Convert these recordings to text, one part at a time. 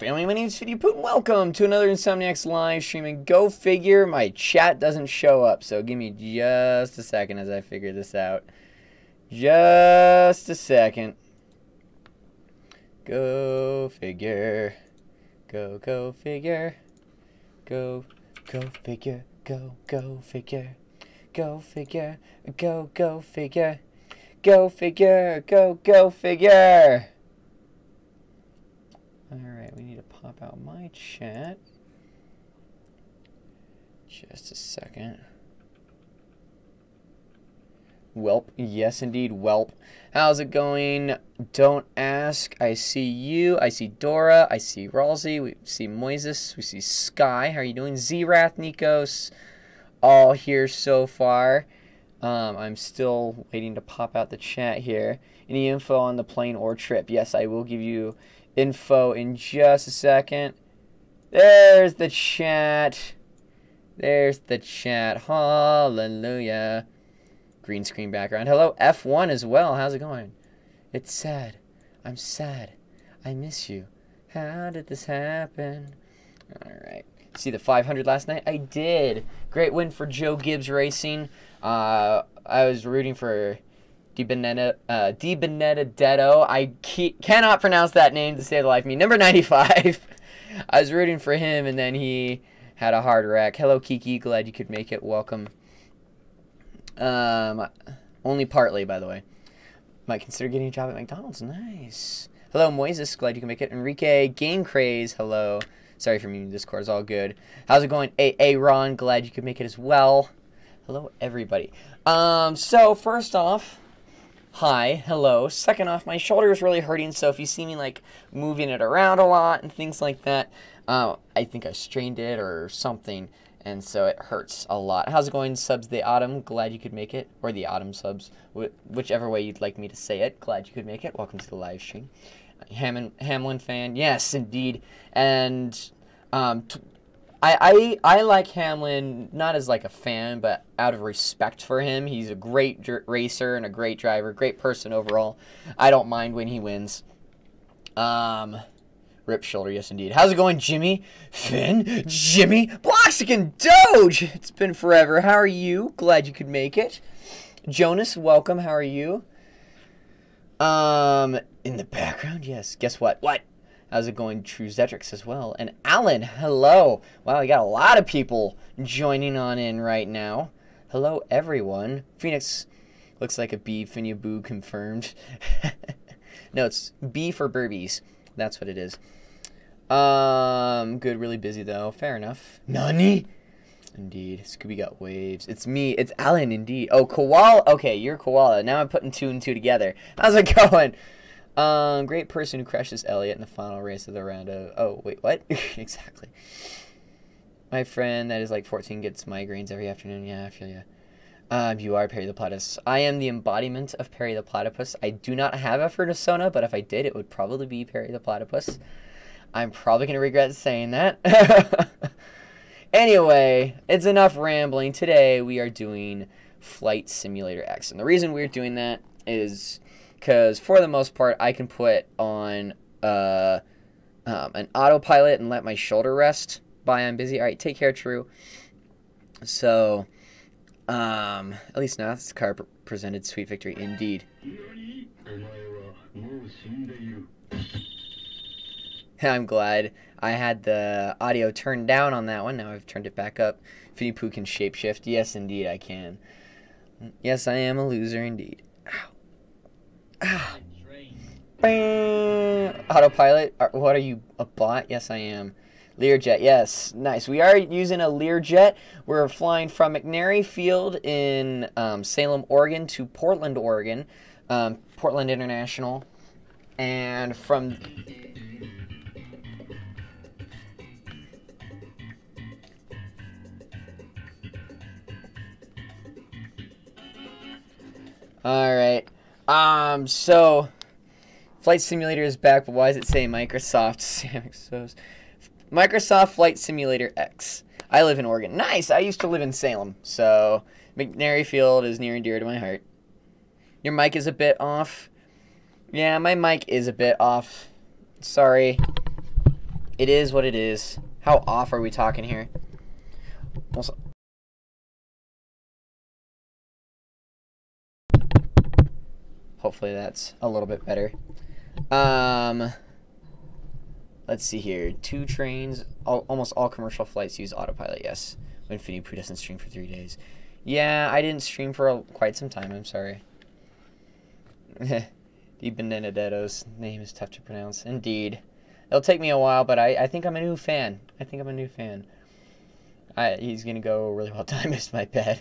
family, my name is Phineapoo, and welcome to another Insomniacs live stream. And go figure, my chat doesn't show up, so give me just a second as I figure this out. Just a second. Go figure. Go figure. Go figure. Go figure. Go figure. Go figure. Go figure. Go figure. Alright, we need to pop out my chat. Just a second. Welp. Yes, indeed, Welp. How's it going? Don't ask. I see you. I see Dora. I see Ralsei. We see Moises. We see Sky. How are you doing? Zrath, Nikos. All here so far. I'm still waiting to pop out the chat here. Any info on the plane or trip? Yes, I will give you info in just a second. There's the chat. There's the chat. Hallelujah. Green screen background. Hello, F1 as well. How's it going? It's sad. I'm sad. I miss you. How did this happen? Alright. See the 500 last night? I did. Great win for Joe Gibbs Racing. I was rooting for Di Benedetto. I cannot pronounce that name to save the life of me. Number 95. I was rooting for him, and then he had a hard wreck. Hello, Kiki. Glad you could make it. Welcome. Only partly, by the way. Might consider getting a job at McDonald's. Nice. Hello, Moises. Glad you can make it. Enrique. Game Craze. Hello. Sorry for muting Discord. It's all good. How's it going? Ron. Glad you could make it as well. Hello, everybody. So, first off, hi, hello. Second off, my shoulder is really hurting, so if you see me, like, moving it around a lot and things like that, I think I strained it or something, and so it hurts a lot. How's it going, Subs the Autumn? Glad you could make it. Or the Autumn Subs, whichever way you'd like me to say it. Glad you could make it. Welcome to the live stream. Hamlin fan. Yes, indeed. And, I like Hamlin, not as like a fan, but out of respect for him. He's a great racer and a great driver, great person overall. I don't mind when he wins. Rip shoulder, yes indeed. How's it going, Jimmy? Finn? Jimmy? Bloxican Doge! It's been forever. How are you? Glad you could make it. Jonas, welcome. How are you? In the background, yes. Guess what? What? How's it going, True Zetrix as well? And Alan, hello. Wow, we got a lot of people joining on in right now. Hello, everyone. Phoenix looks like a B. Phineapoo confirmed. No, it's B for Burbies. That's what it is. Good, really busy, though. Fair enough. Nani? Indeed. Scooby got waves. It's me. It's Alan, indeed. Oh, Koala. Okay, you're Koala. Now I'm putting two and two together. How's it going? Great person who crashes Elliot in the final race of the round of... Oh, wait, what? Exactly. My friend that is like 14 gets migraines every afternoon. Yeah, I feel ya. You are Perry the Platypus. I am the embodiment of Perry the Platypus. I do not have a persona, but if I did, it would probably be Perry the Platypus. I'm probably going to regret saying that. Anyway, it's enough rambling. Today, we are doing Flight Simulator X. And the reason we're doing that is... because for the most part, I can put on an autopilot and let my shoulder rest by I'm busy. All right, take care, True. So, at least now this car presented sweet victory indeed. I'm glad I had the audio turned down on that one. Now I've turned it back up. Phineapoo can shapeshift. Yes, indeed, I can. Yes, I am a loser indeed. Autopilot? What are you, a bot? Yes, I am. Learjet, yes. Nice. We are using a Learjet. We're flying from McNary Field in Salem, Oregon to Portland, Oregon. Portland International. And from... Alright. So, Flight Simulator is back, but why does it say Microsoft? Microsoft Flight Simulator X. I live in Oregon. Nice! I used to live in Salem, so McNary Field is near and dear to my heart. Your mic is a bit off. Yeah, my mic is a bit off. Sorry. It is what it is. How off are we talking here? Also, hopefully that's a little bit better. Let's see here. 2 trains. Almost all commercial flights use autopilot, yes. When Phineapoo doesn't stream for 3 days. Yeah, I didn't stream for quite some time. I'm sorry. The Benedetto's name is tough to pronounce. Indeed. It'll take me a while, but I think I'm a new fan. I think I'm a new fan. He's going to go really well. I missed my bed.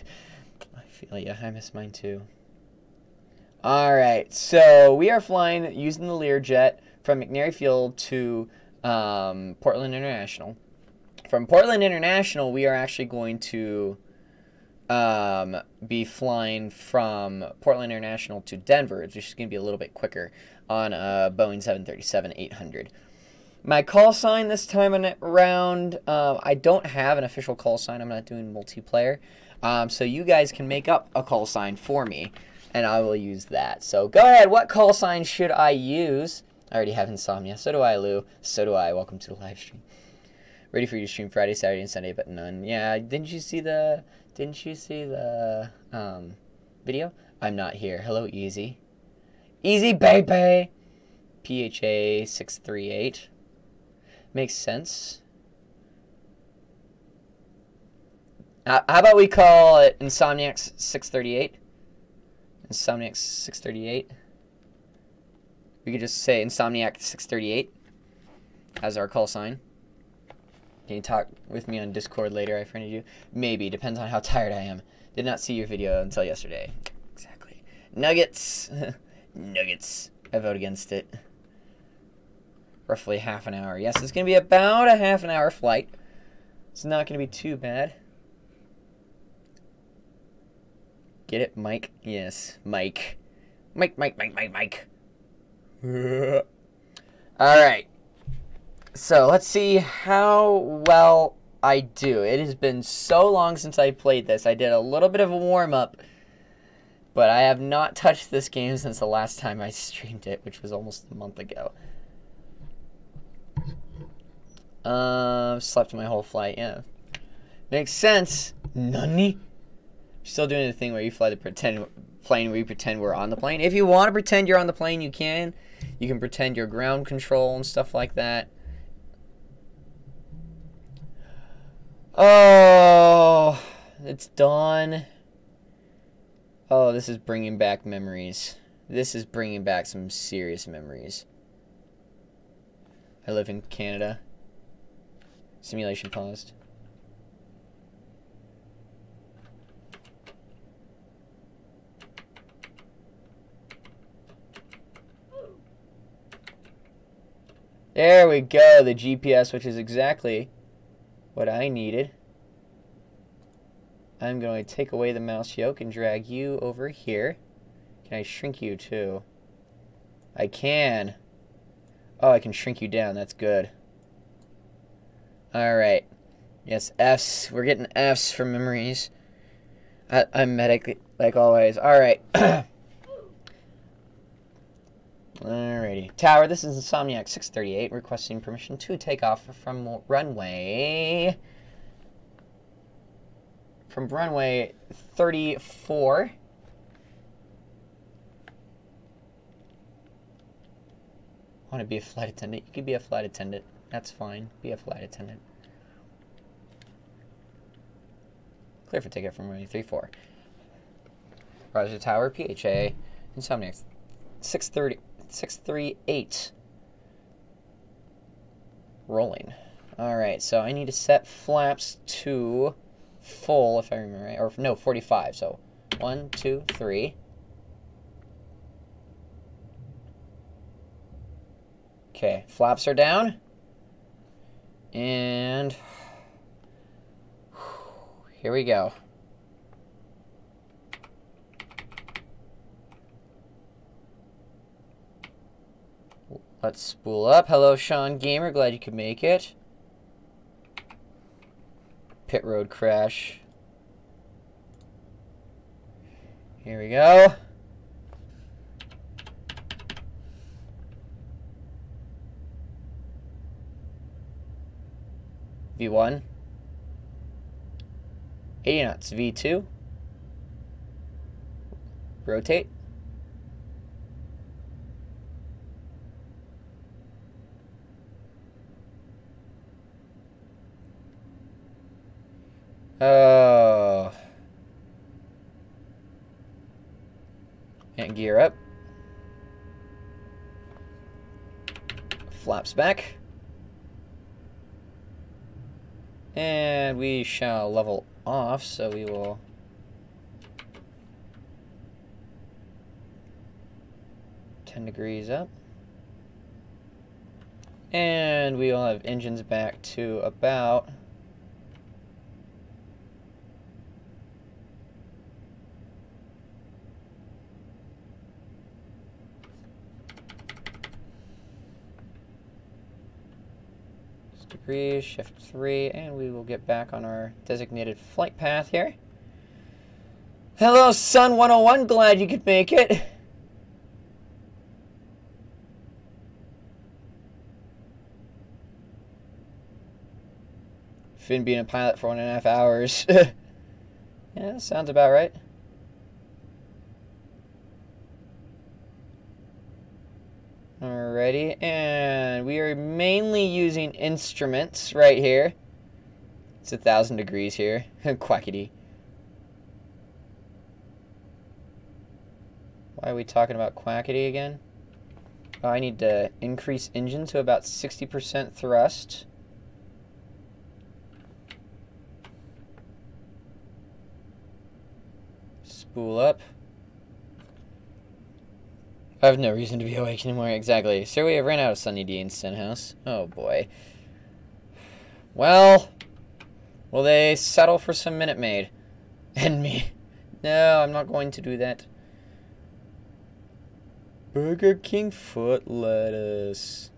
I feel ya. I miss mine too. Alright, so we are flying using the Learjet from McNary Field to Portland International. From Portland International, we are actually going to be flying from Portland International to Denver, which is going to be a little bit quicker on a Boeing 737-800. My call sign this time around, I don't have an official call sign. I'm not doing multiplayer. So you guys can make up a call sign for me, and I will use that. So go ahead. What call sign should I use? I already have Insomnia. So do I, Lou. So do I. Welcome to the live stream. Ready for you to stream Friday, Saturday, and Sunday, but none. Yeah, didn't you see the video? I'm not here. Hello, Easy. Easy, baby. PHA 638. Makes sense. How about we call it Insomniacs 638? Insomniacs 638. We could just say Insomniac 638 as our call sign. Can you talk with me on Discord later? I friended you. Maybe. Depends on how tired I am. Did not see your video until yesterday. Exactly. Nuggets. Nuggets. I vote against it. Roughly half an hour. Yes, it's going to be about a half an hour flight. It's not going to be too bad. Get it, Mike? Yes, Mike. Mike. Alright. So, let's see how well I do. It has been so long since I played this. I did a little bit of a warm-up, but I have not touched this game since the last time I streamed it, which was almost a month ago. Slept my whole flight, yeah. Makes sense. Nani? Still doing the thing where you fly the plane where you pretend we're on the plane. If you want to pretend you're on the plane, you can. You can pretend you're ground control and stuff like that. Oh, it's dawn. Oh, this is bringing back memories. This is bringing back some serious memories. I live in Canada. Simulation paused. There we go, the GPS, which is exactly what I needed. I'm going to take away the mouse yoke and drag you over here. Can I shrink you too? I can. Oh, I can shrink you down. That's good. Alright. Yes, Fs. We're getting Fs for memories. I'm medic, like always. Alright. Alrighty. Tower, this is Insomniac 638 requesting permission to take off from runway 34. Want to be a flight attendant? You could be a flight attendant. That's fine. Be a flight attendant. Clear for ticket from runway 34. Roger, Tower, PHA, Insomniac 638. Rolling. Alright, so I need to set flaps to full, if I remember right. Or, no, 45. So, 1, 2, 3. Okay, flaps are down. And here we go. Let's spool up. Hello, Sean Gamer. Glad you could make it. Pit road crash. Here we go. V1. 80 knots. V2. Rotate. Oh. And gear up. Flaps back. And we shall level off, so we will degrees up. And we will have engines back to about degrees, shift 3, and we will get back on our designated flight path here. Hello, Sun 101, glad you could make it. Finn being a pilot for 1.5 hours. Yeah, that sounds about right. Alrighty, and we are mainly using instruments right here. It's 1,000 degrees here. Quackity. Why are we talking about quackity again? Oh, I need to increase engine to about 60% thrust. Spool up. I have no reason to be awake anymore, exactly. Sir, we have ran out of Sunny D in Stenhouse. Oh boy. Well, will they settle for some Minute Maid? And me. No, I'm not going to do that. Burger King foot lettuce.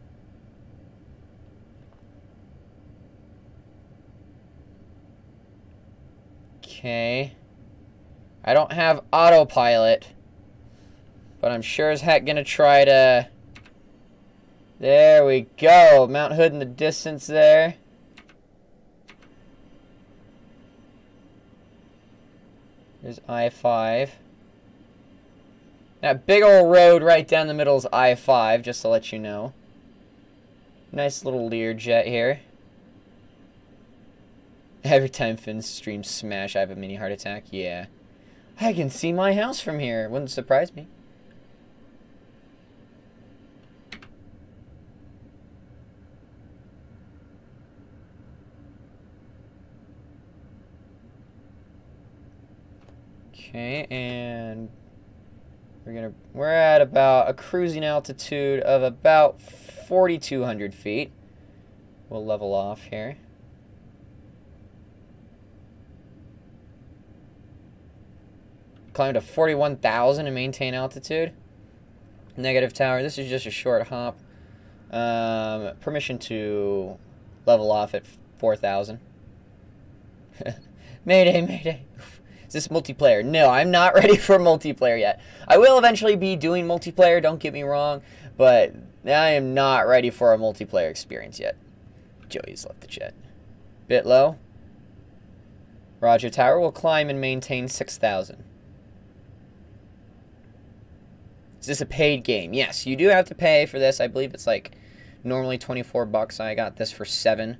Okay. I don't have autopilot, but I'm sure as heck gonna try to... There we go. Mount Hood in the distance there. There's I-5. That big old road right down the middle is I-5, just to let you know. Nice little Learjet here. Every time Finn streams Smash, I have a mini heart attack. Yeah. I can see my house from here. Wouldn't surprise me. Okay, and we're at about a cruising altitude of about 4,200 feet. We'll level off here. Climb to 41,000 and maintain altitude. Negative tower. This is just a short hop. Permission to level off at 4,000. Mayday, mayday. Is this multiplayer? No, I'm not ready for multiplayer yet. I will eventually be doing multiplayer, don't get me wrong, but I am not ready for a multiplayer experience yet. Joey's left the jet. Bit low. Roger, tower will climb and maintain 6,000. Is this a paid game? Yes, you do have to pay for this. I believe it's like normally 24 bucks. I got this for 7.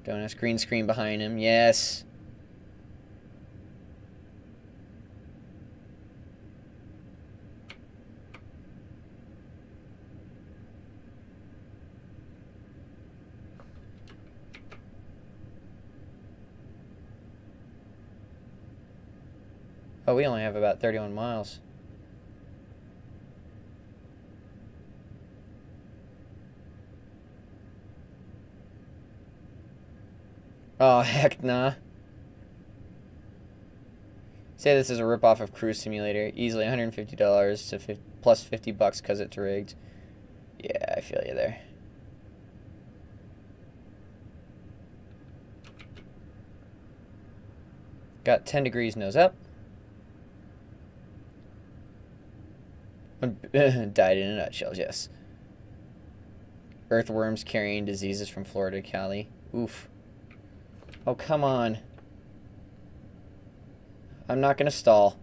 Don't ask, green screen behind him. Yes. Oh, we only have about 31 miles. Oh, heck nah. Say this is a ripoff of Cruise Simulator. Easily $150 to plus 50 bucks because it's rigged. Yeah, I feel you there. Got 10 degrees nose up. Died in a nutshell, yes. Earthworms carrying diseases from Florida to Cali. Oof. Oh, come on. I'm not gonna stall.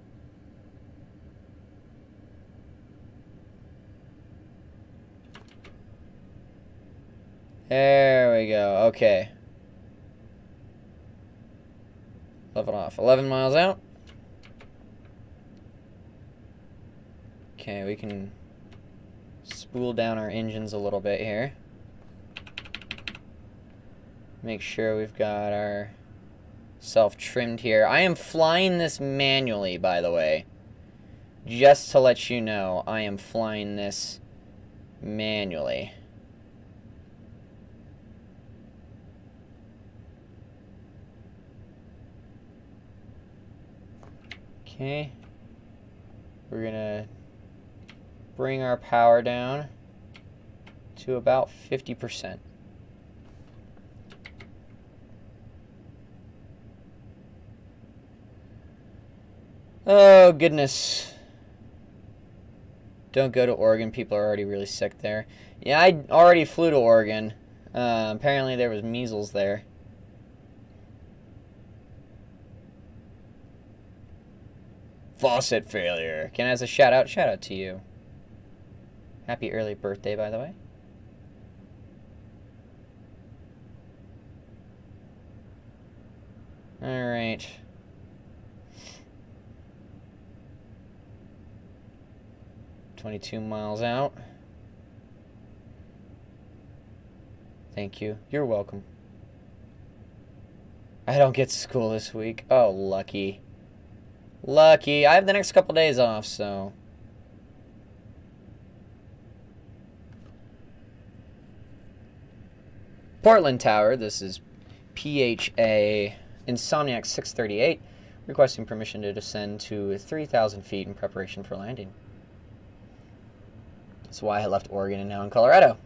There we go. Okay. Level off. 11 miles out. Okay, we can spool down our engines a little bit here. Make sure we've got our self trimmed here. I am flying this manually, by the way. Just to let you know, I am flying this manually. Okay. We're gonna bring our power down to about 50%. Oh, goodness. Don't go to Oregon. People are already really sick there. Yeah, I already flew to Oregon. Apparently there was measles there. Faucet failure. Can I have a shout out? Shout out to you. Happy early birthday, by the way. Alright. $22 miles out. Thank you. You're welcome. I don't get to school this week. Oh, lucky. Lucky. I have the next couple days off, so... Portland Tower, this is PHA Insomniacs 638, requesting permission to descend to 3,000 feet in preparation for landing. That's why I left Oregon and now in Colorado.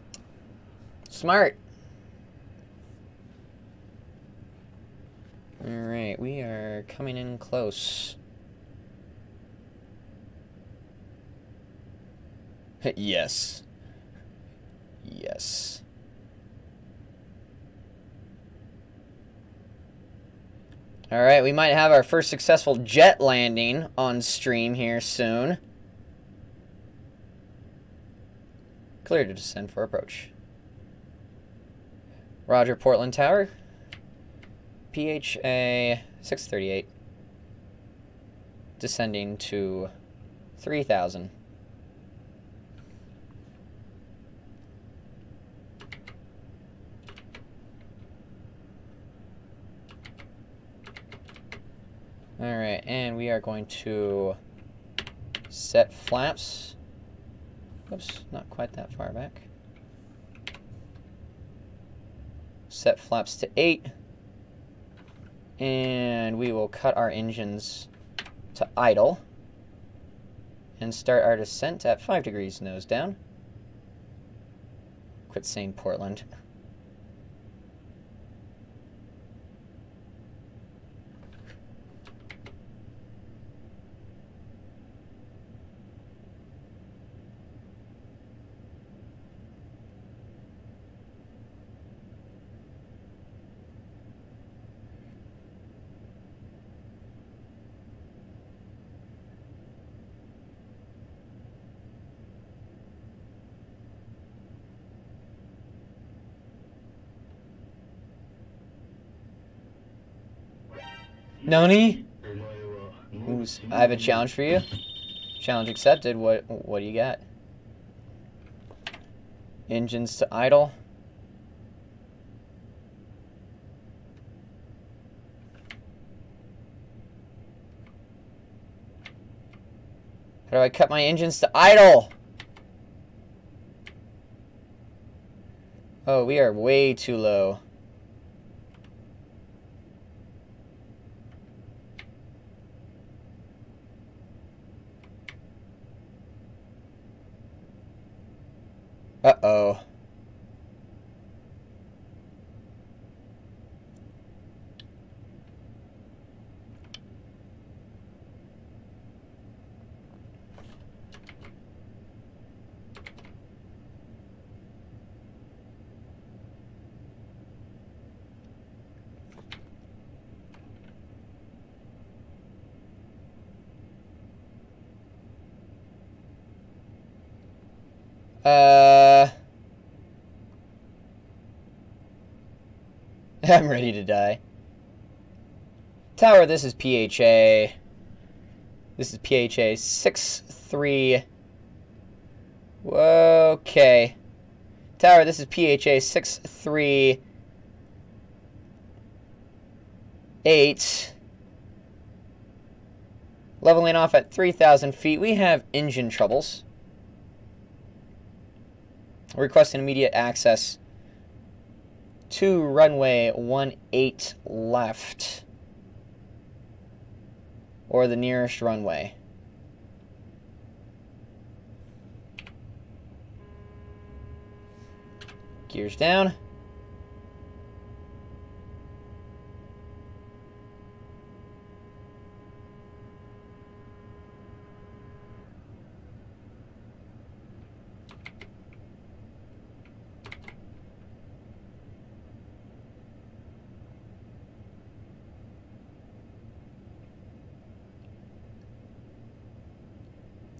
Smart. Alright, we are coming in close. Yes. Yes. Alright, we might have our first successful jet landing on stream here soon. Clear to descend for approach. Roger, Portland Tower. PHA 638. Descending to 3,000. Alright, and we are going to set flaps. Oops, not quite that far back. Set flaps to 8. And we will cut our engines to idle. And start our descent at 5 degrees nose down. Quit saying Portland. Noni? I have a challenge for you. Challenge accepted. What do you got? Engines to idle. How do I cut my engines to idle? Oh, we are way too low. Uh-oh. I'm ready to die. Tower, this is PHA. This is PHA 63. Okay. Tower, this is PHA 638. Leveling off at 3,000 feet. We have engine troubles. Requesting immediate access to runway 18 left. Or the nearest runway. Gears down.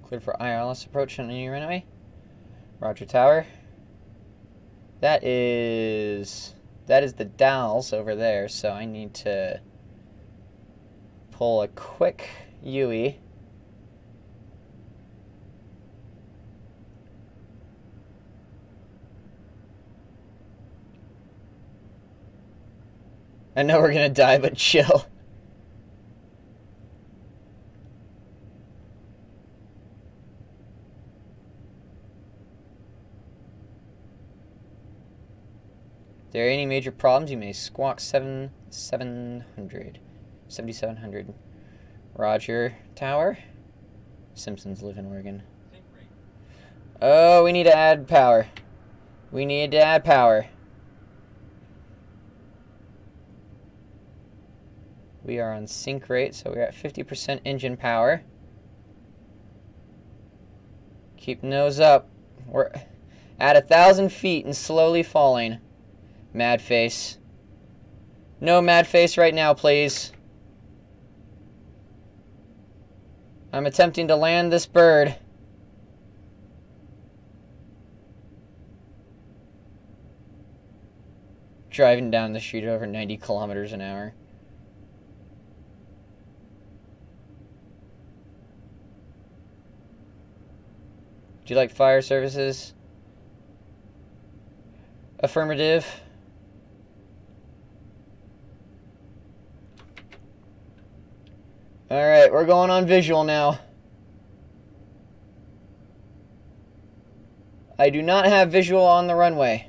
Cleared for IRLS approach on the new runway. Roger, Tower. That is the Dalles over there, so I need to pull a quick UE. I know we're gonna die, but chill. If there are any major problems, you may squawk 7700. Roger, Tower. Simpsons live in Oregon. Oh, we need to add power. We need to add power. We are on sync rate, so we're at 50% engine power. Keep nose up. We're at 1,000 feet and slowly falling. Mad face. No mad face right now, please. I'm attempting to land this bird. Driving down the street at over 90 kilometers an hour. Would you like fire services? Affirmative. Alright, we're going on visual now. I do not have visual on the runway.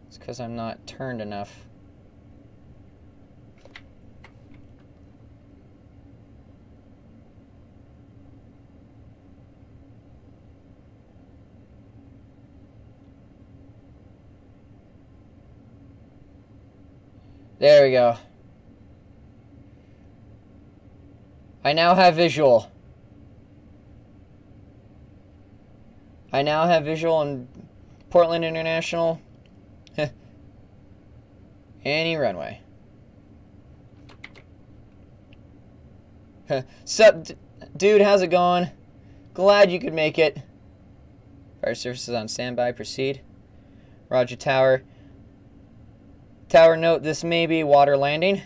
It's because I'm not turned enough. There we go. I now have visual. I now have visual on Portland International. Any runway. Sup, dude, how's it going? Glad you could make it. Fire services on standby, proceed. Roger, Tower. Tower, note, this may be water landing.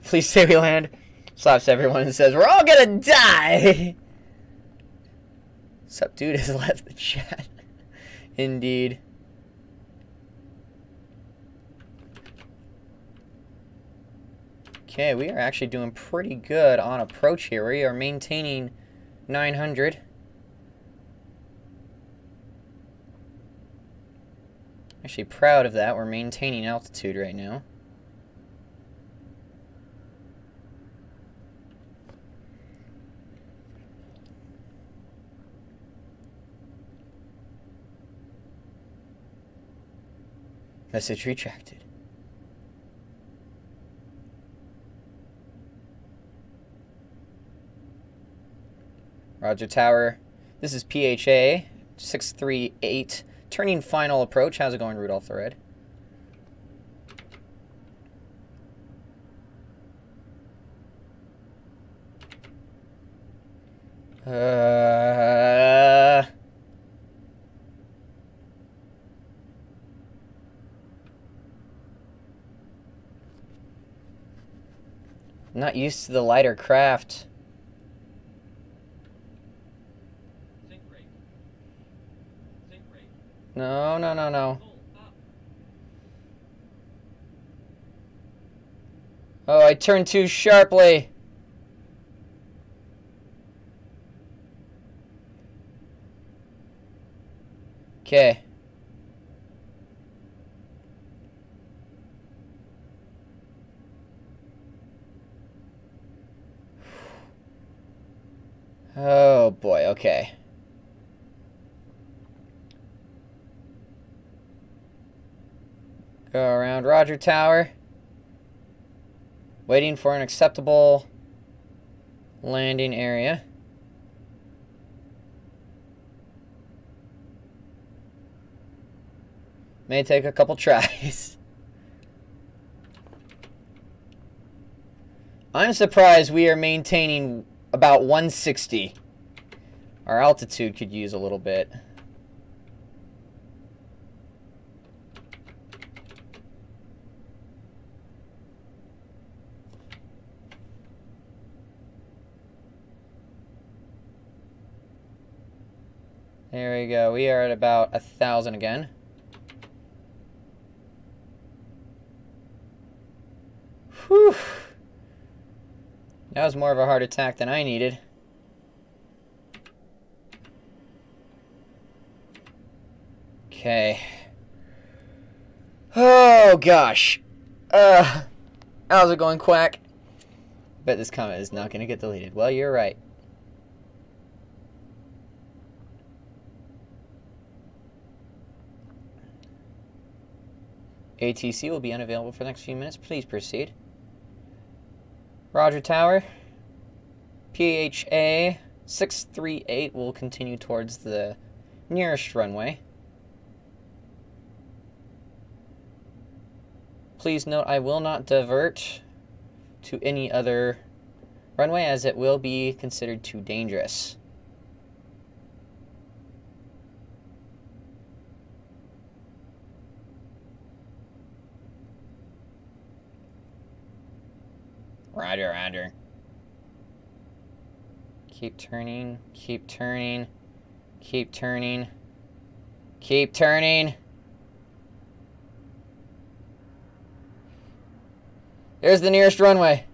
Please say we land. Slaps everyone and says, we're all gonna die! Sup, dude has left the chat. Indeed. Okay, we are actually doing pretty good on approach here. We are maintaining 900. Actually proud of that. We're maintaining altitude right now. Message retracted. Roger, Tower. This is PHA 638. Turning final approach. How's it going, Rudolph the Red? Not used to the lighter craft. No, no, no, no. Oh, I turned too sharply. Okay. Oh boy, okay. Go around Roger Tower. Waiting for an acceptable landing area. May take a couple tries. I'm surprised we are maintaining about 160. Our altitude could use a little bit. There we go. We are at about 1,000 again. Whew. That was more of a heart attack than I needed. Okay. Oh gosh. How's it going, Quack? Bet this comment is not going to get deleted. Well, you're right. ATC will be unavailable for the next few minutes. Please proceed. Roger Tower. PHA 638 will continue towards the nearest runway. Please note I will not divert to any other runway as it will be considered too dangerous. Roger, roger. Keep turning, keep turning, keep turning, keep turning. There's the nearest runway.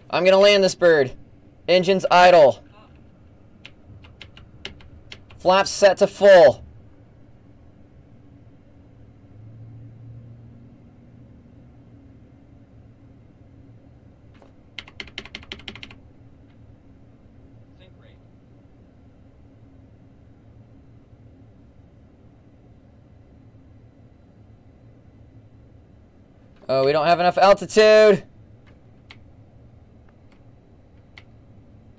I'm gonna land this bird. Engines idle. Flaps set to full. Oh, we don't have enough altitude.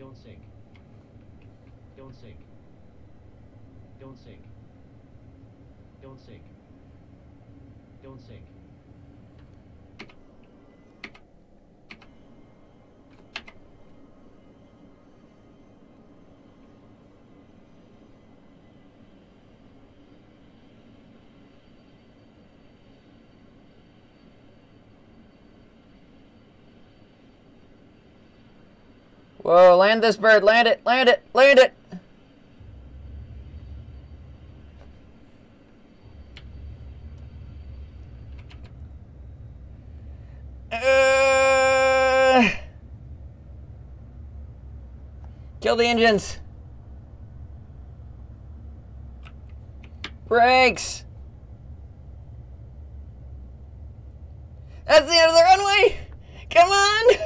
Don't sink. Don't sink. Don't sink. Don't sink. Don't sink. Whoa, land this bird. Land it, land it, land it. Kill the engines. Brakes. That's the end of the runway. Come on.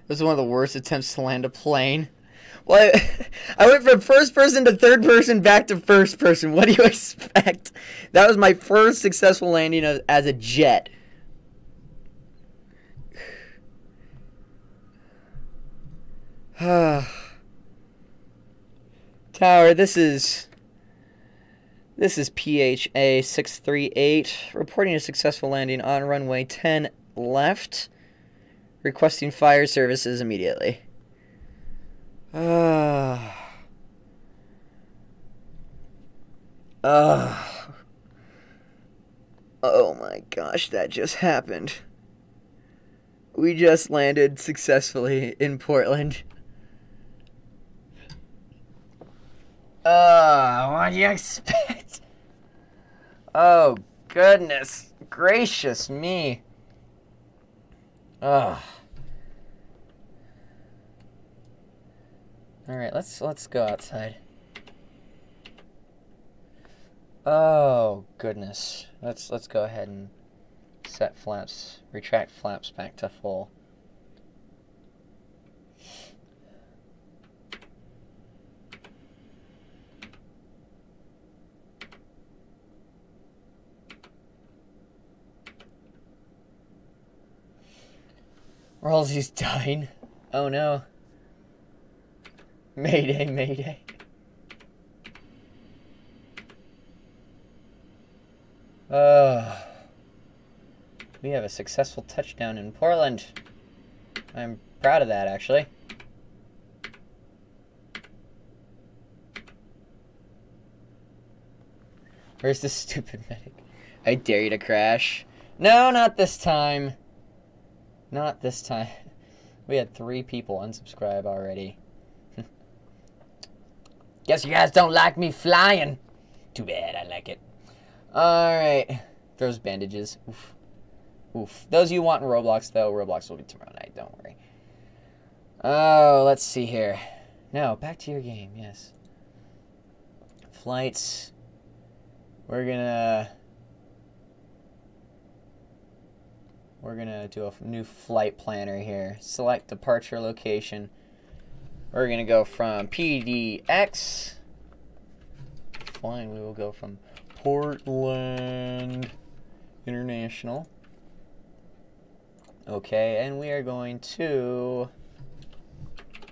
This is one of the worst attempts to land a plane. Well, I went from first person to third person back to first person. What do you expect? That was my first successful landing as a jet. Tower, this is PHA 638 reporting a successful landing on runway 10 left. Requesting fire services immediately. Oh my gosh, that just happened. We just landed successfully in Portland. What do you expect? Oh, goodness gracious me. Ugh. Alright, let's go outside. Oh, goodness. Let's go ahead and set flaps, retract flaps back to full. Rolsey's dying. Oh no. Mayday, mayday. We have a successful touchdown in Portland. I'm proud of that, actually. Where's this stupid medic? I dare you to crash. No, not this time. Not this time. We had 3 people unsubscribe already. Guess you guys don't like me flying. Too bad, I like it. Alright. Those bandages. Oof. Oof. Those you want in Roblox, though, Roblox will be tomorrow night. Don't worry. Oh, let's see here. No, back to your game. Yes. Flights. We're gonna do a new flight planner here. Select departure location. We're gonna go from PDX. Fine, we will go from Portland International. Okay, and we are going to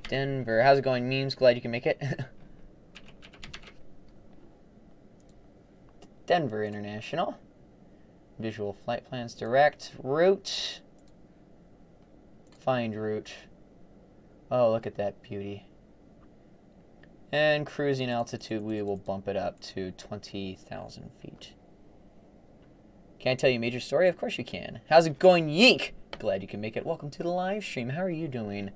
Denver. How's it going, memes? Glad you can make it. Denver International. Visual flight plans, direct route. Find route. Oh, look at that beauty. And cruising altitude, we will bump it up to 20,000 feet. Can I tell you a major story? Of course you can. How's it going, Yeek? Glad you can make it. Welcome to the live stream. How are you doing?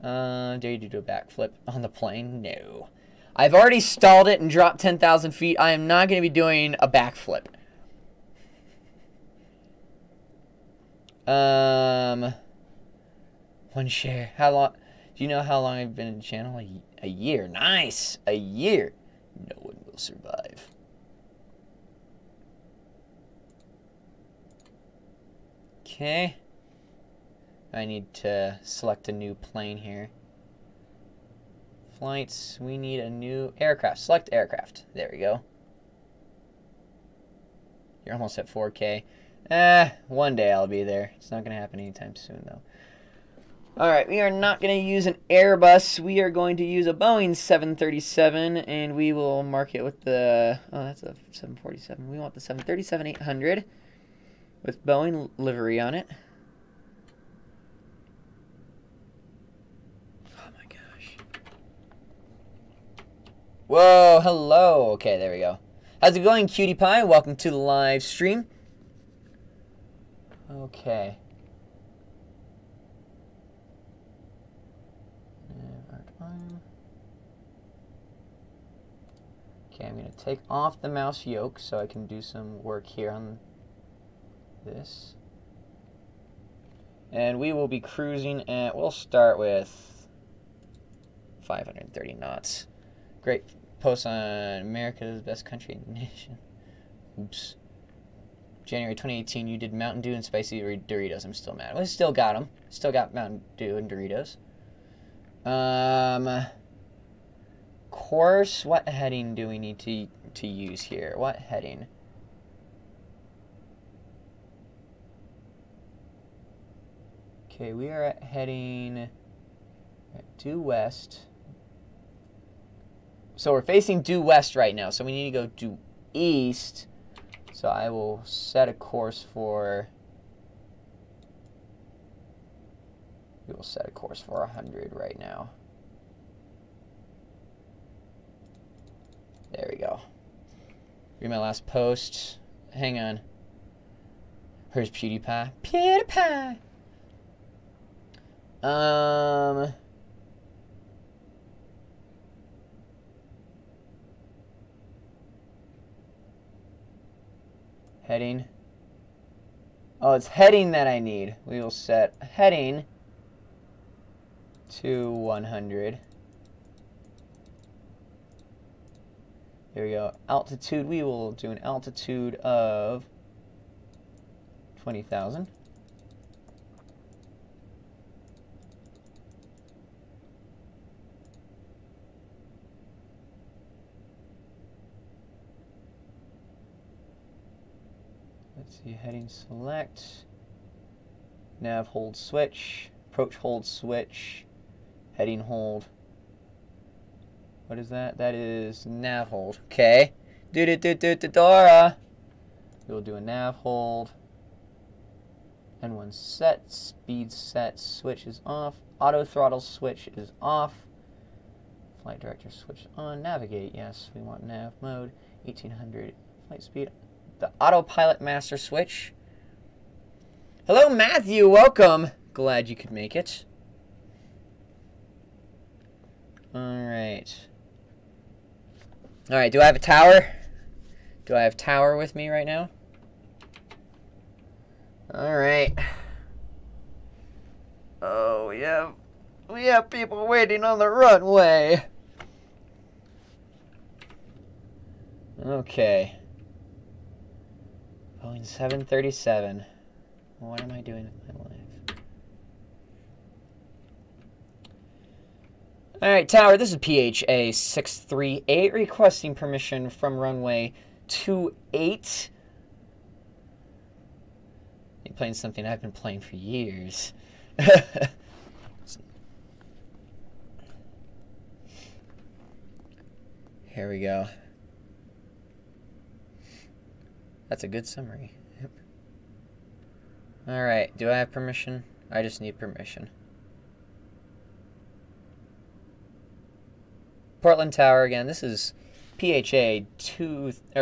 Dare you do a backflip on the plane? No. I've already stalled it and dropped 10,000 feet. I am not going to be doing a backflip. One share. How long? Do you know how long I've been in the channel? A year. Nice. A year. No one will survive. Okay. I need to select a new plane here. Flights. We need a new aircraft. Select aircraft. There we go. You're almost at 4K. One day I'll be there. It's not going to happen anytime soon, though. Alright, we are not going to use an Airbus. We are going to use a Boeing 737, and we will mark it with the... Oh, that's a 747. We want the 737-800 with Boeing livery on it. Oh my gosh. Whoa, hello. Okay, there we go. How's it going, cutie pie? Welcome to the live stream. Okay. Okay, I'm going to take off the mouse yoke so I can do some work here on this. And we will be cruising at, we'll start with 530 knots. Great post on America's best country in the nation. Oops. January 2018, you did Mountain Dew and spicy Doritos. I'm still mad. Well, I still got them. Still got Mountain Dew and Doritos. Course, what heading do we need to use here? What heading? Okay, we are heading due west. So we're facing due west right now, so we need to go due east. So I will set a course for... We will set a course for 100 right now. There we go. Read my last post. Hang on. Here's PewDiePie. PewDiePie! Heading. Oh, it's heading that I need. We will set heading to 100. There we go. Altitude, we will do an altitude of 20,000. Let's see, heading select. Nav hold switch. Approach hold switch. Heading hold. What is that? That is nav hold. Okay. Dora. We will do a nav hold. N1 set. Speed set. Switch is off. Auto throttle switch is off. Flight director switch on. Navigate. Yes, we want nav mode. 1800 flight speed. The autopilot master switch. Hello, Matthew. Welcome. Glad you could make it. Alright. Alright, do I have a tower? Do I have tower with me right now? Alright. Oh, we have people waiting on the runway. Okay. Boeing 737. What am I doing with my life? Alright, tower, this is PHA 638 requesting permission from runway 28. I'm playing something I've been playing for years. Here we go. That's a good summary. Yep. Alright, do I have permission? I just need permission. Portland Tower again. This is PHA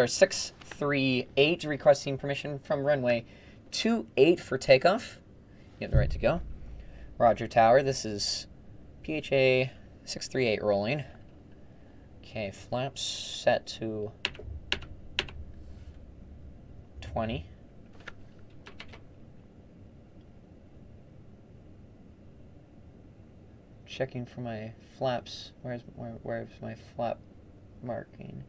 638 requesting permission from runway 28 for takeoff. You have the right to go. Roger Tower. This is PHA 638 rolling. Okay, flaps set to 20. Checking for my flaps. Where's my flap marking?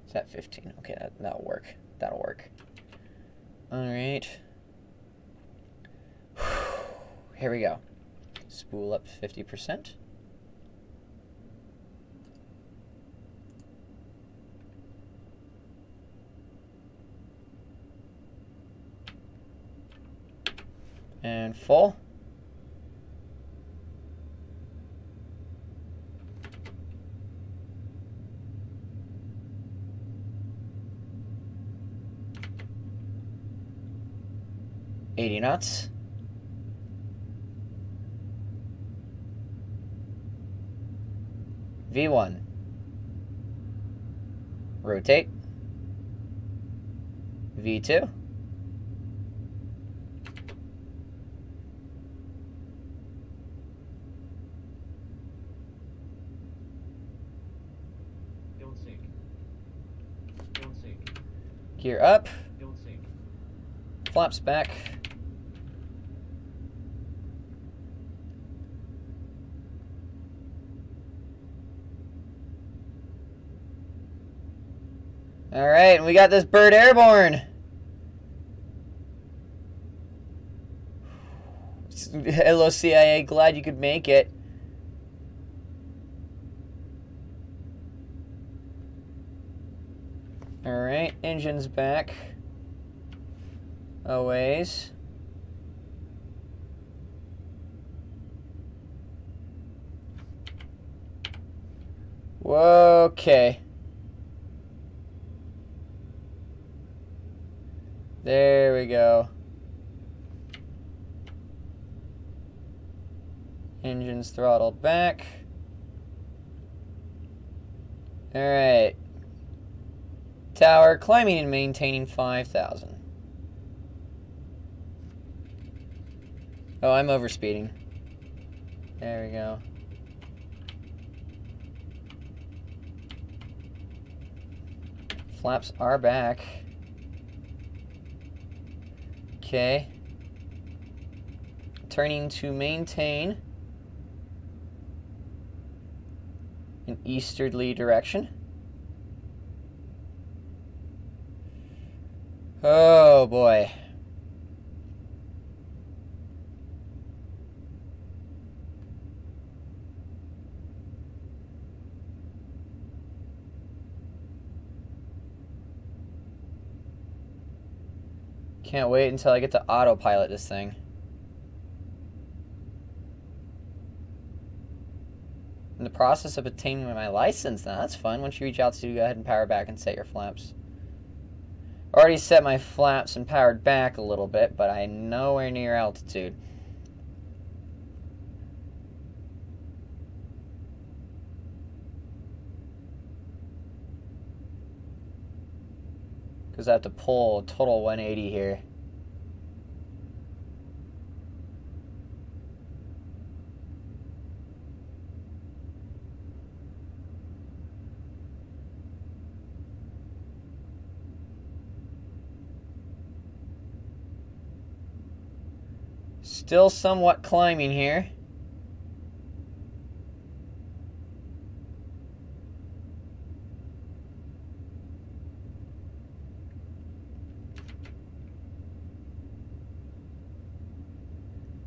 Is that 15? Okay, that'll work. That'll work. All right. Here we go. Spool up 50%. And full. $80 knots. V1. Rotate. V2. Don't sink. Don't sink. Gear up. Don't sink. Flaps back. All right, we got this bird airborne. Hello, CIA. Glad you could make it. Alright, engine's back. A ways. Okay. There we go. Engine's throttled back. Alright. Tower climbing and maintaining 5,000. Oh, I'm overspeeding. There we go. Flaps are back. Okay. Turning to maintain an easterly direction. Oh boy. Can't wait until I get to autopilot this thing. In the process of obtaining my license now. That's fun. Once you reach altitude, go ahead and power back and set your flaps. Already set my flaps and powered back a little bit, but I'm nowhere near altitude. Because I have to pull a total 180 here. Still somewhat climbing here.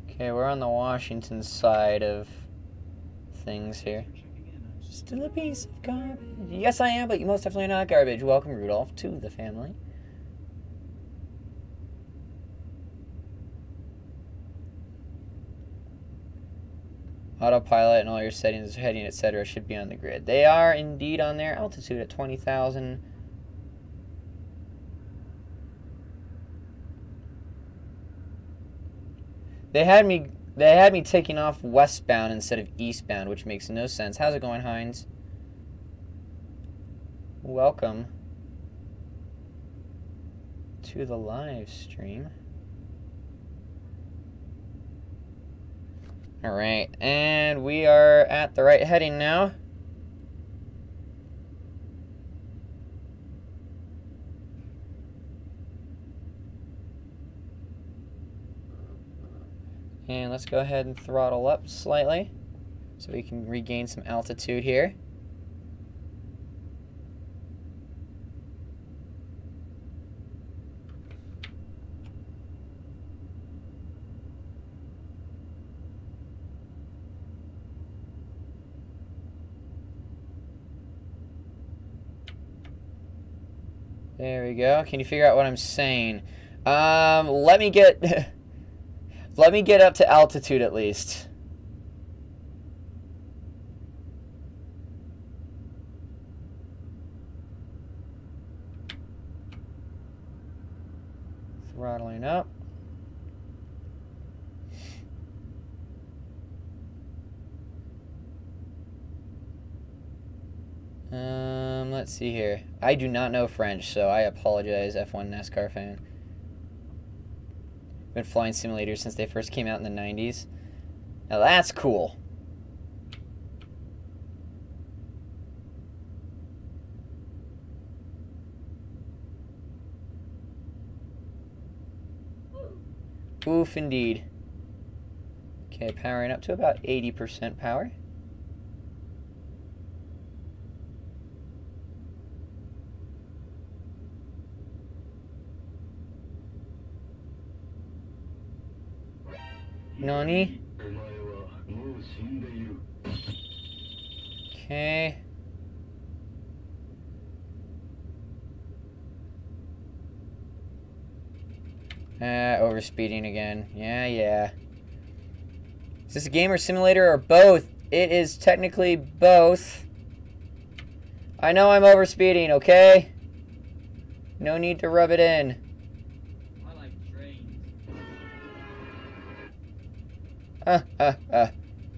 Okay, we're on the Washington side of things here. Still a piece of garbage. Yes, I am, but you most definitely not garbage. Welcome, Rudolph, to the family. Autopilot and all your settings, heading, etc. should be on the grid. They are indeed on there. Altitude at 20,000. They had me taking off westbound instead of eastbound, which makes no sense. How's it going, Heinz? Welcome to the live stream. Alright, and we are at the right heading now. And let's go ahead and throttle up slightly so we can regain some altitude here. There we go. Can you figure out what I'm saying? Let me get let me get up to altitude at least. Throttling up. Let's see here. I do not know French, so I apologize, F1 NASCAR fan. Been flying simulators since they first came out in the 90s. Now that's cool. Oof, indeed. Okay, powering up to about 80% power. Nani? Okay. Overspeeding again. Yeah. Is this a gamer simulator or both? It is technically both. I know I'm overspeeding, okay? No need to rub it in. I like trains.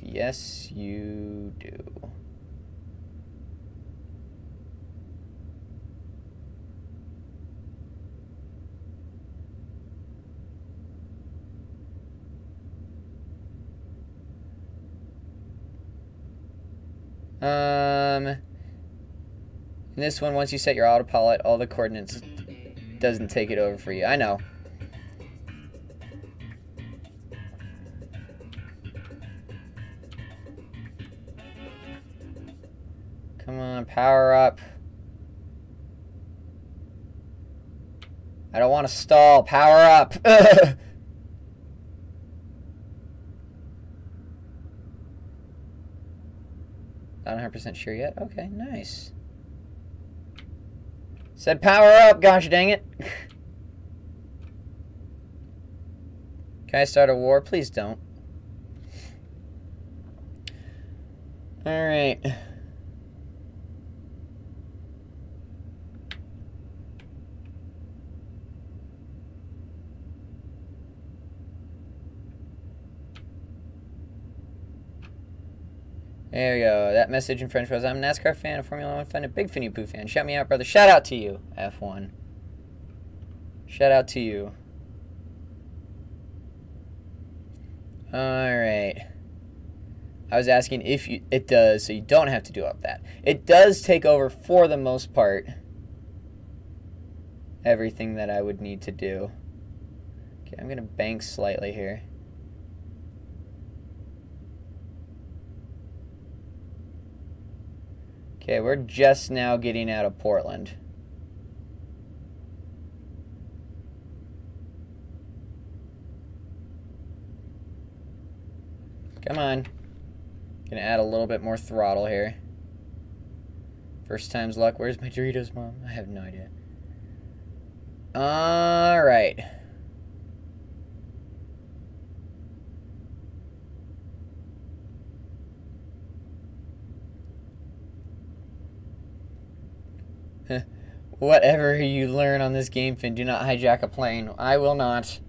Yes, you do. In this one, once you set your autopilot, all the coordinates doesn't take it over for you. I know. Come on, power up. I don't want to stall. Power up. Not 100% sure yet. Okay, nice. Said power up, gosh dang it. Can I start a war? Please don't. Alright. There we go. That message in French was, I'm a NASCAR fan, a Formula 1 fan, a big Phineapoo fan. Shout me out, brother. Shout out to you, F1. Shout out to you. Alright. I was asking if it does, so you don't have to do all that. It does take over, for the most part, everything that I would need to do. Okay, I'm going to bank slightly here. Okay, we're just now getting out of Portland. Come on. Gonna add a little bit more throttle here. First time's luck. Where's my Doritos, Mom? I have no idea. Alright. Whatever you learn on this game, Finn, do not hijack a plane. I will not.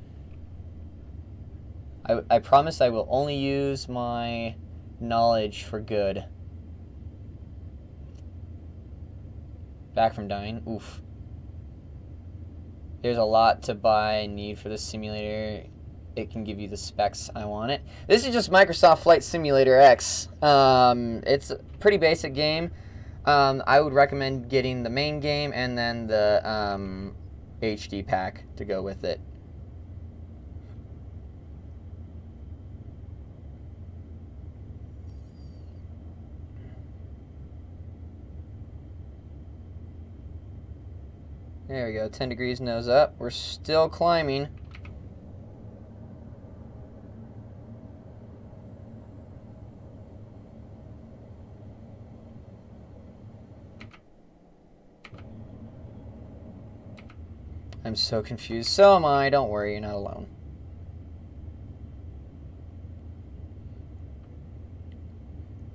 I promise I will only use my knowledge for good. Back from dying. Oof. There's a lot to buy and need for this simulator. It can give you the specs I want it. This is just Microsoft Flight Simulator X. It's a pretty basic game. I would recommend getting the main game and then the HD pack to go with it. There we go, 10 degrees nose up. We're still climbing. I'm so confused. So am I. Don't worry, you're not alone.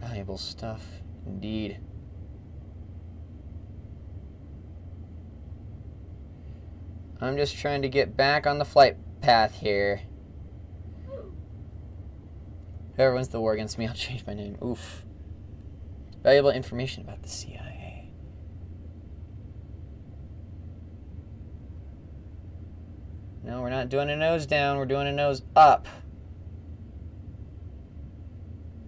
Valuable stuff, indeed. I'm just trying to get back on the flight path here. Whoever wins the war against me, I'll change my name. Oof. Valuable information about the CIA. No, we're not doing a nose down, we're doing a nose up.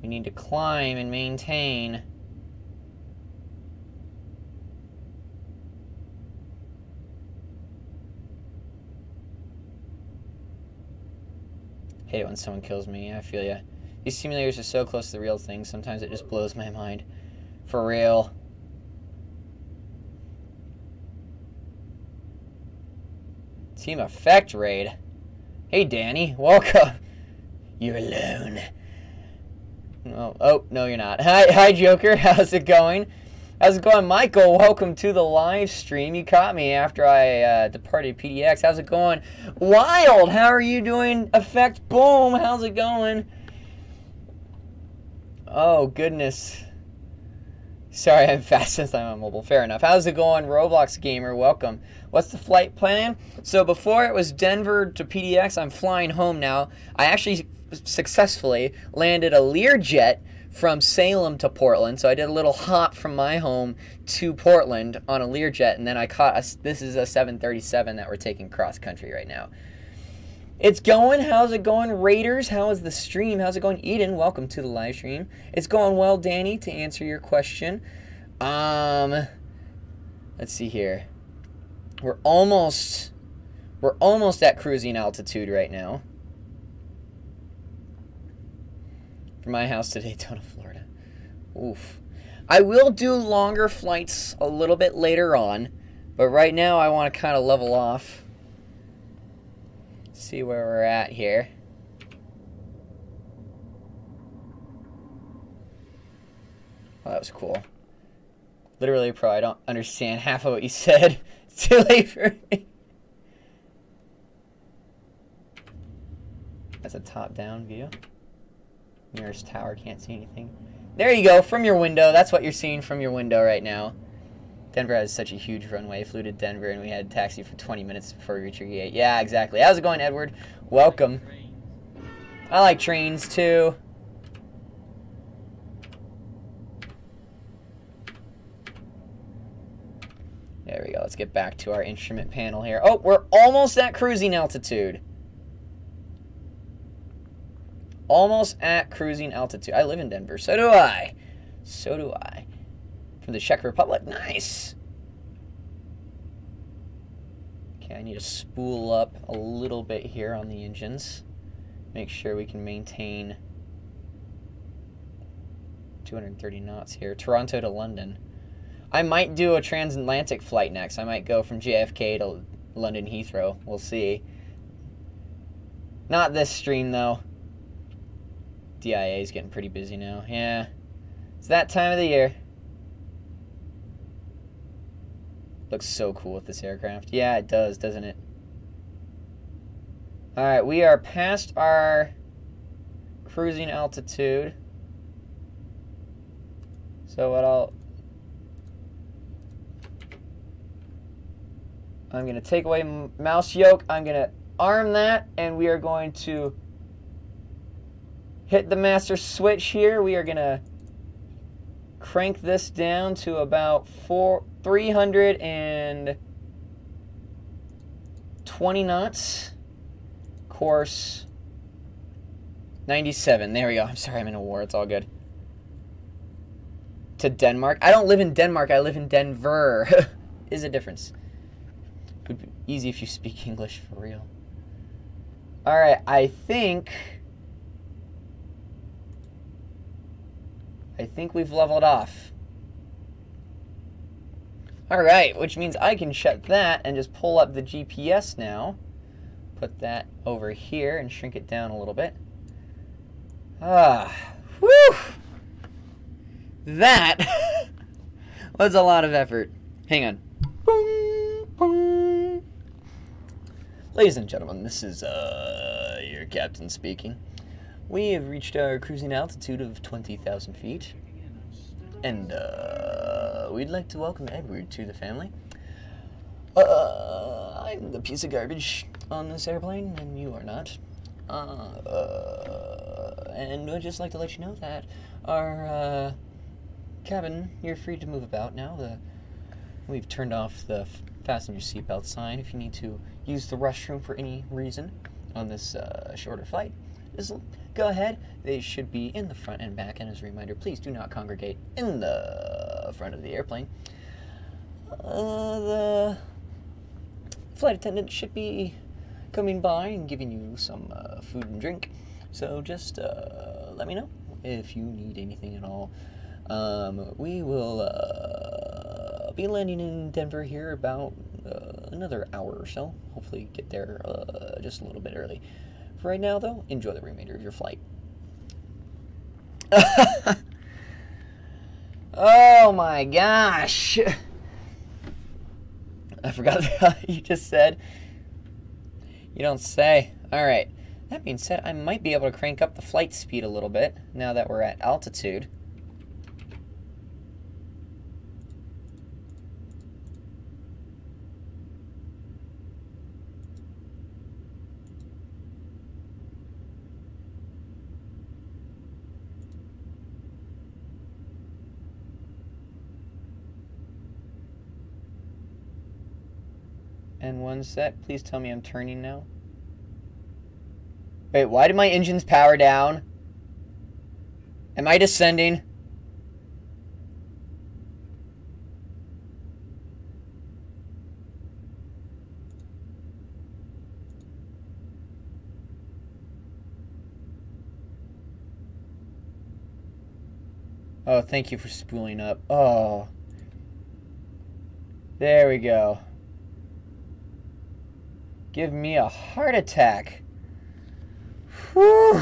We need to climb and maintain. Hate it when someone kills me. I feel ya. These simulators are so close to the real thing. Sometimes it just blows my mind. For real. Team Effect Raid. Hey, Danny. Welcome. You're alone. Oh, no, you're not. Hi, Joker. How's it going? How's it going, Michael? Welcome to the live stream. You caught me after I departed PDX. How's it going? Wild, how are you doing? Effect Boom, how's it going? Oh, goodness. Sorry, I'm fast since I'm on mobile. Fair enough. How's it going, Roblox Gamer? Welcome. What's the flight plan? So before it was Denver to PDX, I'm flying home now. I actually successfully landed a Learjet from Salem to Portland. So I did a little hop from my home to Portland on a Learjet, and then I caught this is a 737 that we're taking cross country right now. It's going. How's it going, Raiders? How is the stream? How's it going, Eden? Welcome to the live stream. It's going well, Danny, to answer your question. Let's see here. We're almost at cruising altitude right now. From my house to Daytona, Florida. Oof. I will do longer flights a little bit later on, but right now I want to kind of level off. See where we're at here. Oh, that was cool. Literally, probably don't understand half of what you said. It's too late for me. That's a top-down view. Nearest tower, can't see anything. There you go, from your window. That's what you're seeing from your window right now. Denver has such a huge runway. Flew to Denver and we had a taxi for 20 minutes before we reached your gate. Yeah, exactly. How's it going, Edward? Welcome. I like trains too. There we go. Let's get back to our instrument panel here. Oh, we're almost at cruising altitude. Almost at cruising altitude. I live in Denver. So do I. So do I. From the Czech Republic. Nice. Okay, I need to spool up a little bit here on the engines. Make sure we can maintain 230 knots here. Toronto to London. I might do a transatlantic flight next. I might go from JFK to London Heathrow. We'll see. Not this stream, though. DIA is getting pretty busy now. Yeah. It's that time of the year. Looks so cool with this aircraft. Yeah, it does, doesn't it? Alright, we are past our cruising altitude. So what I'm going to take away mouse yoke. I'm going to arm that, and we are going to hit the master switch here. We are going to crank this down to about 320 knots. Course 97. There we go. I'm sorry, I'm in a war. It's all good. To Denmark. I don't live in Denmark. I live in Denver. Is a difference. It would be easy if you speak English for real. Alright, I think we've leveled off. Alright, which means I can shut that and just pull up the GPS now. Put that over here and shrink it down a little bit. Ah, whew! That was a lot of effort. Hang on. Boom, boom. Ladies and gentlemen, this is your captain speaking. We have reached our cruising altitude of 20,000 feet. And we'd like to welcome Edward to the family. I'm the piece of garbage on this airplane, and you are not. And I'd just like to let you know that our cabin, you're free to move about now. We've turned off the fasten your seatbelt sign if you need to use the restroom for any reason on this shorter flight. Just go ahead. They should be in the front and back. And as a reminder, please do not congregate in the front of the airplane. The flight attendant should be coming by and giving you some food and drink. So just let me know if you need anything at all. We will be landing in Denver here about another hour or so. Hopefully get there just a little bit early For right now, though, enjoy the remainder of your flight. Oh my gosh! I forgot what you just said. You don't say. Alright. That being said, I might be able to crank up the flight speed a little bit now that we're at altitude. And one sec, please tell me I'm turning now. Wait, why did my engines power down? Am I descending? Oh, thank you for spooling up. Oh. There we go. Give me a heart attack. Whew.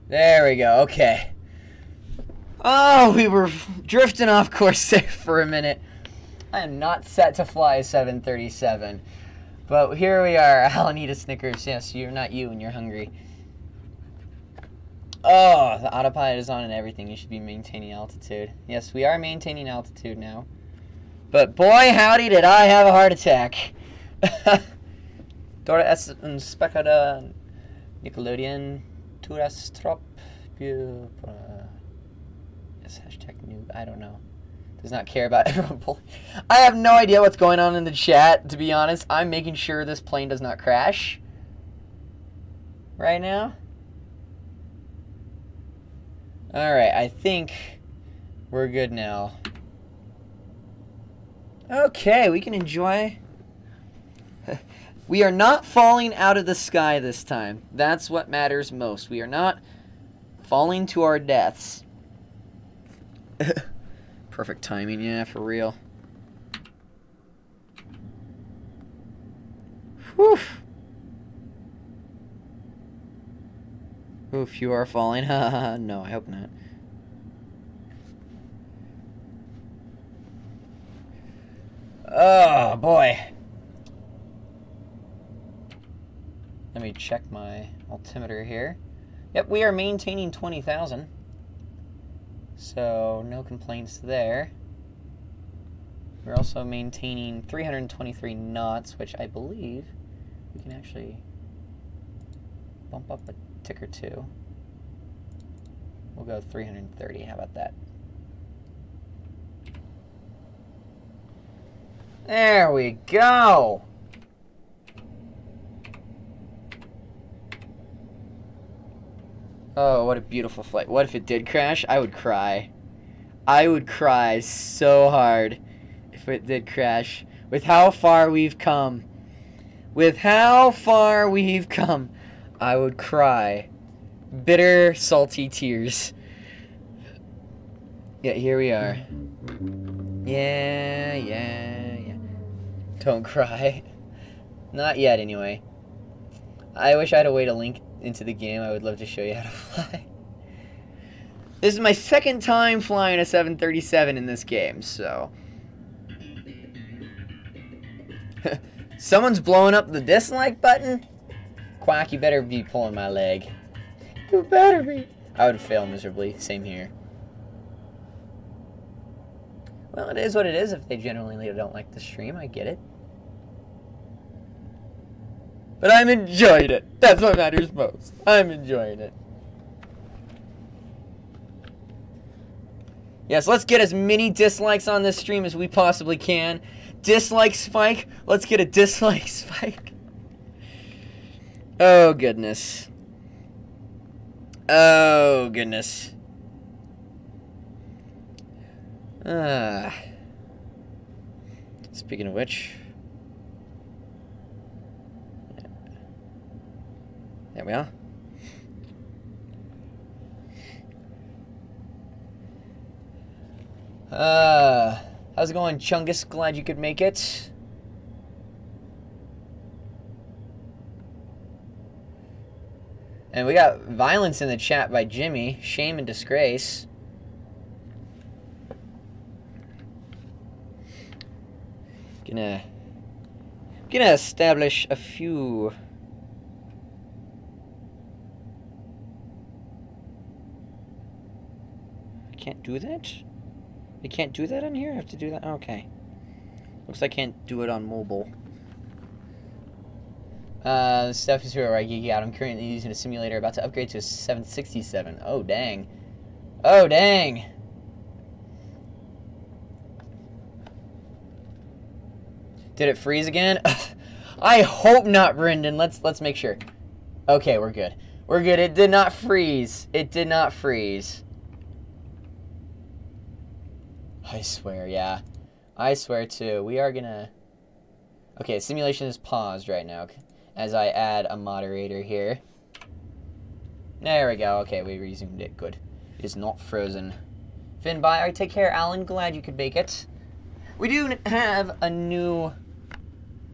There we go. Okay. Oh, we were drifting off course there for a minute. I am not set to fly 737. But here we are. I'll need a Snickers. Yes, you're not you and you're hungry. Oh, the autopilot is on and everything. You should be maintaining altitude. Yes, we are maintaining altitude now. But boy, howdy, did I have a heart attack. Dora es un specada Nickelodeon Turastrop. Yes, hashtag noob. I don't know. Does not care about everyone. I have no idea what's going on in the chat, to be honest. I'm making sure this plane does not crash right now. Alright, I think we're good now. Okay, we can enjoy. We are not falling out of the sky this time. That's what matters most. We are not falling to our deaths. Perfect timing, yeah, for real. Whew. Oof, you are falling. No, I hope not. Oh, boy. Let me check my altimeter here. Yep, we are maintaining 20,000. So, no complaints there. We're also maintaining 323 knots, which I believe we can actually bump up a tick or two. We'll go 330. How about that? There we go. Oh, what a beautiful flight. What if it did crash? I would cry. I would cry so hard if it did crash. With how far we've come. With how far we've come. I would cry. Bitter, salty tears. Yeah, here we are. Yeah. Don't cry. Not yet, anyway. I wish I had a way to link into the game. I would love to show you how to fly. This is my second time flying a 737 in this game, so... Someone's blowing up the dislike button? Quack, you better be pulling my leg. You better be. I would fail miserably. Same here. Well, it is what it is. If they genuinely don't like the stream, I get it. But I'm enjoying it. That's what matters most. I'm enjoying it. Yes, let's get as many dislikes on this stream as we possibly can. Dislike spike. Let's get a dislike spike. Oh, goodness. Oh, goodness. Speaking of which... There we are. How's it going, Chungus? Glad you could make it. And we got violence in the chat by Jimmy. Shame and disgrace. Gonna establish a few. I can't do that? I can't do that on here? I have to do that? Okay. Looks like I can't do it on mobile. Stuff is here where I geek out. I'm currently using a simulator about to upgrade to a 767. Oh, dang. Oh, dang. Did it freeze again? I hope not, Brendan. Let's make sure. Okay, we're good. We're good. It did not freeze. It did not freeze. I swear, yeah. I swear, too. We are gonna... Okay, simulation is paused right now as I add a moderator here. There we go. Okay, we resumed it. Good. It is not frozen. Finn, bye. All right, take care, Alan. Glad you could make it. We do have a new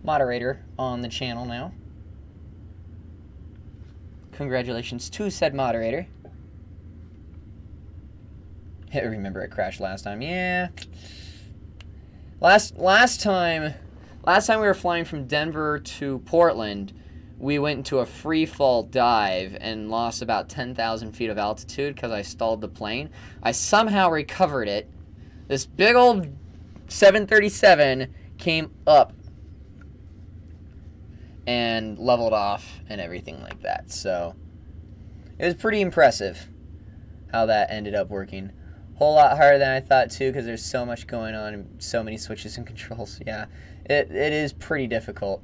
moderator on the channel now. Congratulations to said moderator. I remember it crashed last time. Yeah. Last time we were flying from Denver to Portland, we went into a free fall dive and lost about 10,000 feet of altitude because I stalled the plane. I somehow recovered it. This big old 737 came up and leveled off and everything like that. So it was pretty impressive how that ended up working. Whole lot harder than I thought too, because there's so much going on and so many switches and controls. Yeah, it is pretty difficult.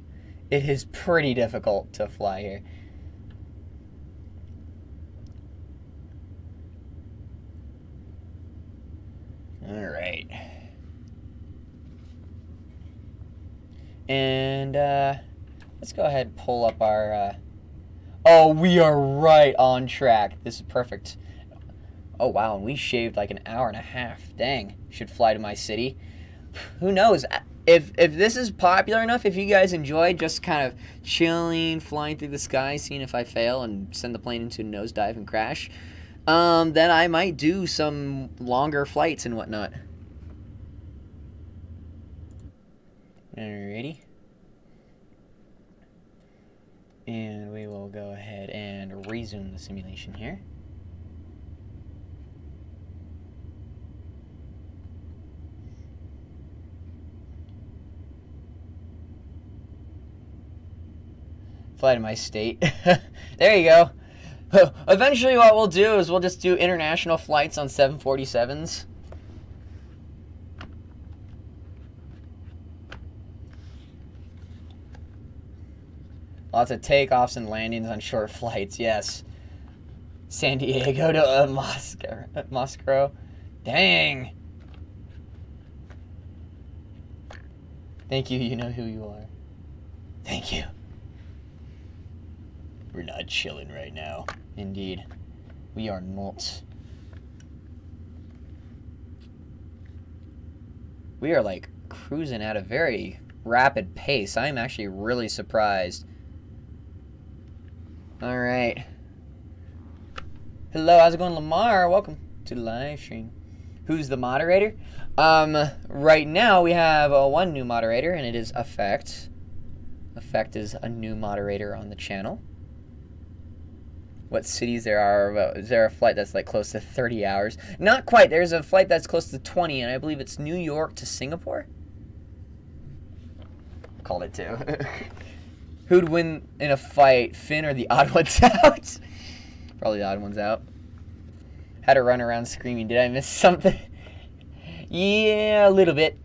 It is pretty difficult to fly here. All right. And let's go ahead and pull up our... Oh, we are right on track. This is perfect. Oh, wow, and we shaved like an hour and a half. Dang, should fly to my city. Who knows? If this is popular enough, if you guys enjoy just kind of chilling, flying through the sky, seeing if I fail and send the plane into a nosedive and crash, then I might do some longer flights and whatnot. Alrighty. And we will go ahead and resume the simulation here. Fly to my state. There you go. Eventually what we'll do is we'll just do international flights on 747s. Lots of takeoffs and landings on short flights, yes. San Diego to Moscow. Dang. Thank you, you know who you are. Thank you. We're not chilling right now. Indeed. We are not. We are like cruising at a very rapid pace. I'm actually really surprised. Alright. Hello, how's it going, Lamar? Welcome to the live stream. Who's the moderator? Right now we have one new moderator, and it is Effect. Effect is a new moderator on the channel. What cities there are? Is there a flight that's like close to 30 hours? Not quite. There's a flight that's close to 20, and I believe it's New York to Singapore. Called it too. Who'd win in a fight, Finn or the odd ones out? Probably the odd ones out. Had to run around screaming. Did I miss something? Yeah, a little bit.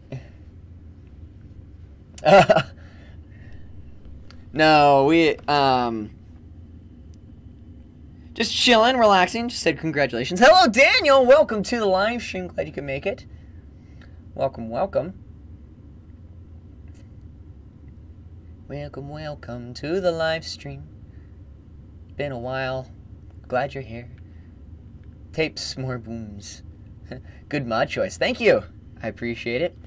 No, we just chilling, relaxing. Just said congratulations. Hello, Daniel. Welcome to the live stream. Glad you could make it. Welcome, welcome. Welcome, welcome to the live stream. Been a while. Glad you're here. Tapes, more booms. Good mod choice. Thank you. I appreciate it.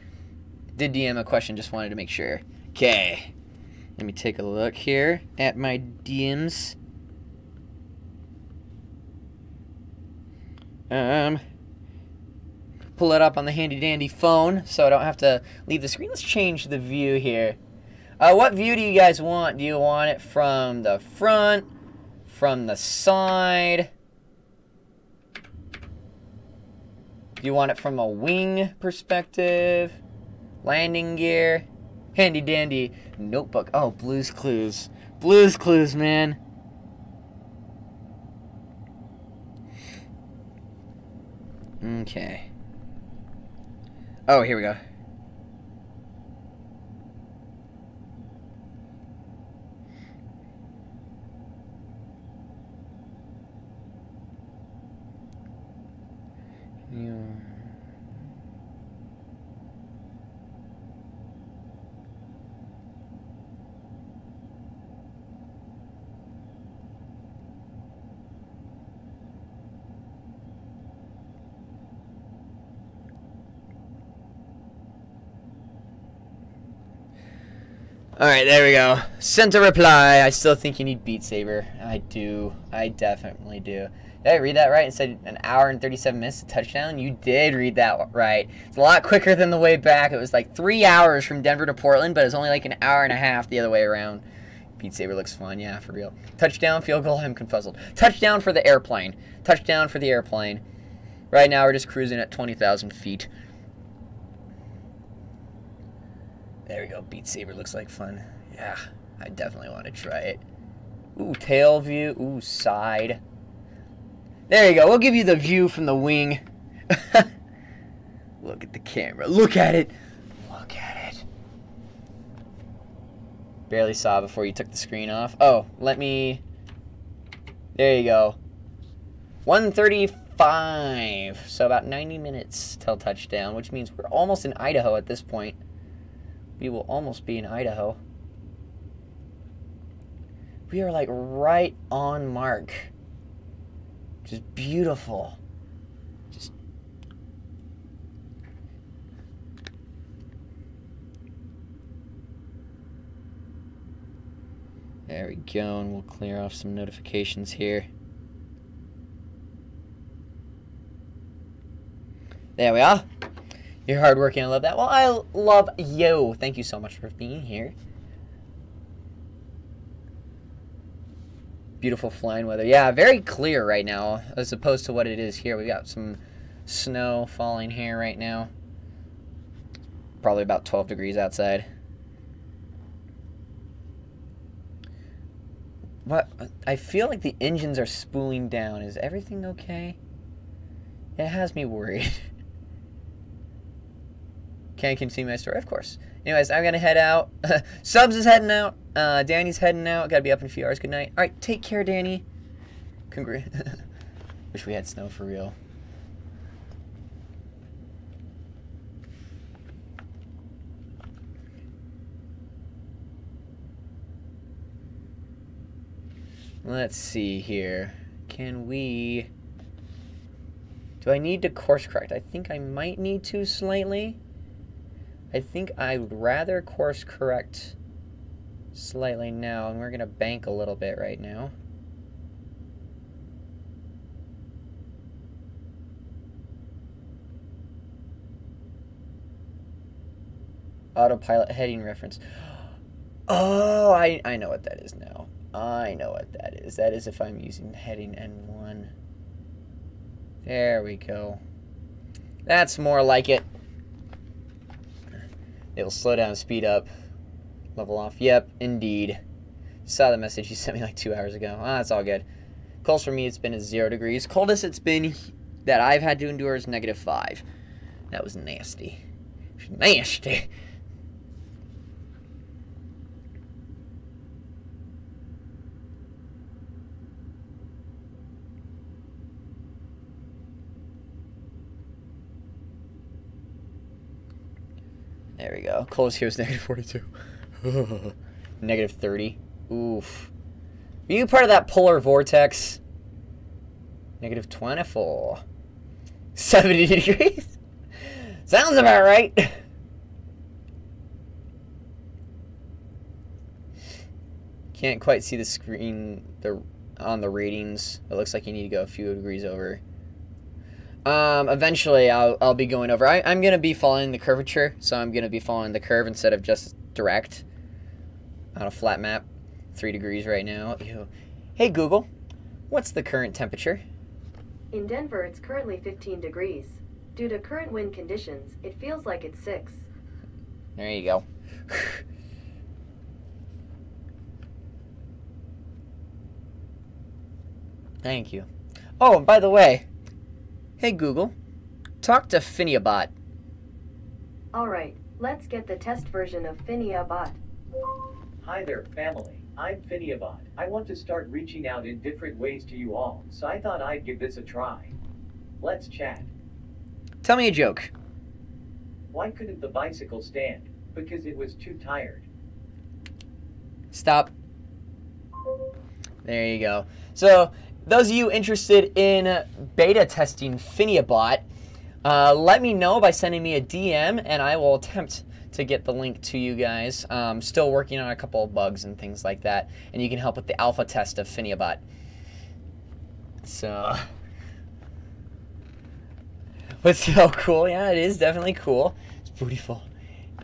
Did DM a question, just wanted to make sure. Okay. Let me take a look here at my DMs. Pull it up on the handy dandy phone so I don't have to leave the screen. Let's change the view here. What view do you guys want? Do you want it from the front? From the side? Do you want it from a wing perspective? Landing gear? Handy dandy notebook. Oh, Blue's Clues. Blue's Clues, man. Okay. Oh, here we go. Alright, there we go. Sent a reply. I still think you need Beat Saber. I do. I definitely do. Did I read that right? It said an hour and 37 minutes to touchdown? You did read that right. It's a lot quicker than the way back. It was like 3 hours from Denver to Portland, but it's only like an hour and a half the other way around. Beat Saber looks fun. Yeah, for real. Touchdown, field goal, I'm confuzzled. Touchdown for the airplane. Touchdown for the airplane. Right now we're just cruising at 20,000 feet. There we go. Beat Saber looks like fun. Yeah, I definitely want to try it. Ooh, tail view. Ooh, side. There you go. We'll give you the view from the wing. Look at the camera. Look at it. Look at it. Barely saw before you took the screen off. Oh, let me... There you go. 1:35. So about 90 minutes till touchdown, which means we're almost in Idaho at this point. We will almost be in Idaho. We are like right on mark. Which is beautiful. Just there we go, and we'll clear off some notifications here. There we are. You're hardworking. I love that. Well, I love you. Thank you so much for being here. Beautiful flying weather. Yeah, very clear right now as opposed to what it is here. We got some snow falling here right now. Probably about 12 degrees outside. What? I feel like the engines are spooling down. Is everything okay? It has me worried. Can I continue my story? Of course. Anyways, I'm going to head out. Subs is heading out. Danny's heading out. Got to be up in a few hours. Good night. All right, take care, Danny. Wish we had snow for real. Let's see here. Can we... Do I need to course correct? I think I might need to slightly. I think I would rather course correct slightly now, and we're going to bank a little bit right now. Autopilot heading reference. Oh, I know what that is now. I know what that is. That is if I'm using heading N1. There we go. That's more like it. It will slow down, speed up, level off. Yep, indeed. Saw the message you sent me like 2 hours ago. Ah, it's all good. Coldest for me, it's been at 0 degrees. Coldest it's been that I've had to endure is -5. That was nasty. Nasty. There we go. Coldest here was -42. -30. Oof. Are you part of that polar vortex? -24. 70 degrees. Sounds about right. Can't quite see the screen on the ratings. It looks like you need to go a few degrees over. Eventually I'll be going over. I'm going to be following the curvature, so I'm going to be following the curve instead of just direct on a flat map. 3 degrees right now. Ew. Hey Google, what's the current temperature? In Denver, it's currently 15 degrees. Due to current wind conditions, it feels like it's 6. There you go. Thank you. Oh, and by the way, hey Google, talk to Phineapoo. Alright, let's get the test version of Phineapoo. Hi there, family. I'm Phineapoo. I want to start reaching out in different ways to you all, so I thought I'd give this a try. Let's chat. Tell me a joke. Why couldn't the bicycle stand? Because it was too tired. Stop. There you go. So, those of you interested in beta testing Phineapoo, let me know by sending me a DM, and I will attempt to get the link to you guys. Still working on a couple of bugs and things like that, and you can help with the alpha test of Phineapoo. So, but so cool. Yeah, it is definitely cool. It's beautiful,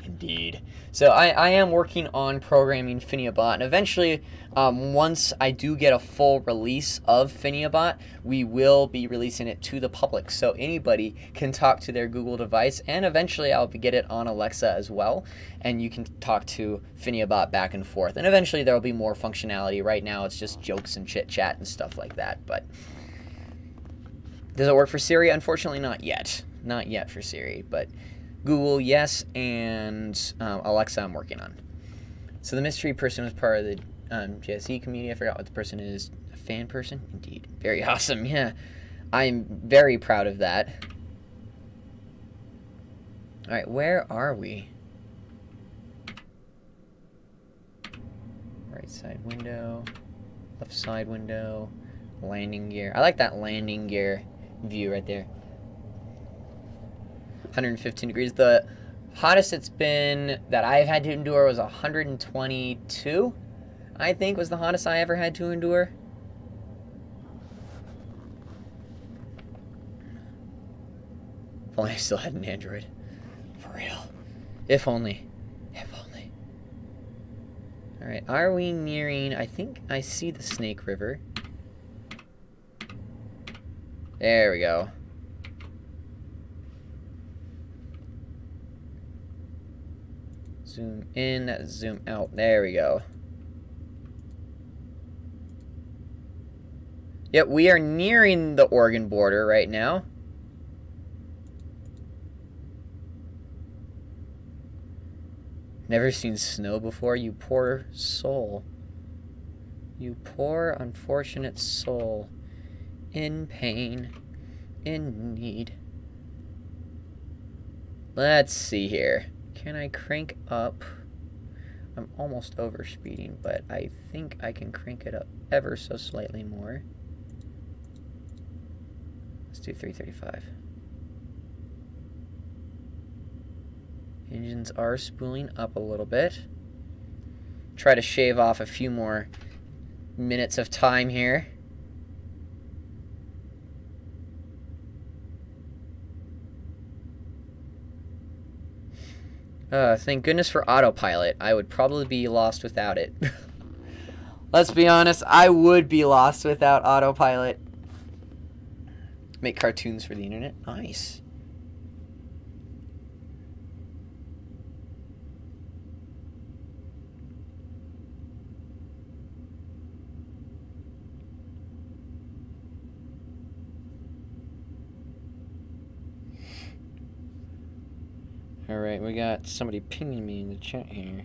indeed. So I am working on programming Phineapoo, and eventually, once I do get a full release of Phineapoo, we will be releasing it to the public, so anybody can talk to their Google device, and eventually I'll get it on Alexa as well, and you can talk to Phineapoo back and forth, and eventually there will be more functionality. Right now it's just jokes and chit-chat and stuff like that, but does it work for Siri? Unfortunately, not yet. Not yet for Siri, but Google, yes, and Alexa I'm working on. So the mystery person was part of the JSE community. I forgot what the person is. A fan person? Indeed. Very awesome, yeah. I'm very proud of that. Alright, where are we? Right side window. Left side window. Landing gear. I like that landing gear view right there. 115 degrees. The hottest it's been that I've had to endure was 122, I think was the hottest I ever had to endure. If only I still had an Android. For real. If only. If only. Alright, are we nearing... I think I see the Snake River. There we go. Zoom in, zoom out. There we go. Yep, we are nearing the Oregon border right now. Never seen snow before, you poor soul. You poor, unfortunate soul. In pain. In need. Let's see here. Can I crank up? I'm almost overspeeding, but I think I can crank it up ever so slightly more. Let's do 335. Engines are spooling up a little bit. Try to shave off a few more minutes of time here. Thank goodness for autopilot. I would probably be lost without it. Let's be honest, I would be lost without autopilot. Make cartoons for the internet. Nice. Alright, we got somebody pinging me in the chat here.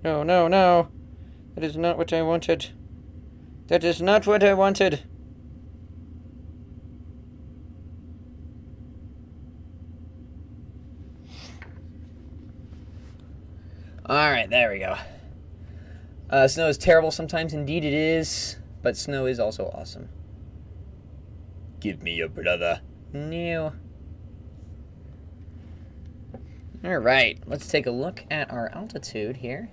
No, no, no! That is not what I wanted. That is not what I wanted! Alright, there we go. Snow is terrible sometimes, indeed it is, but snow is also awesome. Give me your brother. No. Alright, let's take a look at our altitude here.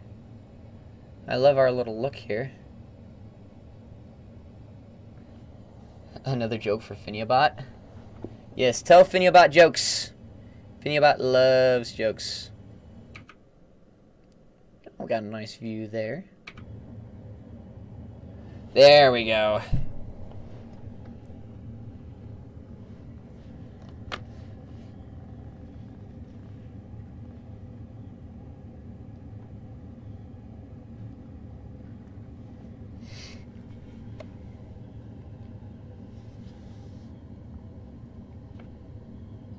I love our little look here. Another joke for Phineapoo. Yes, tell Phineapoo jokes. Phineapoo loves jokes. Oh, got a nice view there. There we go.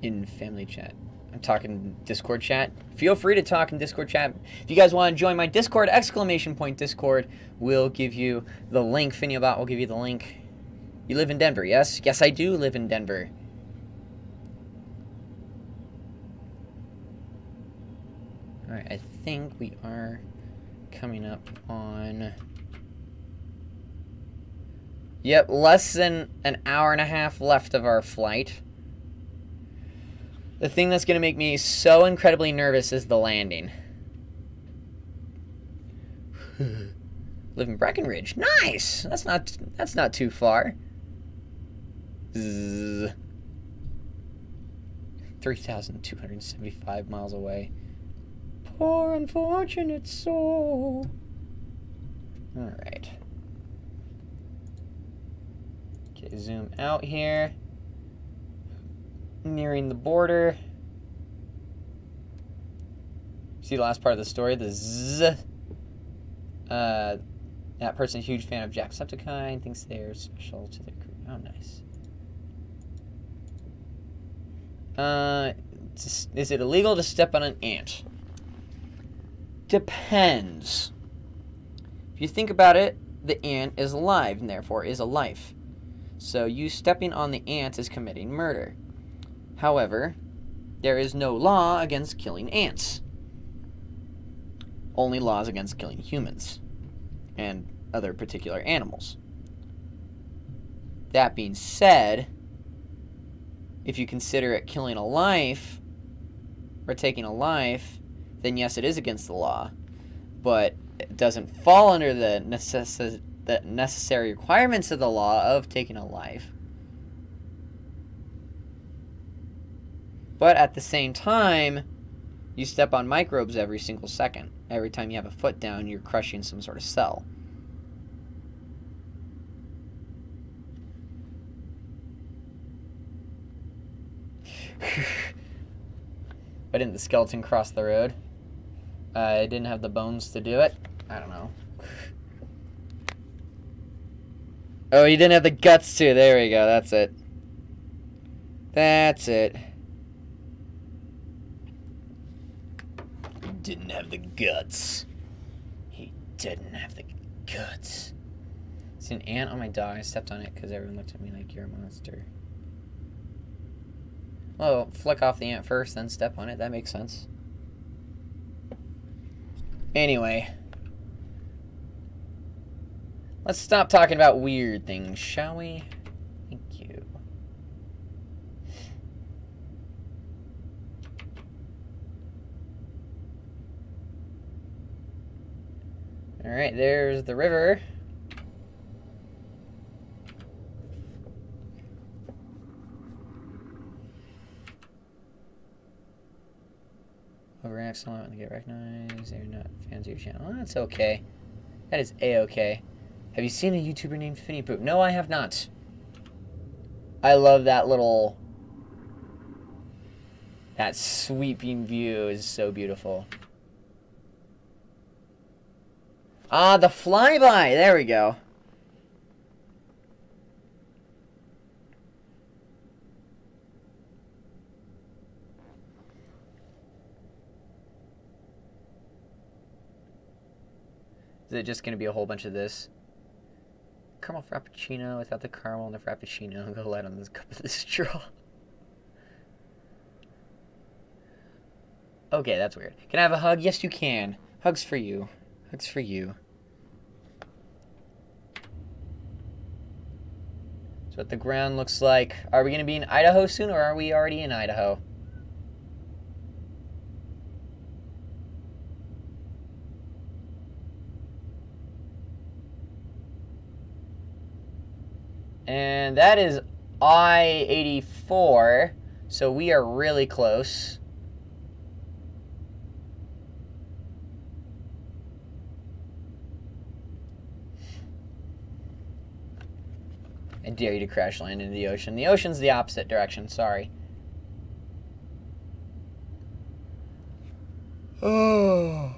In family chat. I'm talking Discord chat. Feel free to talk in Discord chat. If you guys want to join my Discord, !Discord, we'll give you the link. Phineapoo will give you the link. You live in Denver, yes? Yes, I do live in Denver. Alright, I think we are coming up on... Yep, less than an hour and a half left of our flight. The thing that's going to make me so incredibly nervous is the landing. Live in Breckenridge. Nice! That's not too far. 3,275 miles away. Poor unfortunate soul. Alright. Okay, zoom out here. Nearing the border. See the last part of the story? The Z. That person's a huge fan of Jacksepticeye, thinks they're special to their crew. Oh, nice. Is it illegal to step on an ant? Depends. If you think about it, the ant is alive and therefore is a life. So you stepping on the ant is committing murder. However, there is no law against killing ants. Only laws against killing humans and other particular animals. That being said, if you consider it killing a life or taking a life, then yes, it is against the law, but it doesn't fall under the necessary requirements of the law of taking a life. But at the same time, you step on microbes every single second. Every time you have a foot down, you're crushing some sort of cell. Why didn't the skeleton cross the road? I didn't have the bones to do it. I don't know. Oh, you didn't have the guts too. There we go. That's it. That's it. He didn't have the guts. He didn't have the guts. It's an ant on my dog. I stepped on it because everyone looked at me like you're a monster. Well, flick off the ant first, then step on it. That makes sense. Anyway. Let's stop talking about weird things, shall we? Thank you. Alright, there's the river. Over excellent when they get recognized. They're not fans of your channel. Oh, that's okay. That is A-okay. Have you seen a YouTuber named Phineapoo? No, I have not. I love that little... That sweeping view is so beautiful. Ah, the flyby! There we go. Is it just going to be a whole bunch of this? Caramel frappuccino without the caramel and the frappuccino. Go light on this cup of the straw. Okay, that's weird. Can I have a hug? Yes, you can. Hugs for you. Hugs for you. That's what the ground looks like. Are we going to be in Idaho soon, or are we already in Idaho? And that is I-84, so we are really close. I dare you to crash land into the ocean. The ocean's the opposite direction, sorry. Oh.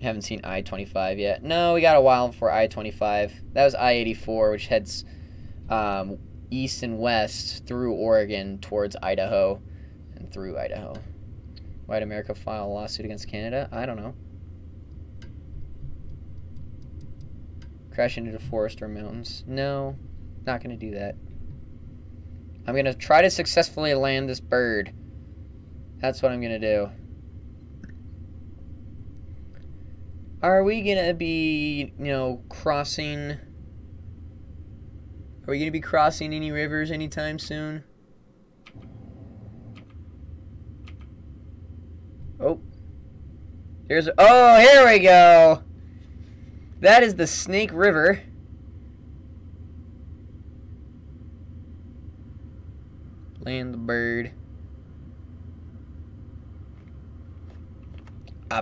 Haven't seen I-25 yet. No, we got a while before I-25. That was I-84, which heads east and west through Oregon towards Idaho and through Idaho. Why'd America file a lawsuit against Canada? I don't know. Crash into the forest or mountains. No, not going to do that. I'm going to try to successfully land this bird. That's what I'm going to do. Are we going to be, crossing... Are we going to be crossing any rivers anytime soon? Oh. Here's... Oh, here we go! That is the Snake River. Land the bird. Bird.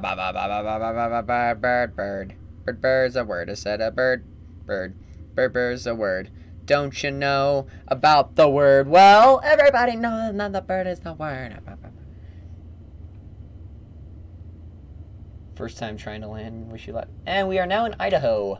Bird's a word. I said a bird. Bird's a word. Don't you know about the word? Well, everybody knows that the bird is the word. First time trying to land. Wish you luck. And we are now in Idaho.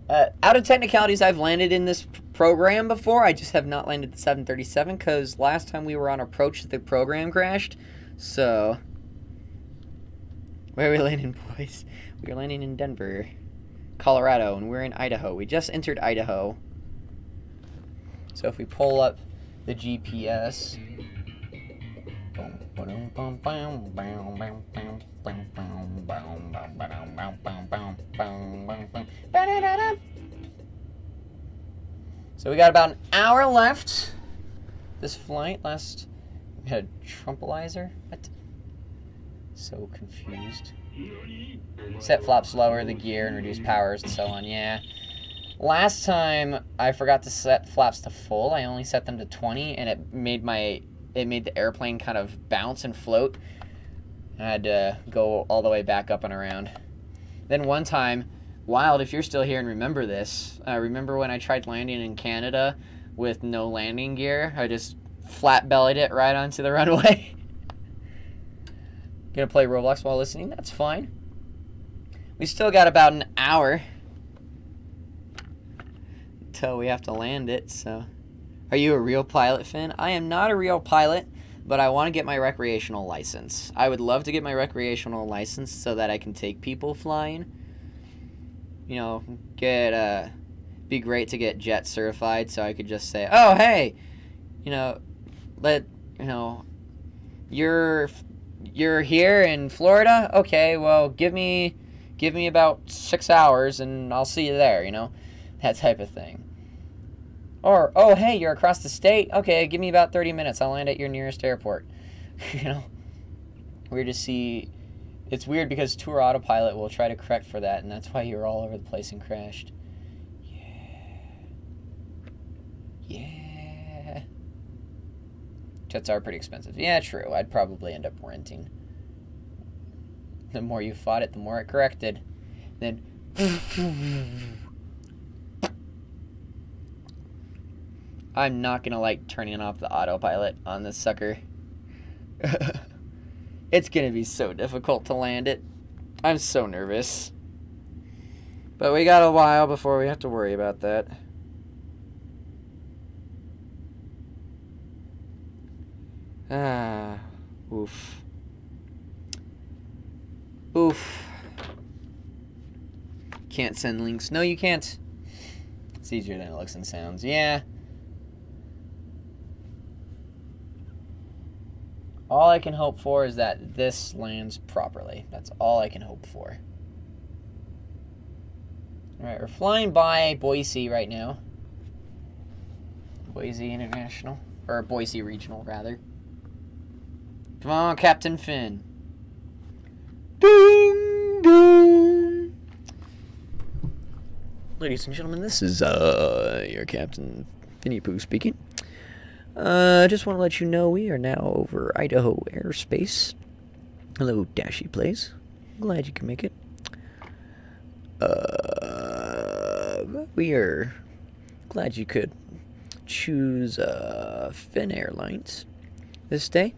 Out of technicalities, I've landed in this program before. I just have not landed the 737 because last time we were on approach, the program crashed. So, where are we landing, boys? We are landing in Denver, Colorado, and we're in Idaho. We just entered Idaho. So if we pull up the GPS... So we got about an hour left. This flight last... We had a trumpelizer? What? So confused. Set flaps lower the gear and reduce powers and so on. Yeah. Last time I forgot to set flaps to full. I only set them to 20 and it made the airplane kind of bounce and float. I had to go all the way back up and around. Then one time, Wild, if you're still here and remember this, remember when I tried landing in Canada with no landing gear? I just flat bellied it right onto the runway. Gonna play Roblox while listening? That's fine. We still got about an hour until we have to land it, so. Are you a real pilot, Finn? I am not a real pilot, but I want to get my recreational license. I would love to get my recreational license so that I can take people flying. You know, be great to get jet certified so I could just say, oh, hey, you're here in Florida? Okay, well, give me about 6 hours and I'll see you there, that type of thing. Or, oh, hey, you're across the state? Okay, give me about 30 minutes. I'll land at your nearest airport. Weird to see. It's weird because Tour Autopilot will try to correct for that, and that's why you're all over the place and crashed. Yeah. Jets are pretty expensive. Yeah, true. I'd probably end up renting. The more you fought it, the more it corrected. Then... I'm not gonna like turning off the autopilot on this sucker. It's gonna be so difficult to land it. I'm so nervous. But we got a while before we have to worry about that. Ah, oof. Oof. Can't send links. No, you can't. It's easier than it looks and sounds. Yeah. All I can hope for is that this lands properly. That's all I can hope for. Alright, we're flying by Boise right now. Boise International. Or Boise Regional, rather. Come on, Captain Finn. Ding, ding. Ladies and gentlemen, this is your Captain Phineapoo speaking. Just want to let you know we are now over Idaho airspace. Hello, Dashy Plays. Glad you can make it. We are glad you could choose Finn Airlines this day.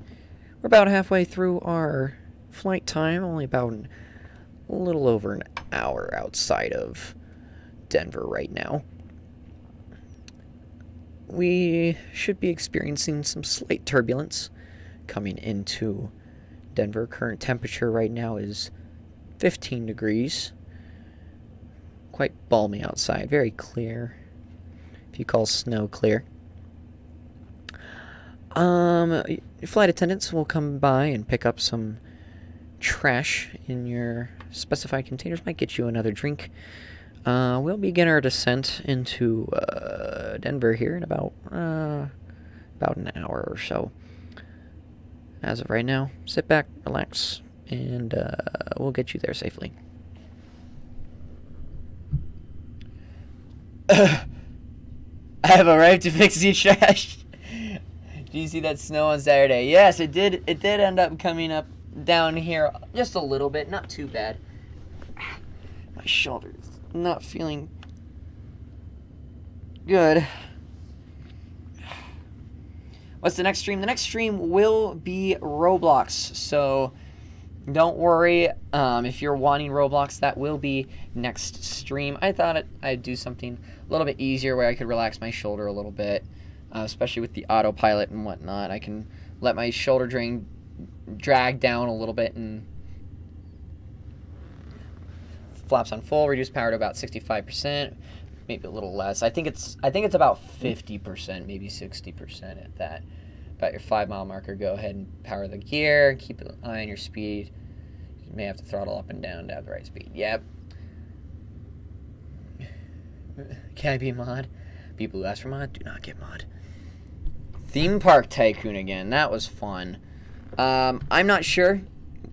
We're about halfway through our flight time, only about a little over an hour outside of Denver right now. We should be experiencing some slight turbulence coming into Denver. Current temperature right now is 15 degrees. Quite balmy outside, very clear, if you call snow clear. Flight attendants will come by and pick up some trash in your specified containers. Might get you another drink. We'll begin our descent into Denver here in about an hour or so. As of right now, sit back, relax, and we'll get you there safely. I have arrived to fix the trash. Did you see that snow on Saturday? Yes, it did. It did end up coming up down here just a little bit, not too bad. My shoulder is not feeling good. What's the next stream? The next stream will be Roblox, so don't worry. If you're wanting Roblox, that will be next stream. I thought I'd do something a little bit easier where I could relax my shoulder a little bit, especially with the autopilot and whatnot. I can let my shoulder drag down a little bit, and flaps on full, reduce power to about 65%, maybe a little less. I think it's about 50%, maybe 60% at that. About your 5-mile marker, go ahead and power the gear, keep an eye on your speed. You may have to throttle up and down to have the right speed. Yep. Can I be mod? People who ask for mod do not get mod. Theme Park Tycoon again. That was fun. I'm not sure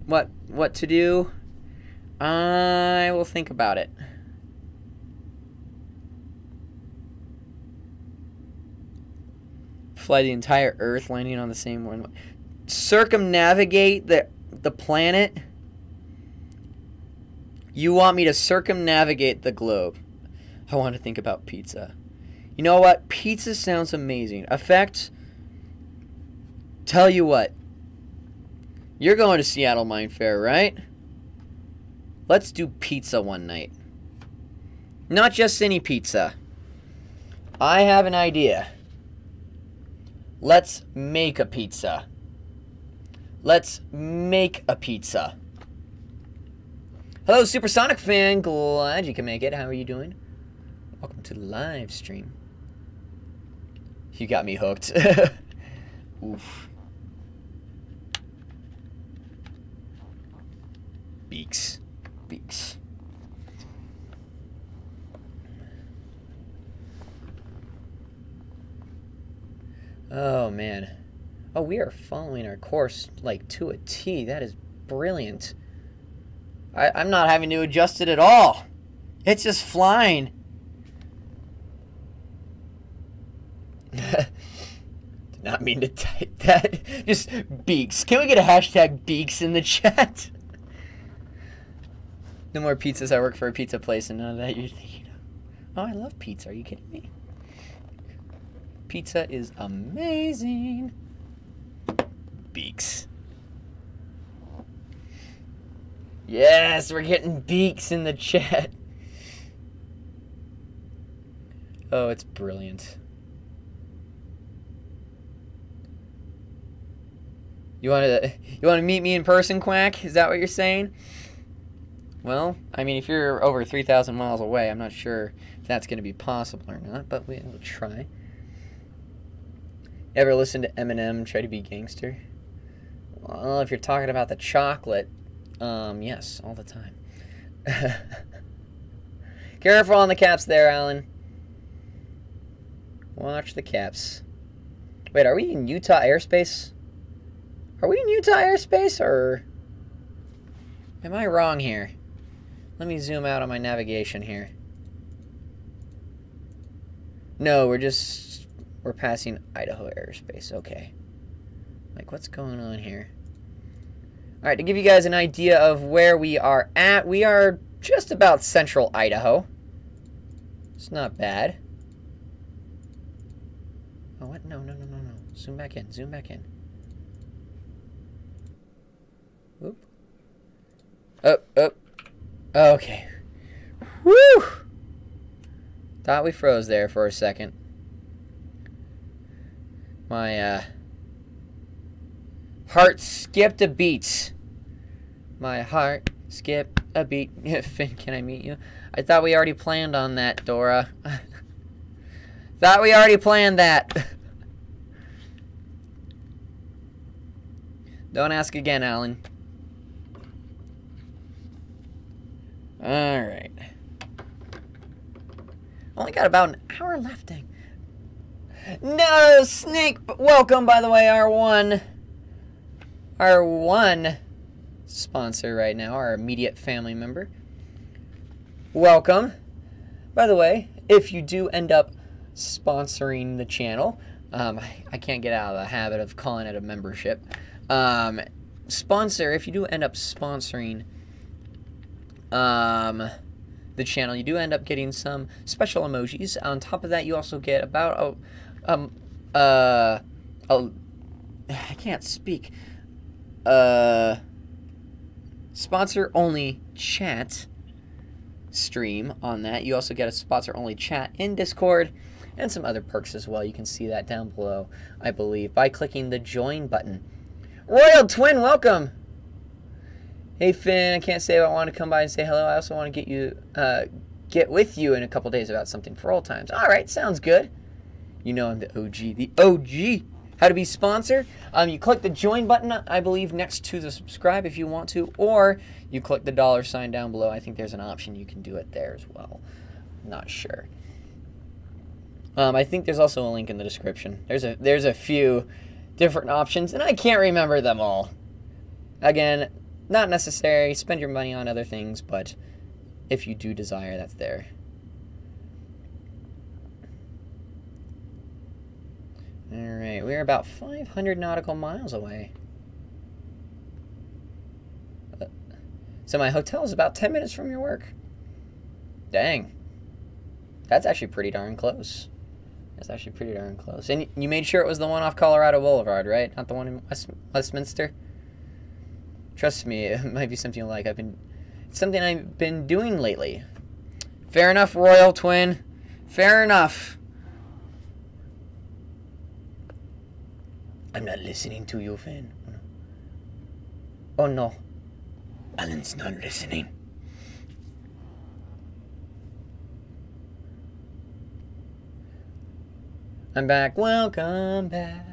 what to do. I will think about it. Fly the entire Earth, landing on the same one. Circumnavigate the planet? You want me to circumnavigate the globe? I want to think about pizza. You know what? Pizza sounds amazing. Effect, tell you what. You're going to Seattle Mine Fair, right? Let's do pizza one night. Not just any pizza. I have an idea. Let's make a pizza. Let's make a pizza. Hello, Supersonic fan. Glad you can make it. How are you doing? Welcome to the live stream. You got me hooked. Oof. Beaks. Beaks. Oh, man. Oh, we are following our course, like, to a T. That is brilliant. I'm not having to adjust it at all. It's just flying. Did not mean to type that. Just beaks. Can we get a hashtag beaks in the chat? No more pizzas. I work for a pizza place, and none of that you're thinking of. Oh, I love pizza. Are you kidding me? Pizza is amazing. Beaks. Yes, we're getting beaks in the chat. Oh, it's brilliant. You want to meet me in person, Quack? Is that what you're saying? Well, I mean, if you're over 3,000 miles away, I'm not sure if that's going to be possible or not, but we'll try. Ever listen to Eminem try to be gangster? Well, if you're talking about the chocolate, yes, all the time. Careful on the caps there, Alan. Watch the caps. Wait, are we in Utah airspace? Are we in Utah airspace, or am I wrong here? Let me zoom out on my navigation here. No, we're passing Idaho airspace. Okay. Like, what's going on here? All right, to give you guys an idea of where we are at, we are just about central Idaho. It's not bad. Oh, what? No. Zoom back in. Zoom back in. Whoop. Up. Okay. Woo! Thought we froze there for a second. My, heart skipped a beat. My heart skipped a beat. Finn, can I meet you? I thought we already planned on that, Dora. Thought we already planned that. Don't ask again, Alan. Alright. Only got about an hour left. Dang. No, Snake! Welcome, by the way, our one sponsor right now, our immediate family member. Welcome. By the way, if you do end up sponsoring the channel, I can't get out of the habit of calling it a membership. If you do end up sponsoring the channel, you do end up getting some special emojis. On top of that, you also get about I can't speak. Sponsor only chat stream on that. You also get a sponsor only chat in Discord and some other perks as well. You can see that down below, I believe, by clicking the join button. Royal Twin, welcome. Hey Finn, I can't say I want to come by and say hello. I also want to get with you in a couple days about something for old times. All right, sounds good. You know I'm the OG. The OG. How to be sponsored? You click the join button, I believe, next to the subscribe if you want to, or you click the $sign down below. I think there's an option you can do it there as well. Not sure. I think there's also a link in the description. There's a few different options, and I can't remember them all. Again, not necessary. Spend your money on other things, but if you do desire, that's there. Alright, we're about 500 nautical miles away. So my hotel is about 10 minutes from your work. Dang. That's actually pretty darn close. That's actually pretty darn close. And you made sure it was the one off Colorado Boulevard, right? Not the one in Westminster? Trust me, it might be something you like. It's something I've been doing lately. Fair enough, Royal Twin. Fair enough. I'm not listening to you, Finn. Oh no. Alan's not listening. I'm back. Welcome back.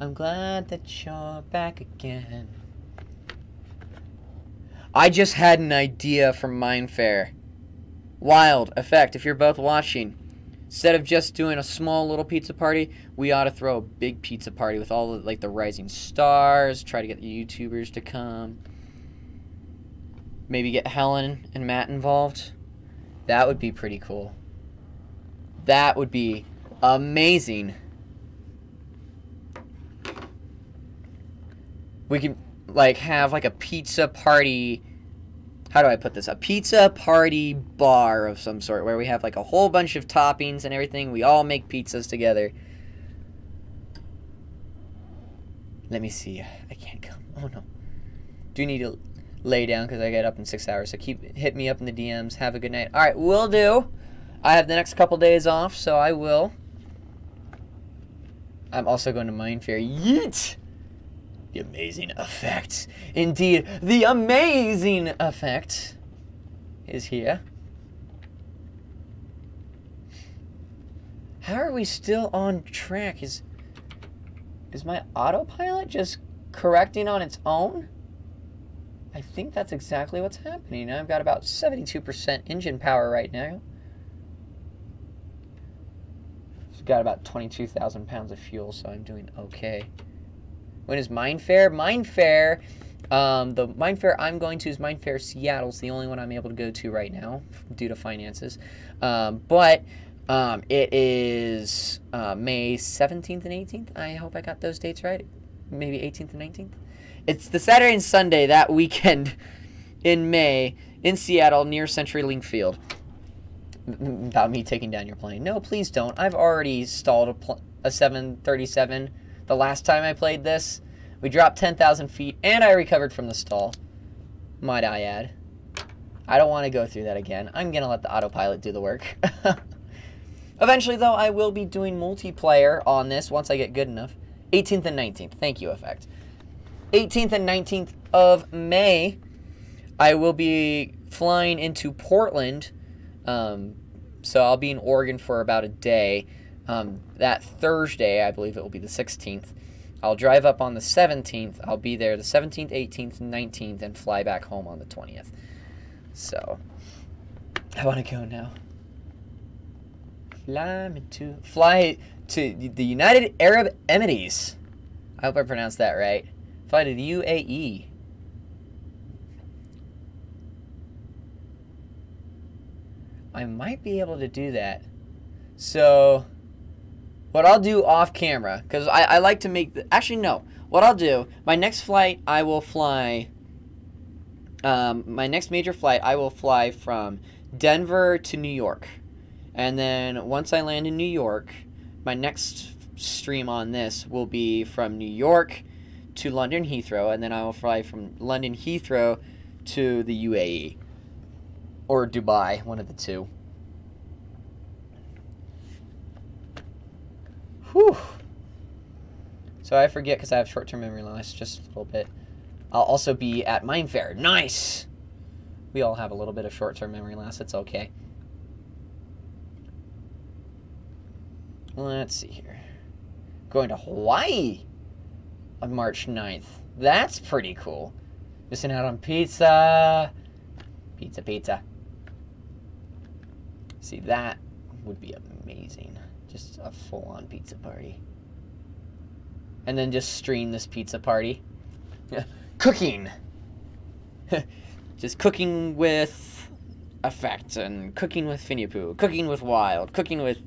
I'm glad that you're back again. I just had an idea from Mindfair. Wild effect, if you're both watching. Instead of just doing a small little pizza party, we ought to throw a big pizza party with all the, the rising stars, try to get the YouTubers to come. Maybe get Helen and Matt involved. That would be pretty cool. That would be amazing. We could have a pizza party. How do I put this? A pizza party bar of some sort where we have a whole bunch of toppings and everything. We all make pizzas together. Let me see. I can't come. Oh no. Do need to lay down because I get up in 6 hours. So hit me up in the DMs. Have a good night. All right, will do. I have the next couple days off, so I will. I'm also going to Mindfair. Yeet! The amazing effect. Indeed, the amazing effect is here. How are we still on track? Is my autopilot just correcting on its own. I think that's exactly what's happening. I've got about 72% engine power right now. It's got about 22,000 pounds of fuel, so I'm doing okay. When is Mine Fair? Mine Fair, the Mine Fair I'm going to is Mine Fair Seattle. It's the only one I'm able to go to right now due to finances. But it is May 17th and 18th. I hope I got those dates right. Maybe 18th and 19th. It's the Saturday and Sunday that weekend in May in Seattle near CenturyLink Field. About me taking down your plane. No, please don't. I've already stalled a 737 the last time I played this. We dropped 10,000 feet and I recovered from the stall. Might I add. I don't want to go through that again. I'm going to let the autopilot do the work. Eventually, though, I will be doing multiplayer on this once I get good enough. 18th and 19th. Thank you, Effect. 18th and 19th of May, I will be flying into Portland. So I'll be in Oregon for about a day. That Thursday, I believe it will be the 16th. I'll drive up on the 17th. I'll be there the 17th, 18th, and 19th, and fly back home on the 20th. So, I want to go now. Fly to the United Arab Emirates. I hope I pronounced that right. Fly to the UAE. I might be able to do that. So, what I'll do off camera, because I like to make the... Actually, no. What I'll do, my next flight, I will fly... my next major flight, I will fly from Denver to New York. And then once I land in New York, my next stream on this will be from New York to London Heathrow, and then I will fly from London Heathrow to the UAE. Or Dubai, one of the two. Whew. So I forget because I have short-term memory loss just a little bit. I'll also be at Mine Fair. Nice! We all have a little bit of short-term memory loss. It's okay. Let's see here. Going to Hawaii on March 9th. That's pretty cool. Missing out on pizza. Pizza, pizza. See, that would be amazing. Just a full-on pizza party. And then just stream this pizza party. Cooking! Just cooking with Effect, and cooking with Phineapoo, cooking with Wild, cooking with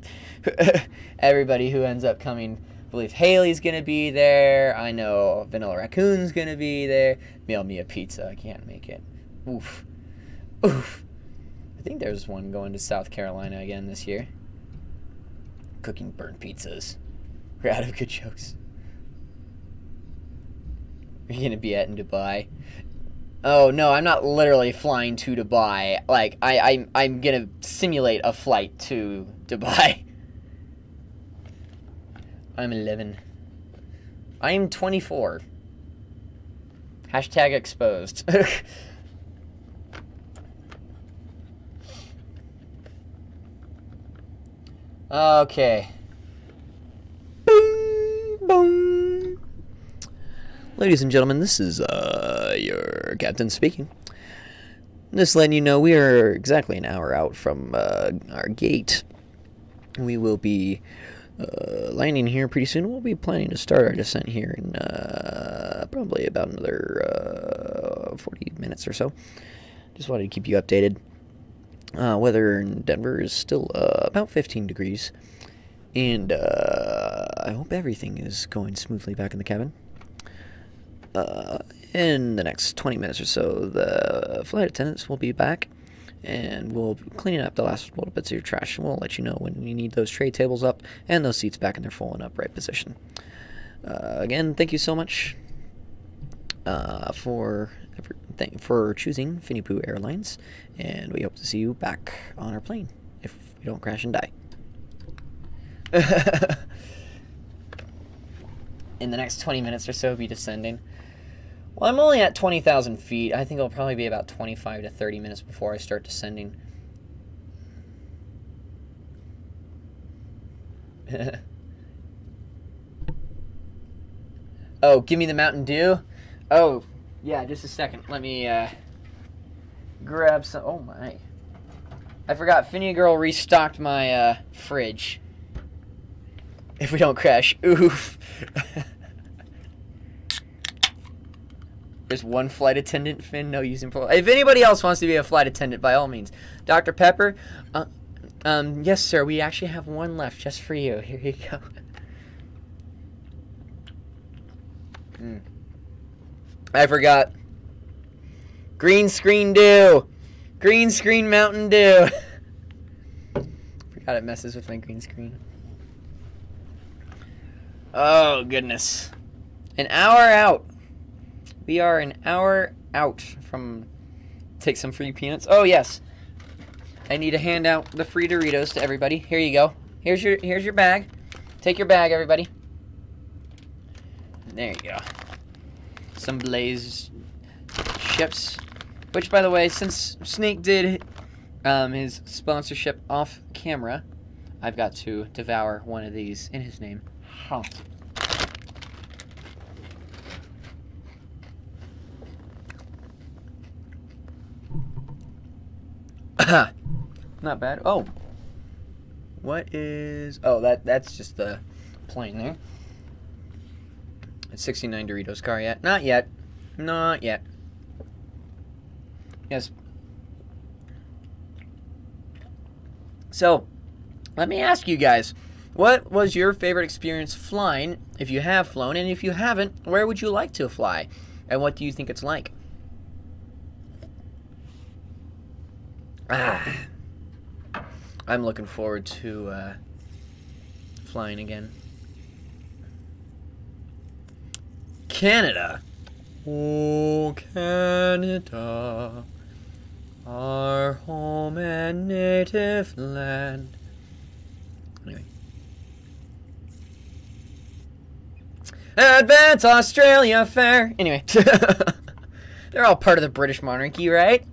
everybody who ends up coming. I believe Haley's gonna be there. I know Vanilla Raccoon's gonna be there. Mail me a pizza. I can't make it. Oof. Oof. I think there's one going to South Carolina again this year. Cooking burnt pizzas. We're out of good jokes. You're gonna be in Dubai. Oh no, I'm not literally flying to Dubai. Like I'm gonna simulate a flight to Dubai. I'm 11. I am 24. Hashtag exposed. Okay. Boom, boom. Ladies and gentlemen, this is your captain speaking. Just letting you know we are exactly an hour out from our gate. We will be landing here pretty soon. We'll be planning to start our descent here in probably about another 40 minutes or so. Just wanted to keep you updated. Weather in Denver is still about 15 degrees. And I hope everything is going smoothly back in the cabin. In the next 20 minutes or so, the flight attendants will be back, and we'll be cleaning up the last little bits of your trash, and we'll let you know when we need those tray tables up and those seats back in their full and upright position. Again, thank you so much for choosing Phineapoo Airlines, and we hope to see you back on our plane if we don't crash and die. In the next 20 minutes or so, be descending. Well, I'm only at 20,000 feet. I think it'll probably be about 25 to 30 minutes before I start descending. Oh, give me the Mountain Dew. Oh, yeah, just a second. Let me grab some. Oh, my. I forgot Phineapoo Girl restocked my fridge. If we don't crash. Oof. There's one flight attendant, Finn. No using. If anybody else wants to be a flight attendant, by all means. Dr. Pepper. Yes, sir. We actually have one left just for you. Here you go. I forgot. Green screen dew. Green screen Mountain Dew. Forgot it messes with my green screen. Oh, goodness. An hour out. We are an hour out from... Take some free peanuts. Oh, yes. I need to hand out the free Doritos to everybody. Here you go. Here's your bag. Take your bag, everybody. There you go. Some Blaze chips. Which, by the way, since Snake did his sponsorship off camera, I've got to devour one of these in his name. Huh. Not bad. Oh. What is... Oh, that's just the plane there. It's 69 Doritos car yet? Not yet. Not yet. Yes. So, let me ask you guys, what was your favorite experience flying, if you have flown, and if you haven't, where would you like to fly, and what do you think it's like? I'm looking forward to flying again. Canada. Oh, Canada, our home and native land. Anyway. Advance Australia Fair. Anyway. They're all part of the British monarchy, right?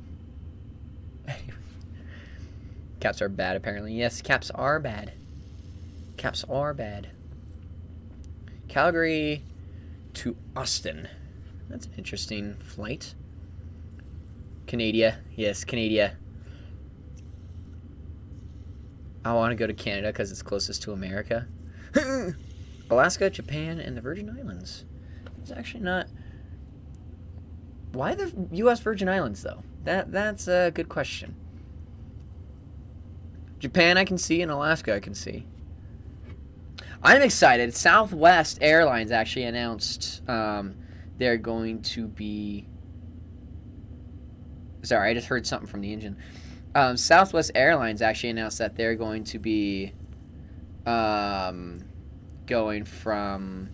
Caps are bad, apparently. Yes, caps are bad. Caps are bad. Calgary to Austin. That's an interesting flight. Canada. Yes, Canada. I want to go to Canada because it's closest to America. Alaska, Japan, and the Virgin Islands. It's actually not... Why the U.S. Virgin Islands, though? That's a good question. Japan I can see, and Alaska I can see. I'm excited. Southwest Airlines actually announced they're going to be... Sorry, I just heard something from the engine. Southwest Airlines actually announced that they're going to be going from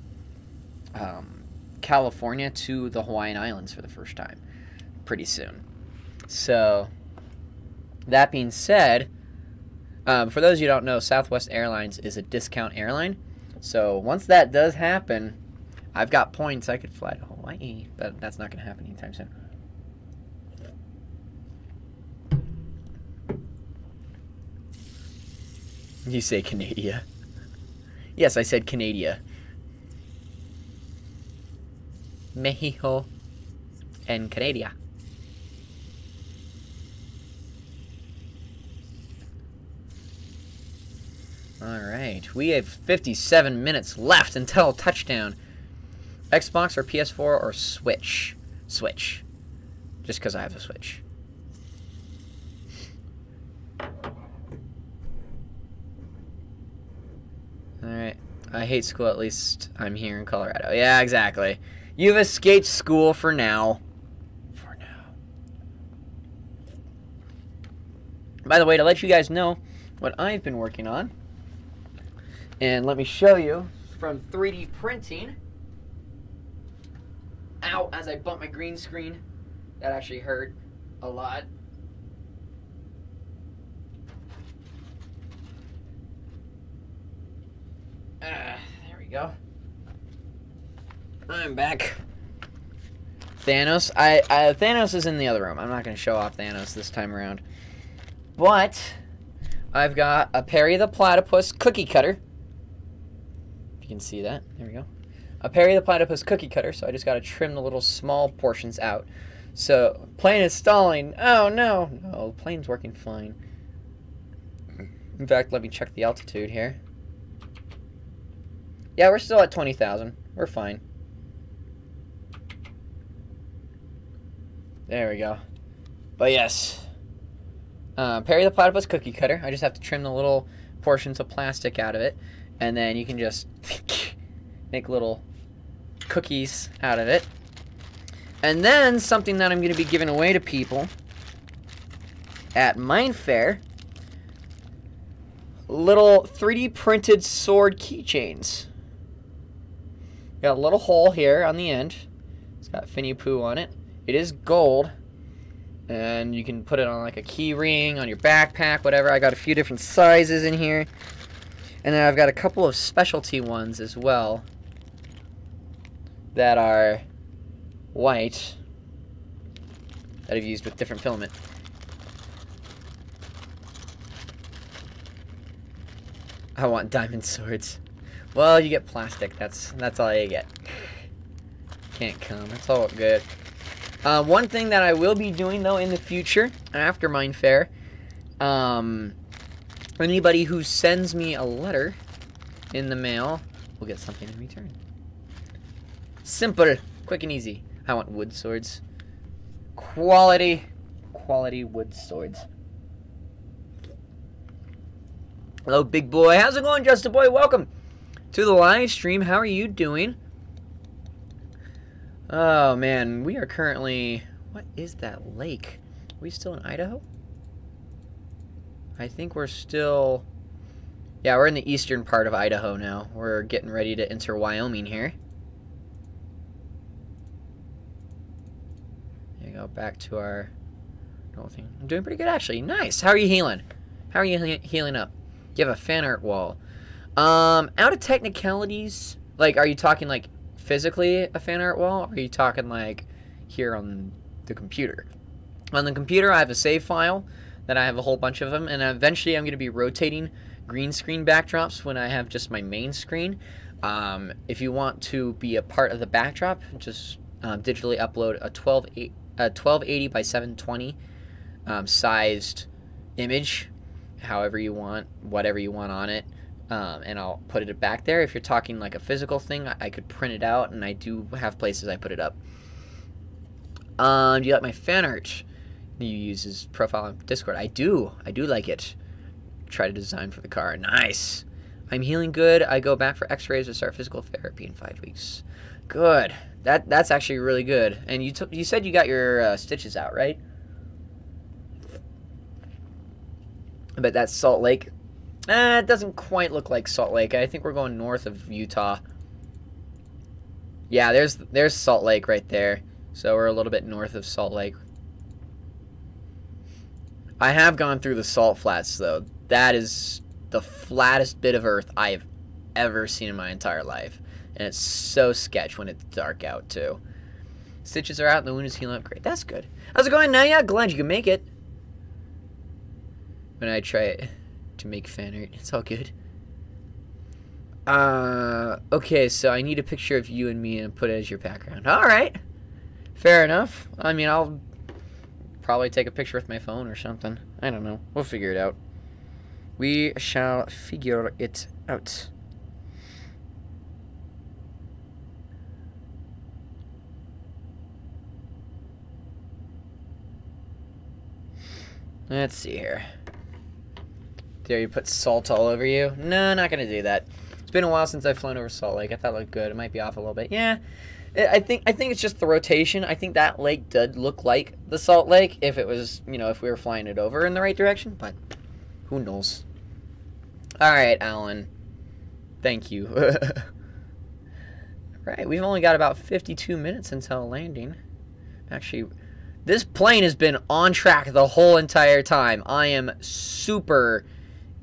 California to the Hawaiian Islands for the first time pretty soon. So, that being said, for those of you who don't know, Southwest Airlines is a discount airline. So, once that does happen, I've got points. I could fly to Hawaii, but that's not going to happen anytime soon. You say Canada. Yes, I said Canada. Mexico and Canada. Alright, we have 57 minutes left until touchdown. Xbox or PS4 or Switch? Switch. Just because I have a Switch. Alright. I hate school, at least I'm here in Colorado. Yeah, exactly. You've escaped school for now. For now. By the way, to let you guys know what I've been working on, and let me show you from 3D printing. Ow, as I bumped my green screen. That actually hurt a lot. There we go. I'm back. Thanos. Thanos is in the other room. I'm not going to show off Thanos this time around. But I've got a Perry the Platypus cookie cutter. If you can see that. There we go. Perry the Platypus cookie cutter, so I just got to trim the little small portions out. So, plane is stalling. Oh, no. No, the plane's working fine. In fact, let me check the altitude here. Yeah, we're still at 20,000. We're fine. There we go. But yes. Perry the Platypus cookie cutter. I just have to trim the little portions of plastic out of it. And then you can just make little cookies out of it. And then something that I'm going to be giving away to people at Mine Fair. Little 3D printed sword keychains. Got a little hole here on the end. It's got Phineapoo on it. It is gold. And you can put it on like a key ring, on your backpack, whatever. I got a few different sizes in here. And then I've got a couple of specialty ones as well that are white that I've used with different filament. I want diamond swords. Well, you get plastic. That's all you get. Can't come. It's all good. One thing that I will be doing though in the future after Mine Fair, anybody who sends me a letter in the mail will get something in return. Simple, quick and easy. I want wood swords. Quality wood swords. Hello, big boy. How's it going, Justin Boy? Welcome to the live stream. How are you doing? Oh, man. We are currently... What is that lake? Are we still in Idaho? I think we're still... Yeah, we're in the eastern part of Idaho now. We're getting ready to enter Wyoming here. There you go. Back to our... thing. I'm doing pretty good, actually. Nice. How are you healing? How are you healing up? You have a fan art wall. Out of technicalities, like, are you talking, like, physically a fan art wall? Or are you talking, like, here on the computer? On the computer, I have a save file that I have a whole bunch of them, and eventually I'm going to be rotating green screen backdrops when I have just my main screen. If you want to be a part of the backdrop, just digitally upload a 1280 by 720 sized image, however you want, whatever you want on it, and I'll put it back there. If you're talking like a physical thing, I could print it out, and I do have places I put it up. Do you like my fan art you use his profile on Discord? I do like it. Try to design for the car. Nice. I'm healing good. I go back for x-rays to start physical therapy in 5 weeks. Good. That's actually really good. And you said you got your stitches out, right? But that's Salt Lake. It doesn't quite look like Salt Lake. I think we're going north of Utah. Yeah, there's Salt Lake right there. So we're a little bit north of Salt Lake. I have gone through the salt flats, though. That is the flattest bit of earth I've ever seen in my entire life. And it's so sketch when it's dark out, too. Stitches are out and the wound is healing up. Great. That's good. How's it going now? Yeah, glad you can make it. When I try to make fan art, it's all good. Okay, so I need a picture of you and me and put it as your background. Alright. Fair enough. I mean, I'll probably take a picture with my phone or something. I don't know. We'll figure it out. We shall figure it out. Let's see here. Dare you put salt all over you? No, not gonna do that. It's been a while since I've flown over Salt Lake. I thought it looked good. It might be off a little bit. Yeah, I think it's just the rotation. I think that lake did look like the Salt Lake if it was, you know, if we were flying it over in the right direction. But who knows? All right, Alan. Thank you. Right, we've only got about 52 minutes until landing. Actually, this plane has been on track the whole entire time. I am super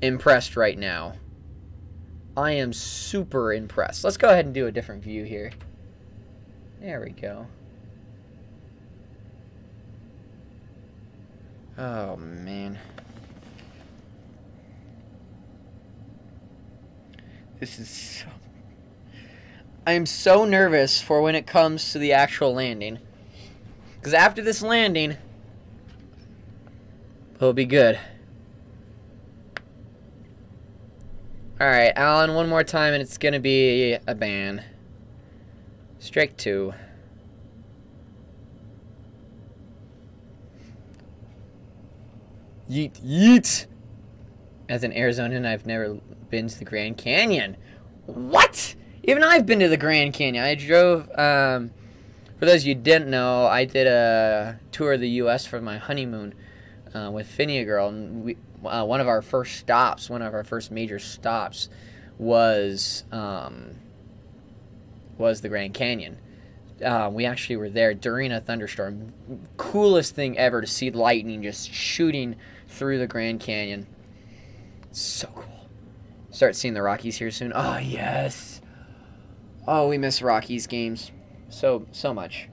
impressed right now. I am super impressed. Let's go ahead and do a different view here. There we go. Oh, man. This is so... I am so nervous for when it comes to the actual landing. Because after this landing, it'll be good. Alright, Alan, one more time and it's going to be a ban. Strike 2. Yeet, yeet! As an Arizonan, I've never been to the Grand Canyon. What? Even I've been to the Grand Canyon. I drove, for those of you who didn't know, I did a tour of the U.S. for my honeymoon with Phineapoo, and we, one of our first stops, one of our first major stops was the Grand Canyon. We actually were there during a thunderstorm. Coolest thing ever to see lightning just shooting through the Grand Canyon. So cool. Start seeing the Rockies here soon. Oh, yes. Oh, we miss Rockies games so much.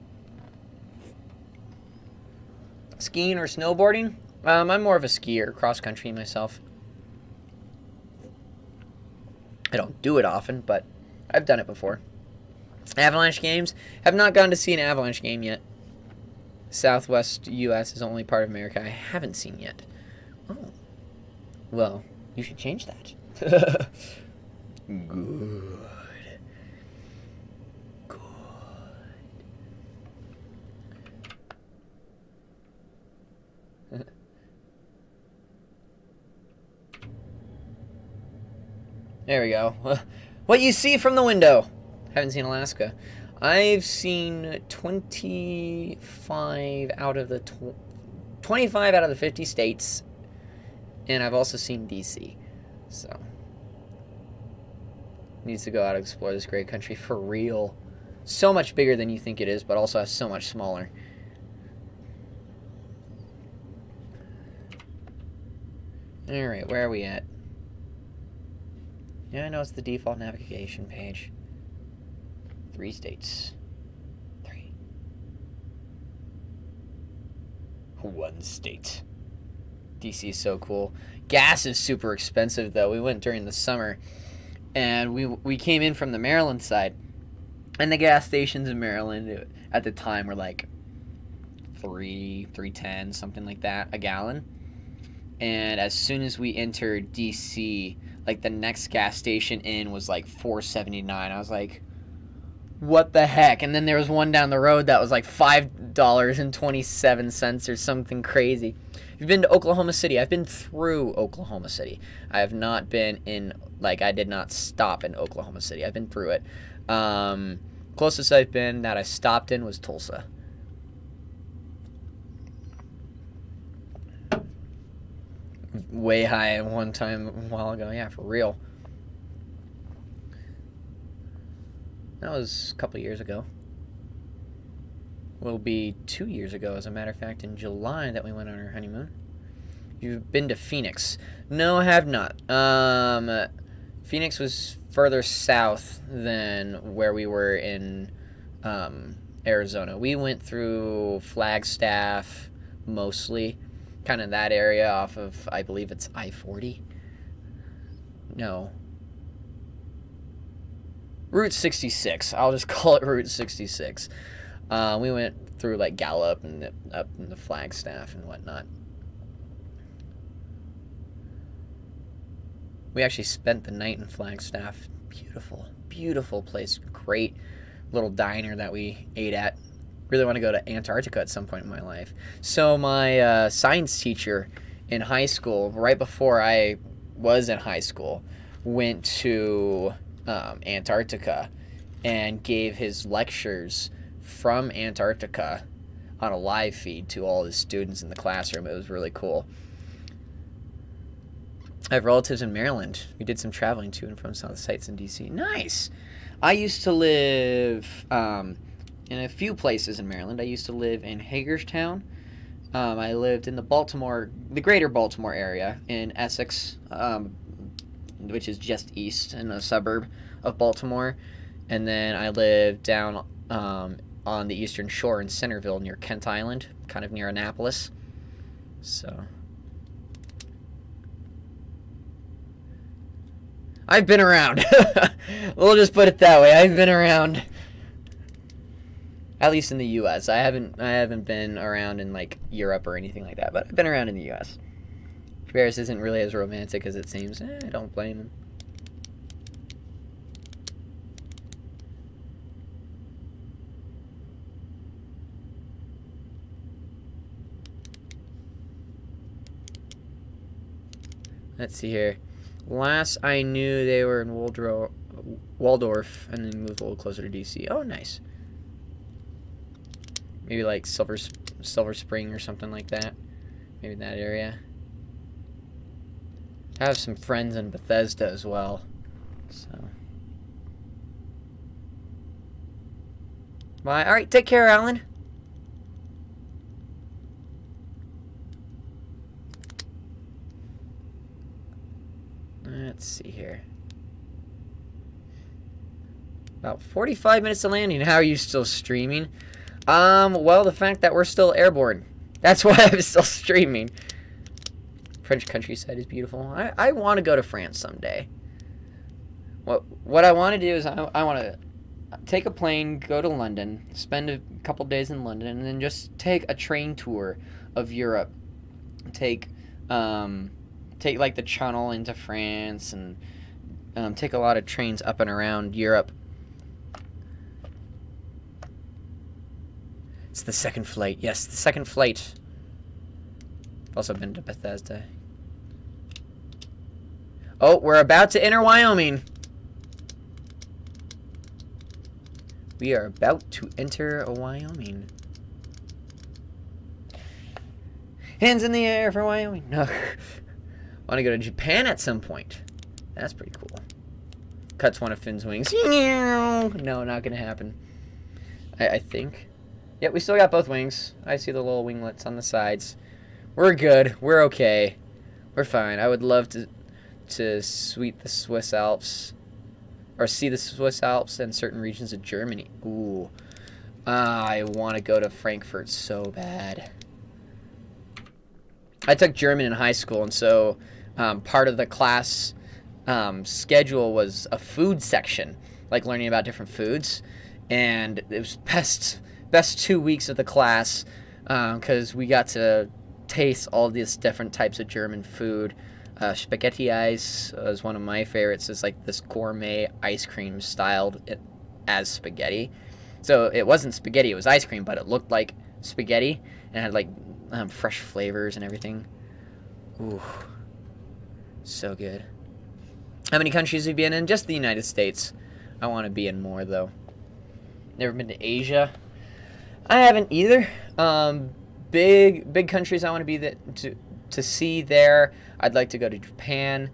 Skiing or snowboarding? I'm more of a skier, cross-country myself. I don't do it often, but I've done it before. Avalanche games? Have not gone to see an Avalanche game yet. Southwest U.S. is the only part of America I haven't seen yet. Oh. Well, you should change that. Good. Good. There we go. What you see from the window. Haven't seen Alaska. I've seen 25 out of the 25 out of the 50 states, and I've also seen DC. So needs to go out and explore this great country for real. So much bigger than you think it is, but also so much smaller. All right, where are we at? Yeah, I know it's the default navigation page. 3 states. 3. 1 state. DC is so cool. Gas is super expensive, though. We went during the summer, and we came in from the Maryland side, and the gas stations in Maryland at the time were like $3.10, something like that, a gallon. And as soon as we entered DC, like the next gas station in was like $4.79. I was like, what the heck? And then there was one down the road that was like $5.27 or something crazy. You've been to Oklahoma City? I've been through Oklahoma City. I have not been in, like, I did not stop in Oklahoma City. I've been through it. Closest I've been that I stopped in was Tulsa. Way high one time a while ago. Yeah, for real. That was a couple years ago. Will be 2 years ago, as a matter of fact, in July that we went on our honeymoon. You've been to Phoenix? No, I have not. Phoenix was further south than where we were in Arizona. We went through Flagstaff, mostly. Kind of that area off of, I believe it's I-40. No. Route 66. I'll just call it Route 66. We went through like Gallup and up in the Flagstaff and whatnot. We actually spent the night in Flagstaff. Beautiful, beautiful place. Great little diner that we ate at. Really want to go to Antarctica at some point in my life. So my science teacher in high school, right before I was in high school, went to Antarctica and gave his lectures from Antarctica on a live feed to all the students in the classroom. It was really cool. I have relatives in Maryland. We did some traveling to and from some of the sites in DC. Nice! I used to live in a few places in Maryland. I used to live in Hagerstown. I lived in the greater Baltimore area in Essex, which is just east in a suburb of Baltimore. And then I lived down on the eastern shore in Centerville near Kent Island, kind of near Annapolis. So I've been around. We'll just put it that way. I've been around. At least in the U.S. I haven't been around in like Europe or anything like that, but I've been around in the U.S. Paris isn't really as romantic as it seems. I don't blame him. Let's see here. Last I knew, they were in Waldorf, and then moved a little closer to DC. Oh, nice. Maybe like Silver Spring or something like that. Maybe in that area. I have some friends in Bethesda as well. So. Bye. All right, take care, Alan. Let's see here. About 45 minutes to landing. How are you still streaming? Well, the fact that we're still airborne. That's why I'm still streaming. French countryside is beautiful. I want to go to France someday. What I want to do is I want to take a plane, go to London, spend a couple days in London, and then just take a train tour of Europe. Take like the Channel into France, and take a lot of trains up and around Europe. It's the second flight. Yes, the second flight. I've also been to Bethesda. Oh, we're about to enter Wyoming. We are about to enter Wyoming. Hands in the air for Wyoming. No. Want to go to Japan at some point. That's pretty cool. Cuts one of Finn's wings. No, not going to happen. I think. Yep, we still got both wings. I see the little winglets on the sides. We're good. We're okay. We're fine. I would love to sweep the Swiss Alps. Or see the Swiss Alps and certain regions of Germany. Ooh. I want to go to Frankfurt so bad. I took German in high school, and so part of the class schedule was a food section, like learning about different foods. And it was best 2 weeks of the class because we got to taste all these different types of German food. Spaghetti ice was one of my favorites. It's like this gourmet ice cream styled as spaghetti. So it wasn't spaghetti, it was ice cream, but it looked like spaghetti and had like fresh flavors and everything. Ooh, so good. How many countries have you been in? Just the United States. I want to be in more though. Never been to Asia. I haven't either. Big countries I want to be to see there. I'd like to go to Japan,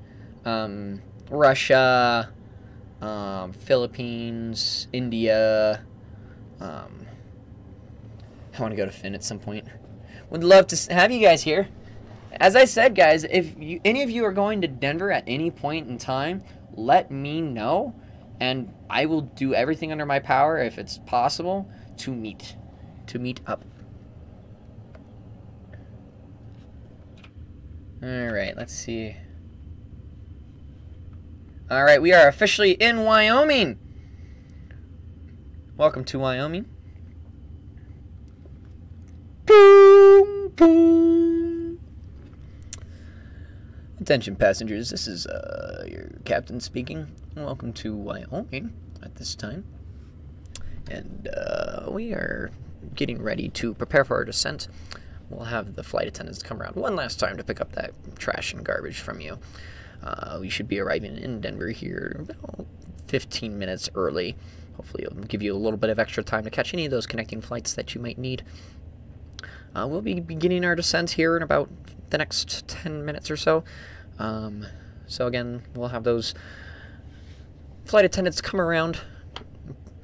Russia, Philippines, India. I want to go to Finn at some point. Would love to have you guys here. As I said, guys, if any of you are going to Denver at any point in time, let me know, and I will do everything under my power, if it's possible, to meet up. Alright, let's see. Alright, we are officially in Wyoming. Welcome to Wyoming. Boom, boom. Attention passengers, this is your captain speaking. Welcome to Wyoming at this time. And we are getting ready to prepare for our descent. We'll have the flight attendants come around one last time to pick up that trash and garbage from you. We should be arriving in Denver here about 15 minutes early. Hopefully it'll give you a little bit of extra time to catch any of those connecting flights that you might need. We'll be beginning our descent here in about the next 10 minutes or so. So again, we'll have those flight attendants come around,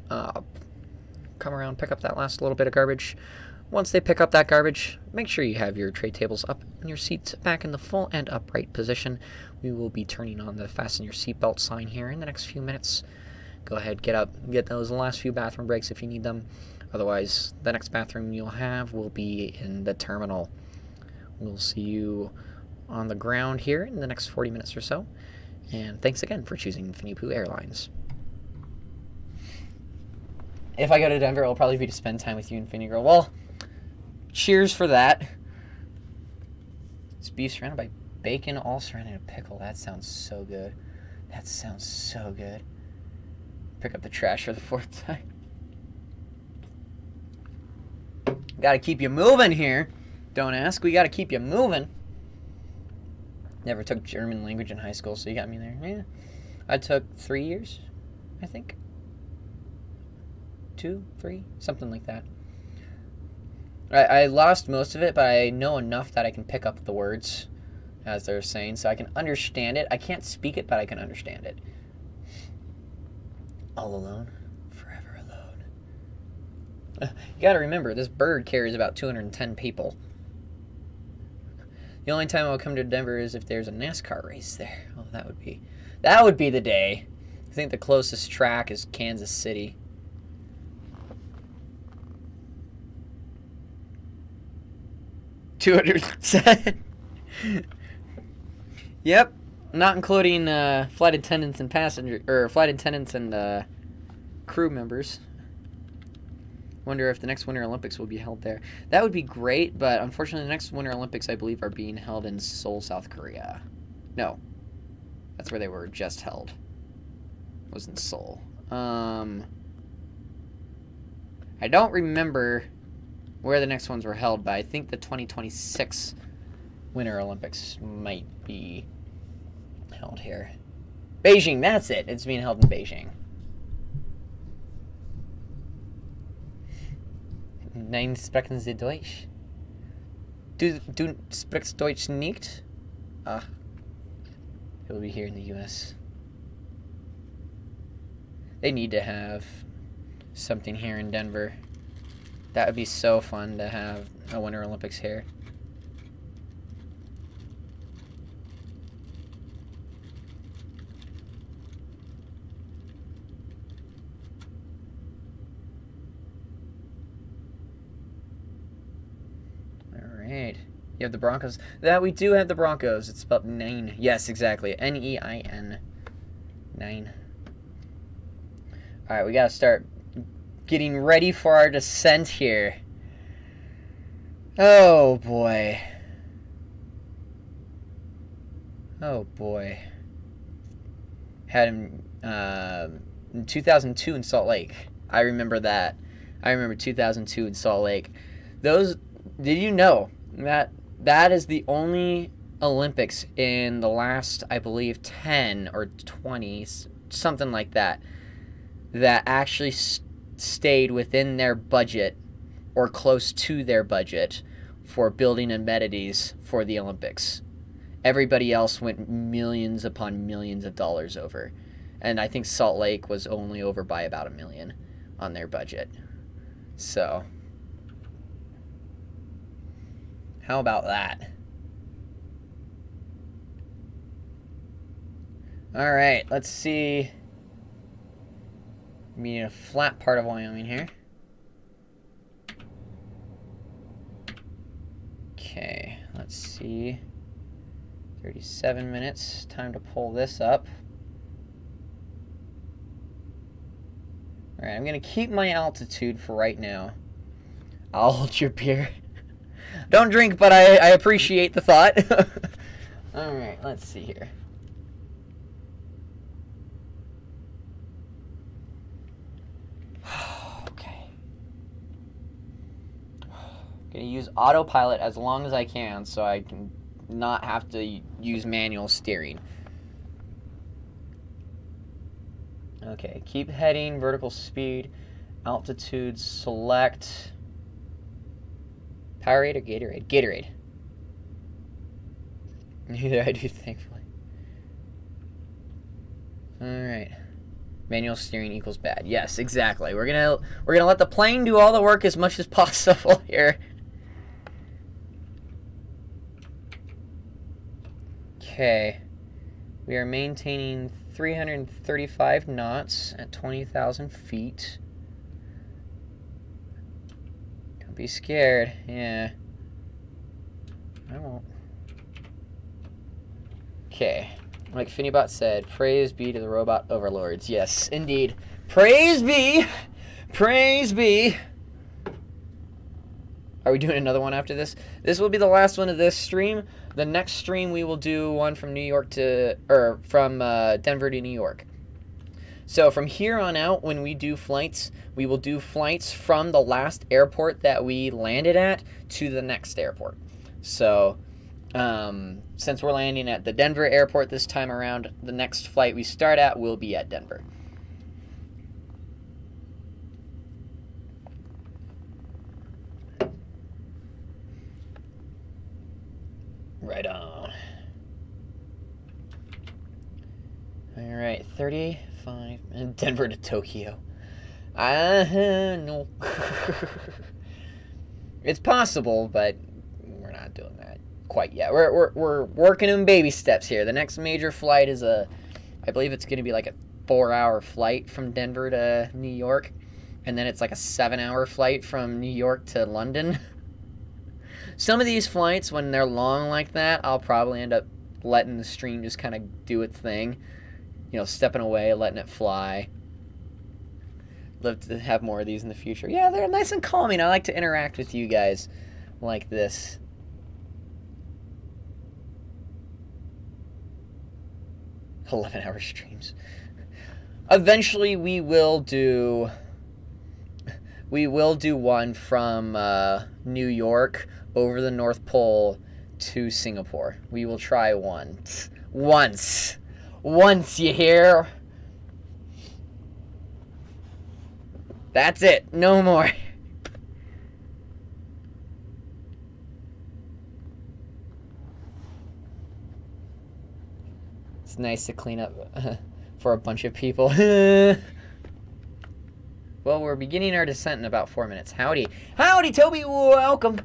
pick up that last little bit of garbage. Once they pick up that garbage, make sure you have your tray tables up and your seats back in the full and upright position. We will be turning on the fasten your seatbelt sign here in the next few minutes. Go ahead, get up, get those last few bathroom breaks if you need them. Otherwise, the next bathroom you'll have will be in the terminal. We'll see you on the ground here in the next 40 minutes or so. And thanks again for choosing Phineapoo Airlines. If I go to Denver, it'll probably be to spend time with you and Finny Girl. Well, cheers for that. It's beef surrounded by bacon, all surrounded in a pickle. That sounds so good. That sounds so good. Pick up the trash for the 4th time. Gotta keep you moving here. Don't ask. We gotta keep you moving. Never took German language in high school, so you got me there. Yeah. I took 3 years, I think. 2, 3, something like that. I lost most of it, but I know enough that I can pick up the words as they're saying, so I can understand it. I can't speak it, but I can understand it. All alone, forever alone. You gotta remember, this bird carries about 210 people. The only time I'll come to Denver is if there's a NASCAR race there. Oh, that would be the day. I think the closest track is Kansas City. $207. Yep, not including flight attendants and crew members. Wonder if the next Winter Olympics will be held there. That would be great, but unfortunately the next Winter Olympics, I believe, are being held in Seoul, South Korea. No, that's where they were just held. It was in Seoul. I don't remember where the next ones were held, but I think the 2026 Winter Olympics might be held here. Beijing, that's it. It's being held in Beijing. 9 sprechen Sie Deutsch? Du sprichst Deutsch nicht? Ah. It will be here in the US. They need to have something here in Denver. That would be so fun to have a Winter Olympics here. Alright. You have the Broncos. That we do have the Broncos. It's spelled 9. Yes, exactly. N-E-I-N. 9. Alright, we gotta start getting ready for our descent here. Oh boy. Oh boy. Had him in 2002 in Salt Lake. I remember that. I remember 2002 in Salt Lake. Those, did you know that that is the only Olympics in the last, I believe, 10 or 20, something like that, that actually stayed within their budget or close to their budget for building amenities for the Olympics. Everybody else went millions upon millions of dollars over. And I think Salt Lake was only over by about $1 million on their budget. So, how about that? All right, let's see. We need a flat part of Wyoming here. Okay, let's see. 37 minutes. Time to pull this up. Alright, I'm going to keep my altitude for right now. I'll hold your beer. Don't drink, but I appreciate the thought. Alright, let's see here. Gonna use autopilot as long as I can so I can not have to use manual steering. Okay, keep heading, vertical speed, altitude, select. Powerade or Gatorade? Gatorade. Neither I do, thankfully. Alright. Manual steering equals bad. Yes, exactly. We're gonna let the plane do all the work as much as possible here. Okay, we are maintaining 335 knots at 20,000 feet. Don't be scared. Yeah, I won't. Okay, Like Phineapoo said, praise be to the robot overlords. Yes, indeed. Praise be! Praise be! Are we doing another one after this? This will be the last one of this stream. The next stream we will do one from New York to, or from Denver to New York. So from here on out, when we do flights, we will do flights from the last airport that we landed at to the next airport. So since we're landing at the Denver airport this time around, the next flight we start at will be at Denver. Right on. All right, 35, and Denver to Tokyo. No. It's possible, but we're not doing that quite yet. We're working in baby steps here. The next major flight is I believe it's going to be like a 4-hour flight from Denver to New York, and then it's like a 7-hour flight from New York to London. Some of these flights, when they're long like that, I'll probably end up letting the stream just kind of do its thing. You know, stepping away, letting it fly. Love to have more of these in the future. Yeah, they're nice and calming. I like to interact with you guys like this. "11-hour streams." Eventually, we will do one from New York over the North Pole to Singapore. We will try once. Once, you hear? That's it. No more. It's nice to clean up for a bunch of people. Well, we're beginning our descent in about 4 minutes. Howdy. Howdy, Toby. Welcome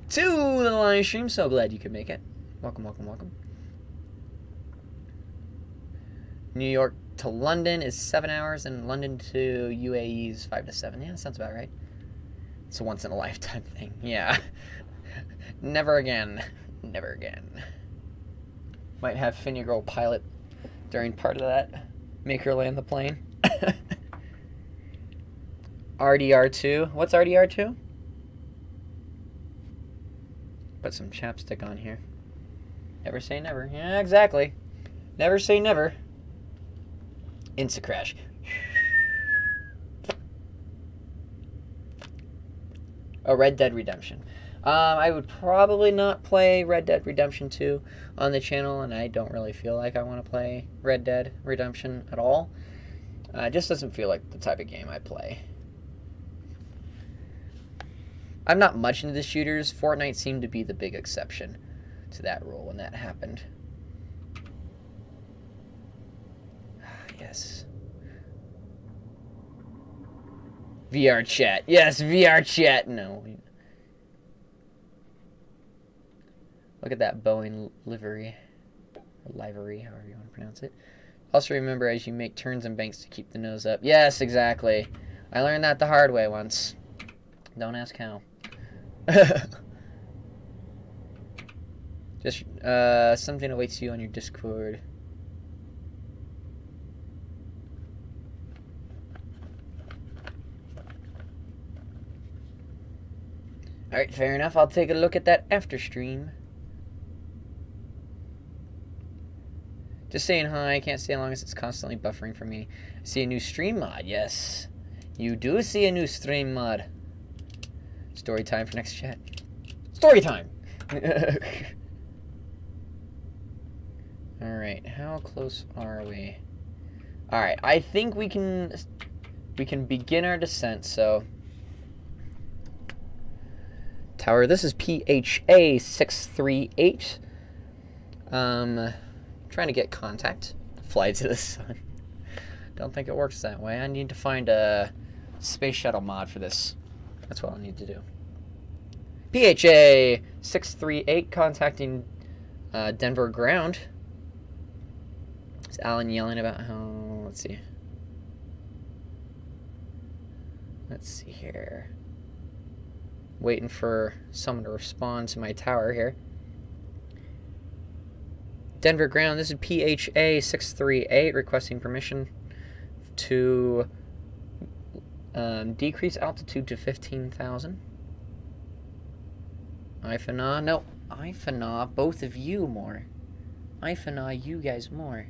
to the live stream. So glad you could make it. Welcome, welcome, welcome. New York to London is 7 hours, and London to UAE is 5 to 7. Yeah, that sounds about right. It's a once-in-a-lifetime thing. Yeah. Never again. Never again. Might have Phineapoo Girl pilot during part of that. Make her land the plane. RDR2. What's RDR2? Put some chapstick on here. Never say never. Yeah, exactly. Never say never. Insta crash. Oh, Red Dead Redemption. I would probably not play Red Dead Redemption 2 on the channel, and I don't really feel like I want to play Red Dead Redemption at all. It just doesn't feel like the type of game I play. I'm not much into the shooters. Fortnite seemed to be the big exception to that rule when that happened. Yes. VR chat. Yes, VR chat. No. Look at that Boeing livery. Or livery, however you want to pronounce it. Also remember, as you make turns and banks, to keep the nose up. Yes, exactly. I learned that the hard way once. Don't ask how. Just, something awaits you on your Discord. Alright, fair enough. I'll take a look at that after stream. Just saying hi. I can't stay long as it's constantly buffering for me. I see a new stream mod. Yes. You do see a new stream mod. Story time for next chat. Story time! Alright, how close are we? Alright, I think we can begin our descent, so... Tower, this is PHA 638. Trying to get contact. Fly to the sun. Don't think it works that way. I need to find a space shuttle mod for this. That's what I'll need to do. PHA 638 contacting Denver ground. Is Alan yelling about how... Let's see. Let's see here. Waiting for someone to respond to my tower here. Denver ground. This is PHA 638 requesting permission to decrease altitude to 15,000. Ifana, no, Ifana, both of you more. Ifana, you guys more.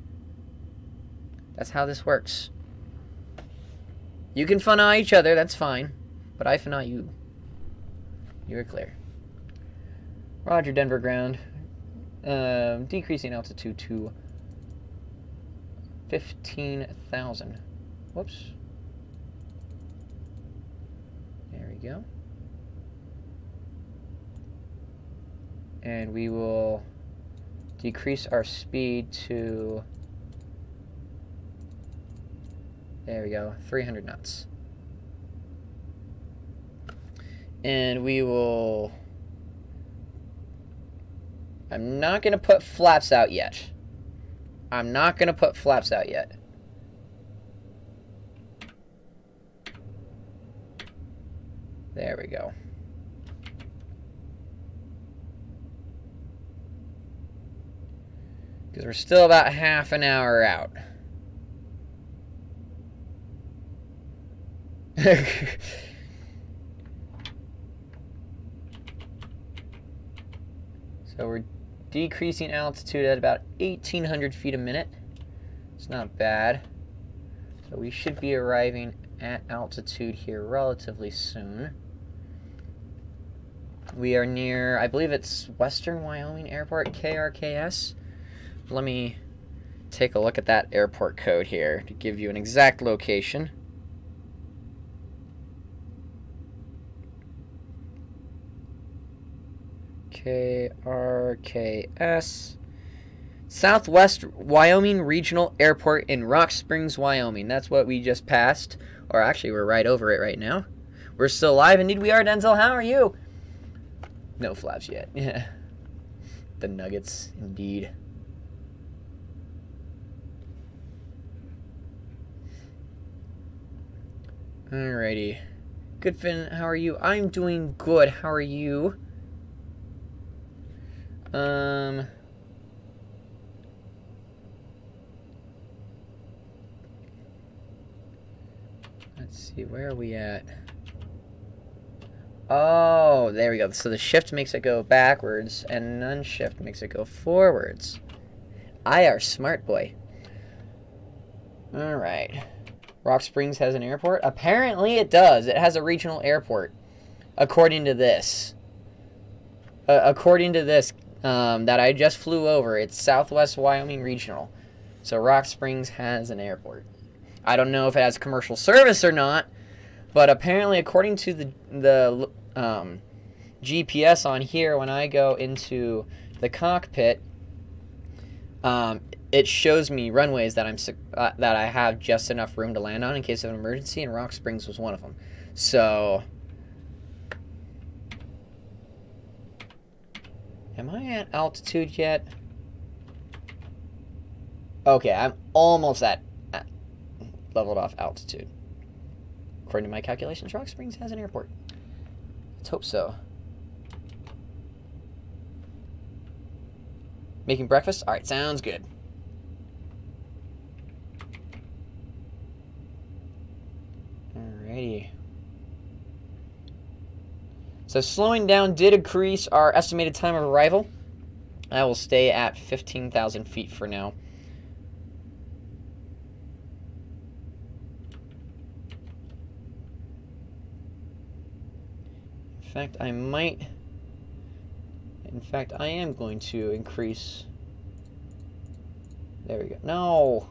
That's how this works. You can fana each other, that's fine. But Ifana, you. You're clear. Roger, Denver ground. Decreasing altitude to 15,000. Whoops. There we go. And we will decrease our speed to, there we go, 300 knots. And we will, I'm not going to put flaps out yet. I'm not going to put flaps out yet. There we go. Because we're still about half an hour out. So we're decreasing altitude at about 1,800 feet a minute. It's not bad. So we should be arriving at altitude here relatively soon. We are near, I believe it's Western Wyoming Airport, KRKS. Let me take a look at that airport code here to give you an exact location. KRKS. Southwest Wyoming Regional Airport in Rock Springs, Wyoming. That's what we just passed. Or actually, we're right over it right now. We're still alive. Indeed we are, Denzel. How are you? No flaps yet. Yeah. The Nuggets, indeed. Alrighty. Good, Finn. How are you? I'm doing good. How are you? Let's see, where are we at? Oh, there we go. So the shift makes it go backwards, and unshift makes it go forwards. I are smart boy. Alright. Rock Springs has an airport? Apparently it does. It has a regional airport. According to this. According to this that I just flew over, it's Southwest Wyoming Regional. So Rock Springs has an airport. I don't know if it has commercial service or not, but apparently according to the GPS on here, when I go into the cockpit, it shows me runways that that I have just enough room to land on in case of an emergency, and Rock Springs was one of them. So, am I at altitude yet? Okay, I'm almost at leveled off altitude. According to my calculations, Rock Springs has an airport. Let's hope so. Making breakfast? Alright, sounds good. Alrighty. So slowing down did increase our estimated time of arrival. I will stay at 15,000 feet for now. In fact, I might... In fact, I am going to increase... There we go. No!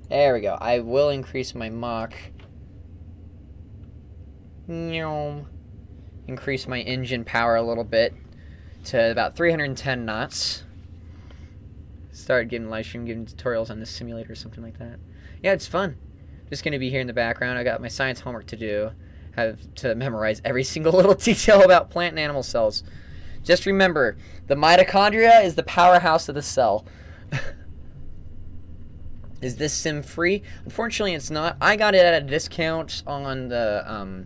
There we go. I will increase my Mach. Increase my engine power a little bit to about 310 knots. Start getting live stream, giving tutorials on this simulator or something like that. Yeah, it's fun. Just going to be here in the background. I got my science homework to do. Have to memorize every single little detail about plant and animal cells. Just remember, the mitochondria is the powerhouse of the cell. Is this sim free? Unfortunately, it's not. I got it at a discount on the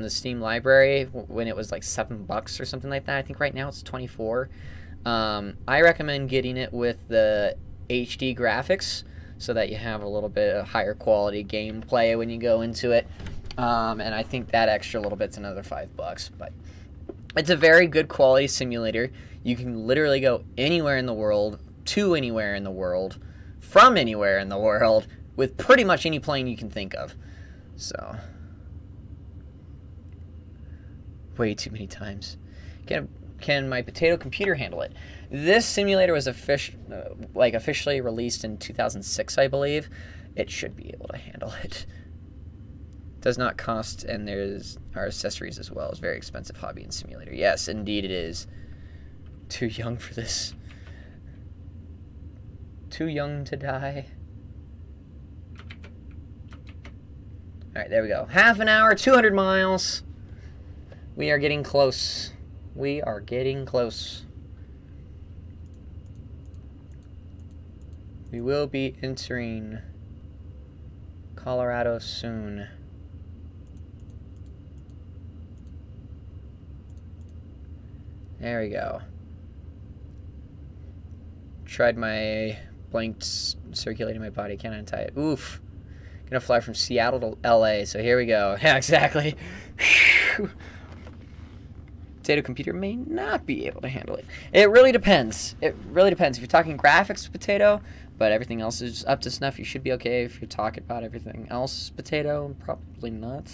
Steam library when it was like $7 or something like that. I think right now it's 24. I recommend getting it with the HD graphics so that you have a little bit of higher quality gameplay when you go into it. And I think that extra little bit's another $5, but it's a very good quality simulator. You can literally go anywhere in the world, to anywhere in the world, from anywhere in the world, with pretty much any plane you can think of. So, way too many times. Can my potato computer handle it? This simulator was officially released in 2006, I believe. It should be able to handle it. Does not cost, and there's our accessories as well. It's a very expensive hobby and simulator. Yes, indeed it is. Too young for this. Too young to die. Alright, there we go. Half an hour, 200 miles. We are getting close. We are getting close. We will be entering Colorado soon. There we go. Tried my blanked circulating my body. Can't untie it. Oof. Gonna fly from Seattle to LA. So here we go. Yeah, exactly. Potato computer may not be able to handle it. It really depends. It really depends. If you're talking graphics Potato, but everything else is up to snuff, you should be okay. If you're talking about everything else Potato, probably not.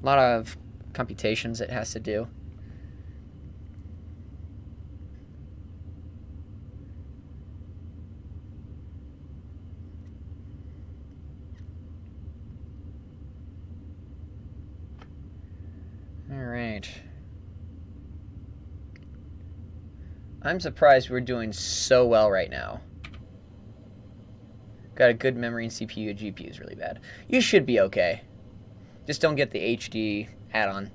A lot of computations it has to do. Alright. I'm surprised we're doing so well right now. Got a good memory and CPU. GPU is really bad. You should be okay. Just don't get the HD add-on.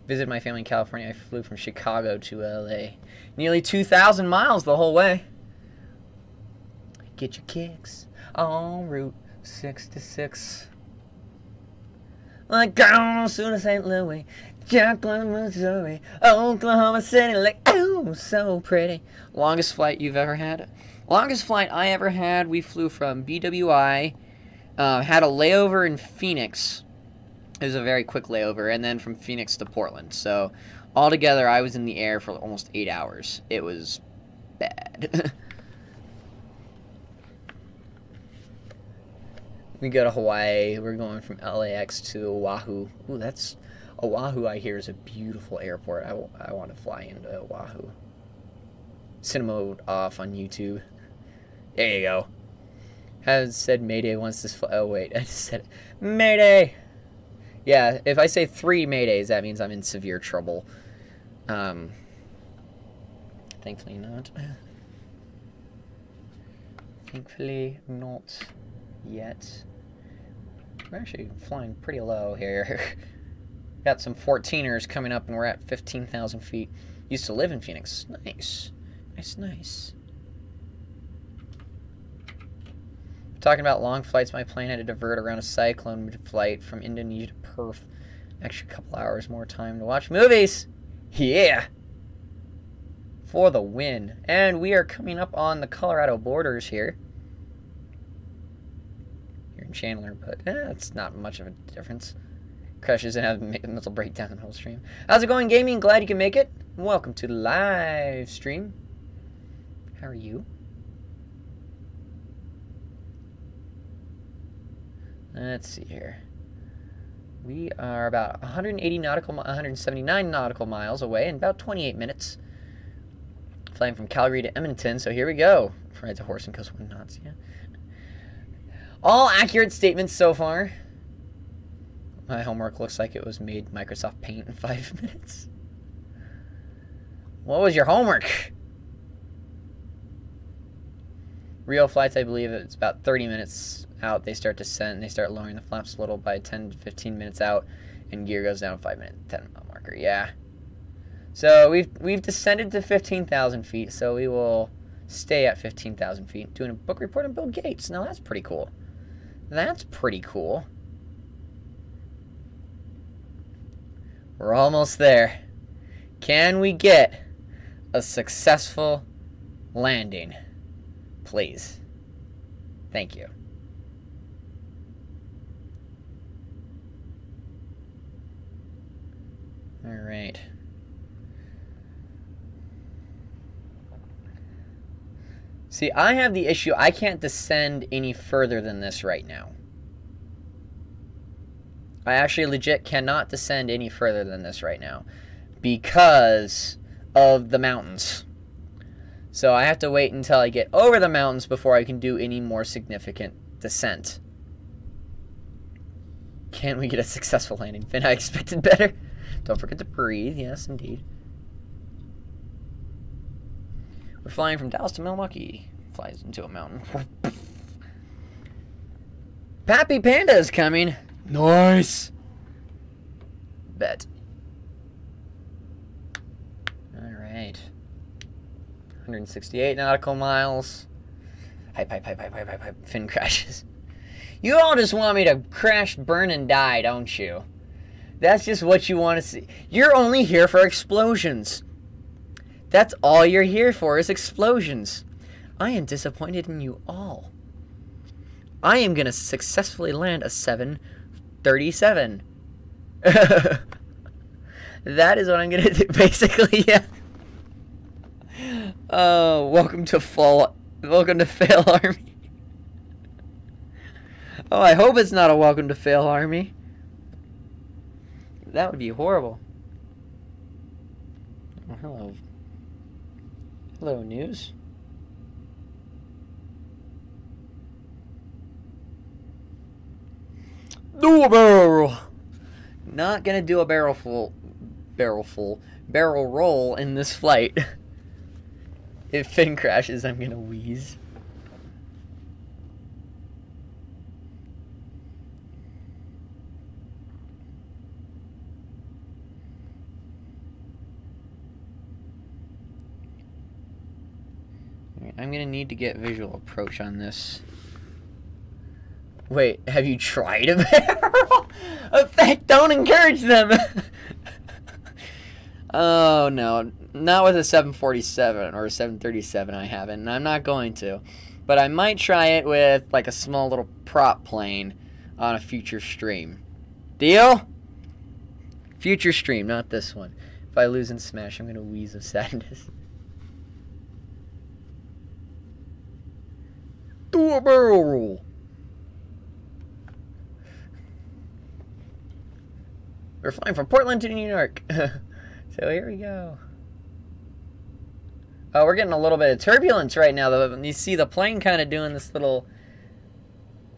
Visited my family in California. I flew from Chicago to LA. Nearly 2,000 miles the whole way. Get your kicks on Route 66. Like down soon to St. Louis, Jacqueline, Missouri, Oklahoma City, like oh, so pretty. Longest flight you've ever had? Longest flight I ever had, we flew from BWI, had a layover in Phoenix. It was a very quick layover, and then from Phoenix to Portland. So altogether, I was in the air for almost 8 hours. It was bad. We go to Hawaii. We're going from LAX to Oahu. Ooh, that's Oahu. I hear is a beautiful airport. I want to fly into Oahu. Cinema mode off on YouTube. There you go. Has said Mayday once this. Oh wait, I just said Mayday. Yeah, if I say 3 Maydays, that means I'm in severe trouble. Thankfully not. Thankfully not yet. We're actually flying pretty low here. Got some 14ers coming up, and we're at 15,000 feet. Used to live in Phoenix. Nice. Nice, nice. Talking about long flights, my plane had to divert around a cyclone mid-flight from Indonesia to Perth. Extra couple hours more time to watch movies. Yeah! For the win. And we are coming up on the Colorado borders here. You're in Chandler, but it's not much of a difference. Crashes and have a mental breakdown in the whole stream. How's it going, gaming? Glad you can make it. Welcome to the live stream. How are you? Let's see here. We are about 179 nautical miles away in about 28 minutes. Flying from Calgary to Edmonton, so here we go. Rides a horse and goes 1 knots, yeah. All accurate statements so far. My homework looks like it was made Microsoft Paint in 5 minutes. What was your homework? Real flights, I believe it's about 30 minutes out. They start descent, and they start lowering the flaps a little by 10 to 15 minutes out, and gear goes down 5 minute 10 mile marker. Yeah. So we've descended to 15,000 feet, so we will stay at 15,000 feet. Doing a book report on Bill Gates. Now that's pretty cool. That's pretty cool. We're almost there. Can we get a successful landing, please. Thank you. All right. See, I have the issue, I can't descend any further than this right now. I actually legit cannot descend any further than this right now because of the mountains. So I have to wait until I get over the mountains before I can do any more significant descent. Can we get a successful landing, Finn? I expected better. Don't forget to breathe. Yes, indeed. We're flying from Dallas to Milwaukee. Flies into a mountain. Pappy Panda is coming. Nice. Bet. Alright. 168 nautical miles. Hype, hype, hype, hype, hype, hype, hype. Finn crashes. You all just want me to crash, burn, and die, don't you? That's just what you want to see. You're only here for explosions. That's all you're here for is explosions. I am disappointed in you all. I am going to successfully land a 737. That is what I'm going to do, basically, yeah. Oh, welcome to Fail Army. Oh, I hope it's not a welcome to Fail Army. That would be horrible. Oh, hello. Hello, news. Do a barrel. Not gonna do a barrel roll in this flight. If Finn crashes, I'm gonna wheeze. I'm gonna need to get visual approach on this. Wait, have you tried a barrel effect? Don't encourage them! Oh no, not with a 747 or a 737 I haven't, and I'm not going to. But I might try it with like a small little prop plane on a future stream. Deal? Future stream, not this one. If I lose in Smash, I'm gonna wheeze of sadness. Do a barrel roll. We're flying from Portland to New York. So here we go. Oh, we're getting a little bit of turbulence right now, though. You see the plane kind of doing this little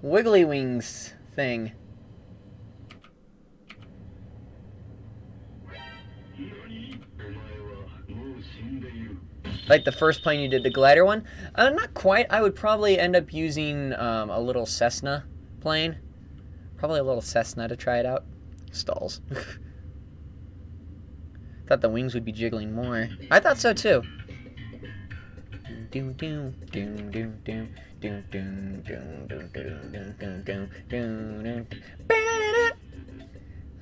wiggly wings thing. Like the first plane you did, the glider one? Not quite. I would probably end up using a little Cessna plane. Probably a little Cessna to try it out. Stalls. Thought the wings would be jiggling more. I thought so too.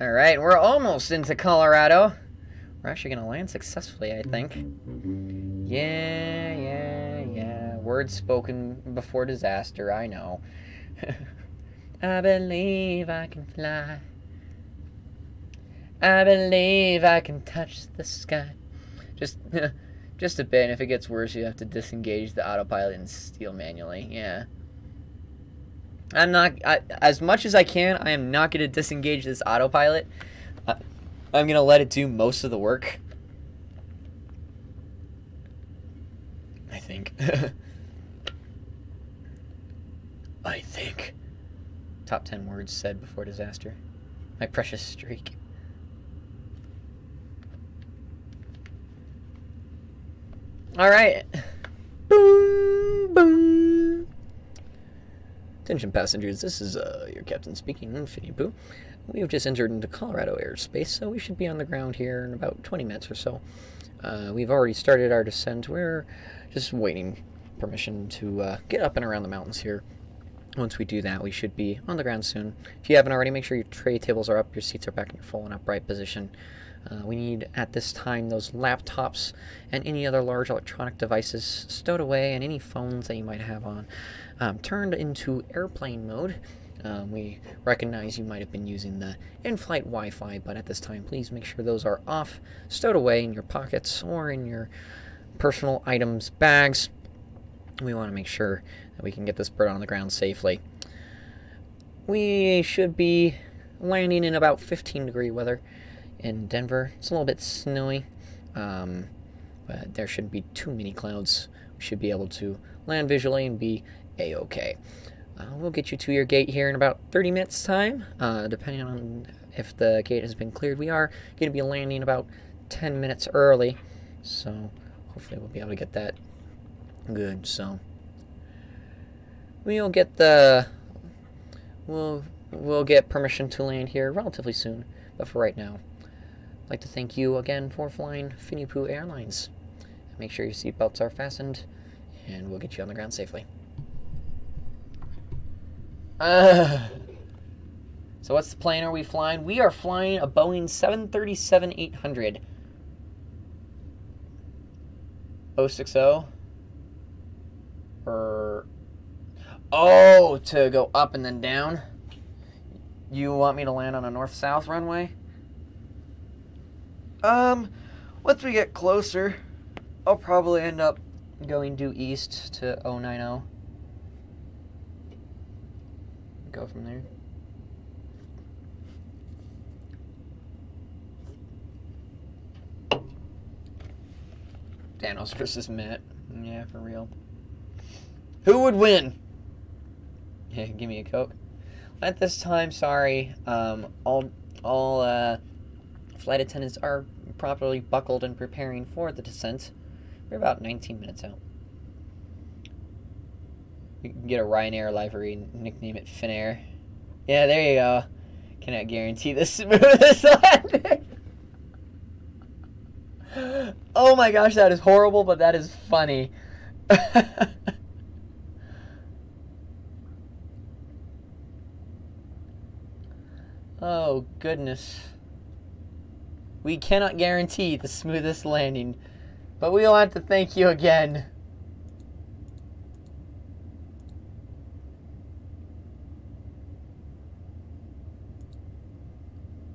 Alright, we're almost into Colorado. We're actually gonna land successfully, I think. Yeah. Words spoken before disaster, I know. I believe I can fly. I believe I can touch the sky. Just a bit, and if it gets worse, you have to disengage the autopilot and steal manually. Yeah. I'm not, as much as I can, I am not going to disengage this autopilot. I'm going to let it do most of the work. I think. I think. Top 10 words said before disaster. My precious streak. Alright. Boom, boom. Attention passengers, this is your captain speaking, Phineapoo. We have just entered into Colorado airspace, so we should be on the ground here in about 20 minutes or so. We've already started our descent. We're just waiting permission to get up and around the mountains here. Once we do that, we should be on the ground soon. If you haven't already, make sure your tray tables are up, your seats are back in your full and upright position. We need, at this time, those laptops and any other large electronic devices stowed away, and any phones that you might have on turned into airplane mode. We recognize you might have been using the in-flight Wi-Fi, but at this time, please make sure those are off, stowed away in your pockets or in your personal items bags. We want to make sure that we can get this bird on the ground safely. We should be landing in about 15-degree weather in Denver. It's a little bit snowy, but there shouldn't be too many clouds. We should be able to land visually and be a-okay. We'll get you to your gate here in about 30 minutes time, depending on if the gate has been cleared. We are going to be landing about 10 minutes early, so hopefully we'll be able to get that good. So we'll get we'll get permission to land here relatively soon, but for right now, I'd like to thank you again for flying Phineapoo Airlines. Make sure your seatbelts are fastened, and we'll get you on the ground safely. So what's the plane are we flying? We are flying a Boeing 737-800. 060? Oh, to go up and then down? You want me to land on a north-south runway? Once we get closer, I'll probably end up going due east to 090. Go from there. Thanos versus Matt. Yeah, for real. Who would win? Yeah, give me a Coke. At this time, sorry. All flight attendants are properly buckled and preparing for the descent. We're about 19 minutes out. You can get a Ryanair livery and nickname it Finnair. Yeah, there you go. Cannot guarantee the smoothest landing. Oh my gosh, that is horrible, but that is funny. Oh, goodness. We cannot guarantee the smoothest landing, but we want to thank you again.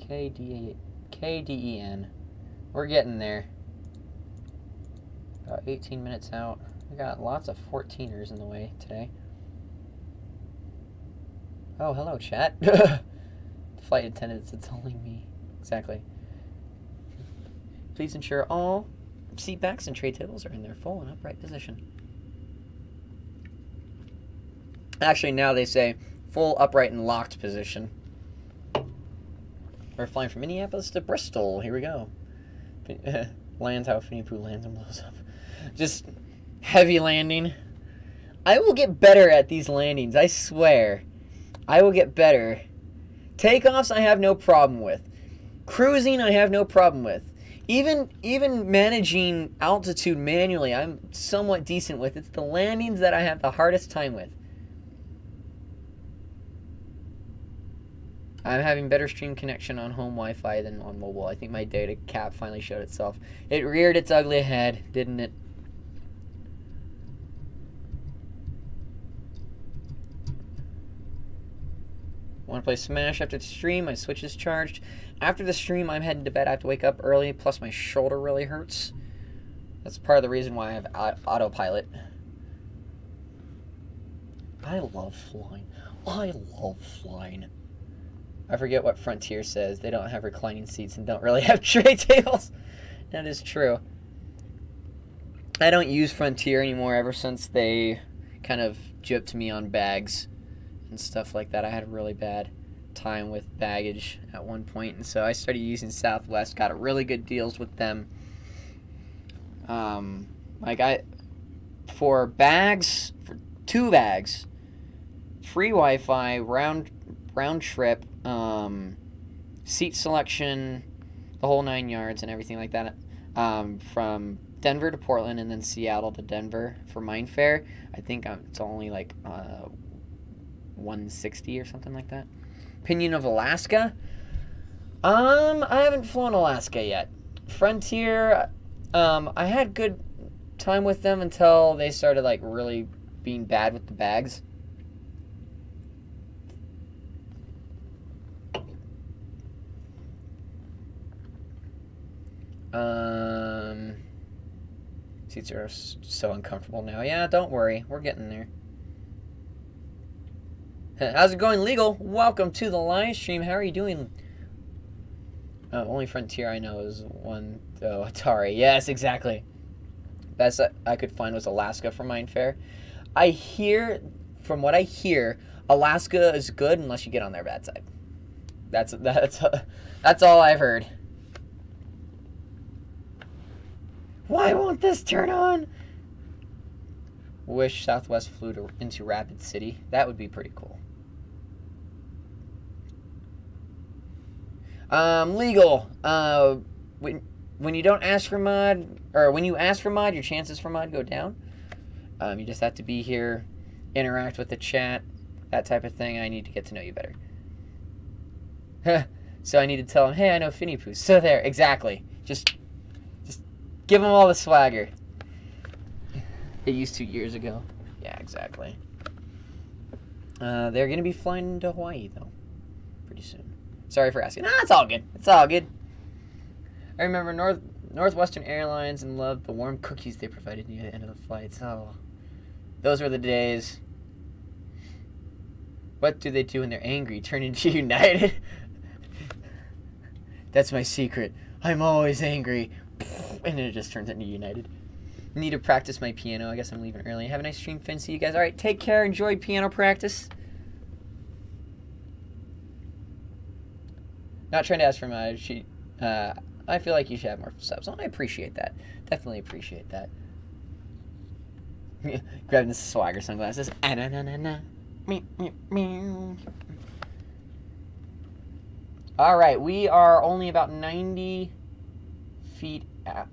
KDEN. We're getting there. About 18 minutes out. We got lots of 14ers in the way today. Oh, hello, chat. Flight attendants, it's only me. Exactly. Please ensure all seat backs and tray tables are in their full and upright position. Actually, now they say full, upright, and locked position. We're flying from Minneapolis to Bristol. Here we go. Lands how Phineapoo lands and blows up. Just heavy landing. I will get better at these landings, I swear. I will get better. Takeoffs I have no problem with. Cruising I have no problem with. Even managing altitude manually I'm somewhat decent with. It's the landings that I have the hardest time with. I'm having better stream connection on home Wi-Fi than on mobile. I think my data cap finally showed itself. It reared its ugly head, didn't it? Want to play Smash after the stream? My Switch is charged. After the stream, I'm heading to bed. I have to wake up early, plus my shoulder really hurts. That's part of the reason why I have autopilot. I love flying. I love flying. I forget what Frontier says. They don't have reclining seats and don't really have tray tables. That is true. I don't use Frontier anymore ever since they kind of gypped me on bags and stuff like that. I had a really bad time with baggage at one point, and so I started using Southwest. Got really good deals with them. For bags, for 2 bags, free Wi-Fi, round trip, seat selection, the whole 9 yards and everything like that, from Denver to Portland and then Seattle to Denver for Mindfare. I think it's only like $160 or something like that. Opinion of Alaska. I haven't flown Alaska yet. Frontier, I had good time with them until they started, like, really being bad with the bags. Seats are so uncomfortable now. Yeah, don't worry. We're getting there. How's it going, Legal? Welcome to the live stream. How are you doing? Only Frontier I know is one. Oh, Atari. Yes, exactly. Best I could find was Alaska for Mindfair. I hear, from what I hear, Alaska is good unless you get on their bad side. That's all I've heard. Why won't this turn on? Wish Southwest flew into Rapid City. That would be pretty cool. Legal. When you don't ask for mod, or when you ask for mod, your chances for mod go down. You just have to be here, interact with the chat, that type of thing. I need to get to know you better. So I need to tell him, hey, I know Phineapoo. So there, exactly. Just give them all the swagger. It used 2 years ago. Yeah, exactly. They're going to be flying to Hawaii, though, pretty soon. Sorry for asking. It's all good. It's all good. I remember Northwestern Airlines and loved the warm cookies they provided near the end of the flights. Oh, those were the days. What do they do when they're angry? Turn into United? That's my secret. I'm always angry. And then it just turns into United. Need to practice my piano. I guess I'm leaving early. Have a nice stream, Finn. See you guys. All right, take care. Enjoy piano practice. Not trying to ask for my... I feel like you should have more subs. Oh, I appreciate that. Definitely appreciate that. Grabbing the swagger sunglasses. All right, we are only about 90 feet,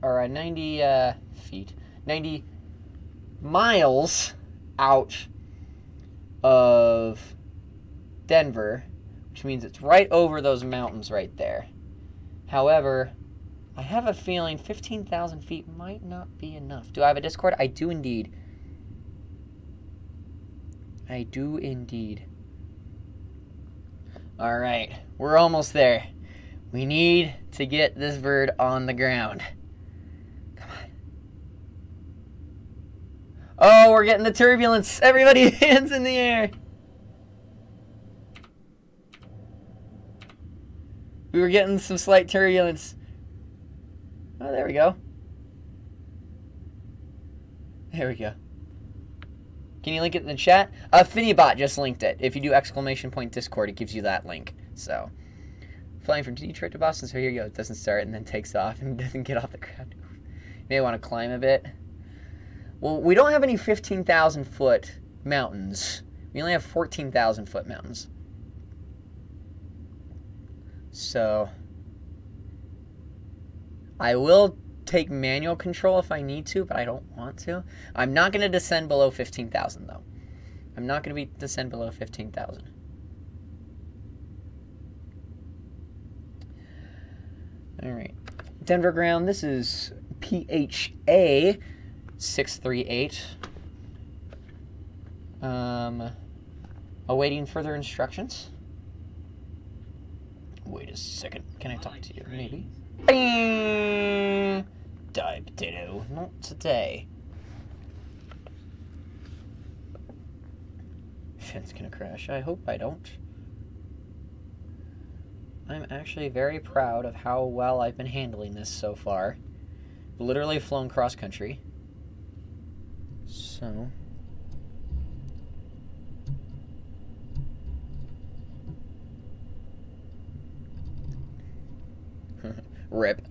or 90 feet, 90 miles out of Denver, which means it's right over those mountains right there. However, I have a feeling 15,000 feet might not be enough. Do I have a Discord? I do indeed. I do indeed. All right, we're almost there. We need to get this bird on the ground. Come on. Oh, we're getting the turbulence. Everybody, hands in the air. We were getting some slight turbulence. Oh, there we go. There we go. Can you link it in the chat? Phineapoo just linked it. If you do ! Discord, it gives you that link. So, flying from Detroit to Boston, so here you go. It doesn't start and then takes off and doesn't get off the ground. You may want to climb a bit. Well, we don't have any 15,000 foot mountains. We only have 14,000 foot mountains. So, I will take manual control if I need to, but I don't want to. I'm not going to descend below 15,000 though. I'm not going to descend below 15,000. All right, Denver ground. This is PHA 638. Awaiting further instructions. Wait a second. Can I talk to you? Maybe. Bing! Die, potato. Not today. Finn's gonna crash. I hope I don't. I'm actually very proud of how well I've been handling this so far. Literally flown cross country. So... Rip.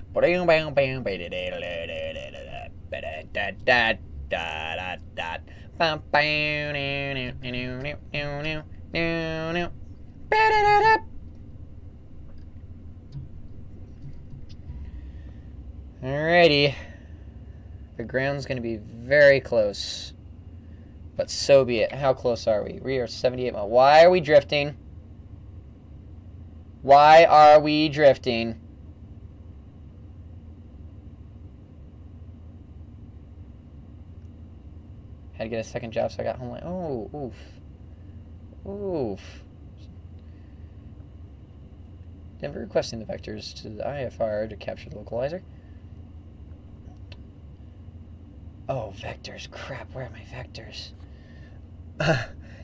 Alrighty. The ground's going to be very close. But so be it. How close are we? We are 78 miles. Why are we drifting? Why are we drifting? Had to get a second job, so I got home like, oh, oof. Oof. Denver requesting the vectors to the IFR to capture the localizer. Oh, vectors. Crap, where are my vectors?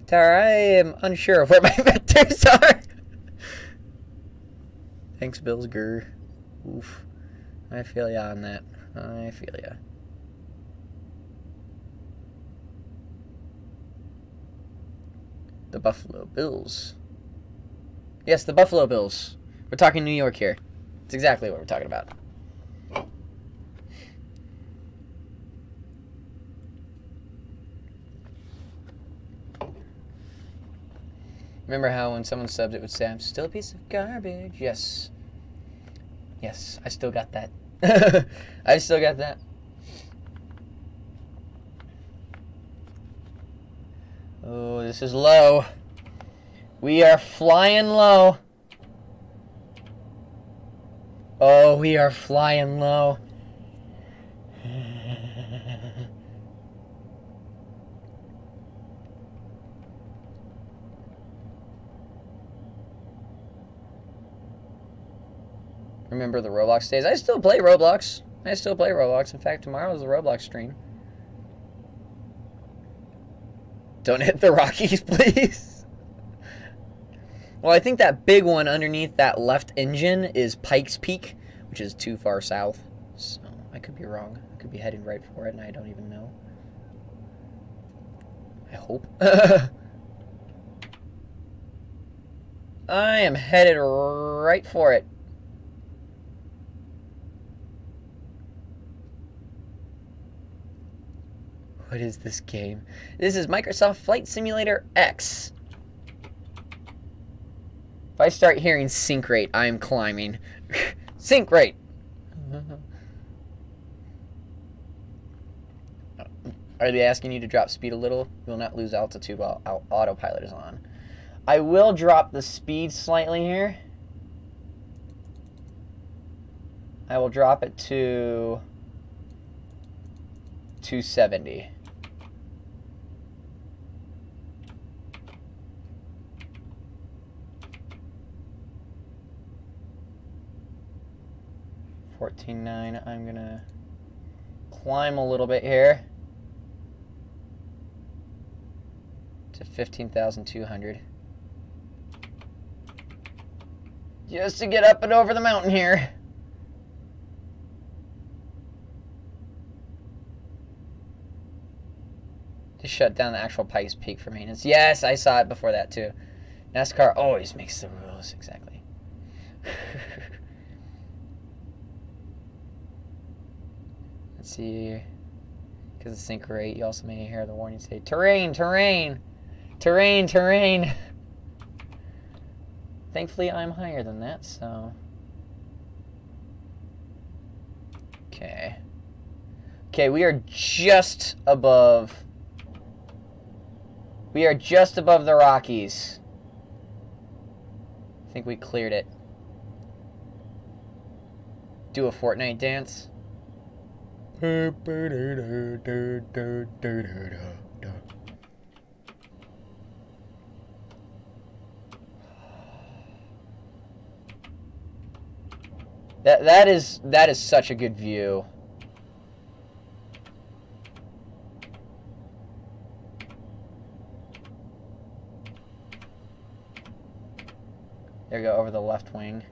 Tara, I am unsure of where my vectors are. Thanks, Bills Grr. Oof. I feel ya on that. I feel ya. The Buffalo Bills. Yes, the Buffalo Bills. We're talking New York here. It's exactly what we're talking about. Remember how when someone subbed it would say, I'm still a piece of garbage? Yes. Yes, I still got that. I still got that. Oh, this is low. We are flying low. Oh, we are flying low. Remember the Roblox days? I still play Roblox. In fact, tomorrow is the Roblox stream. Don't hit the Rockies, please. Well, I think that big one underneath that left engine is Pikes Peak, which is too far south. So, I could be wrong. I could be heading right for it, and I don't even know. I hope. I am headed right for it. What is this game? This is Microsoft Flight Simulator X. If I start hearing sync rate, I am climbing. Sync rate! Are they asking you to drop speed a little? You will not lose altitude while autopilot is on. I will drop the speed slightly here. I will drop it to 270. $14.9. I'm gonna climb a little bit here to 15,200. Just to get up and over the mountain here. To shut down the actual Pikes Peak for maintenance. Yes, I saw it before that too. NASCAR always makes the rules, exactly. Let's see, because of sync rate, you also may hear the warning say, terrain, terrain, terrain, terrain. Thankfully, I'm higher than that, so. Okay. Okay, we are just above. We are just above the Rockies. I think we cleared it. Do a Fortnite dance. That is such a good view. There we go, over the left wing.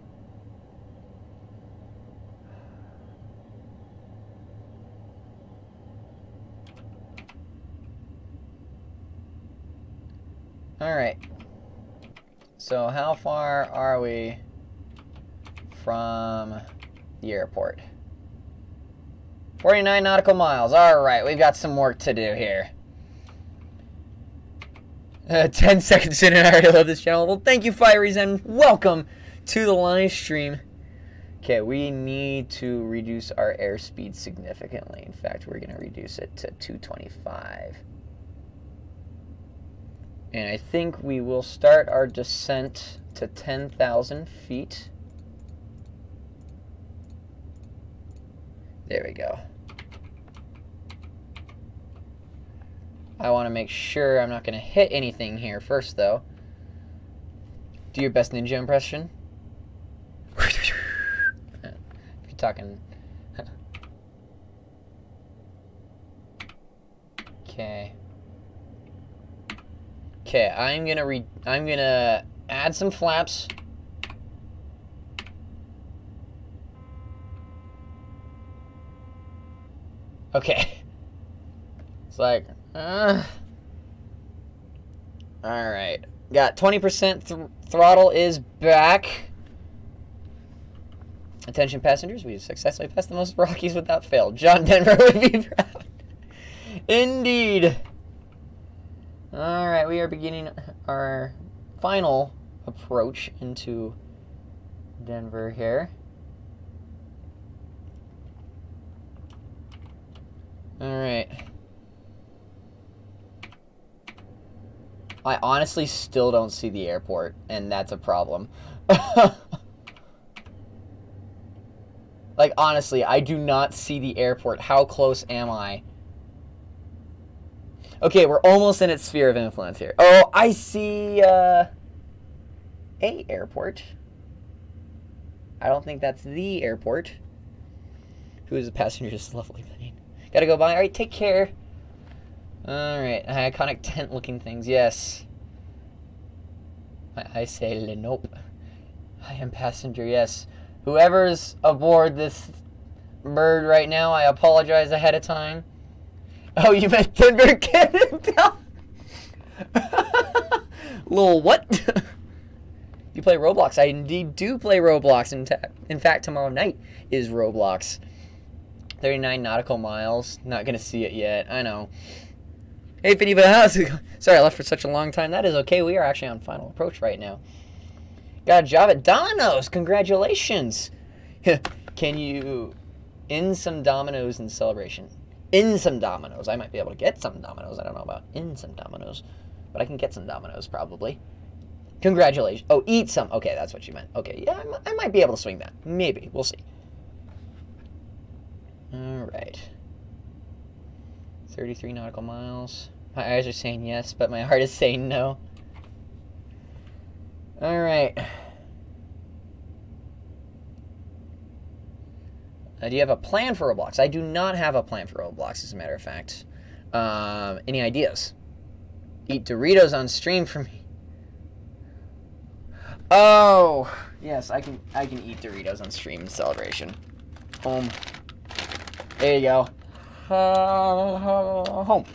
Alright. So how far are we from the airport? 49 nautical miles. Alright, we've got some work to do here. 10 seconds in and I already love this channel. Well, thank you, Fireys, and welcome to the live stream. Okay, we need to reduce our airspeed significantly. In fact, we're going to reduce it to 225. And I think we will start our descent to 10,000 feet. There we go. I want to make sure I'm not going to hit anything here first, though. Do your best ninja impression. If you're talking... Okay. Okay, I'm gonna add some flaps. Okay. It's like, alright. Got 20% throttle is back. Attention passengers, we successfully passed the most Rockies without fail. John Denver would be proud. Indeed. Alright, we are beginning our final approach into Denver here. Alright. I honestly still don't see the airport, and that's a problem. Like, honestly, I do not see the airport. How close am I? Okay, we're almost in its sphere of influence here. Oh, I see a airport. I don't think that's the airport. Who is the passenger? Just lovely plane. Gotta go by. Alright, take care. Alright, iconic tent-looking things. Yes. I say nope. I am passenger, yes. Whoever's aboard this bird right now, I apologize ahead of time. Oh, you meant Denver Canada? Lol, what? You play Roblox? I indeed do play Roblox. In fact, tomorrow night is Roblox. 39 nautical miles. Not gonna see it yet. I know. Hey, Phineapoo, how's it going? Sorry I left for such a long time. That is okay. We are actually on final approach right now. Got a job at Domino's. Congratulations. Can you in some Domino's in celebration? In some Domino's. I might be able to get some Domino's. I don't know about in some Domino's. But I can get some Domino's probably. Congratulations. Oh, eat some. Okay, that's what you meant. Okay, yeah, I might be able to swing that. Maybe. We'll see. Alright. 33 nautical miles. My eyes are saying yes, but my heart is saying no. Alright. Do you have a plan for Roblox? I do not have a plan for Roblox, as a matter of fact. Any ideas? Eat Doritos on stream for me. Oh! Yes, I can eat Doritos on stream in celebration. Home. There you go. Home.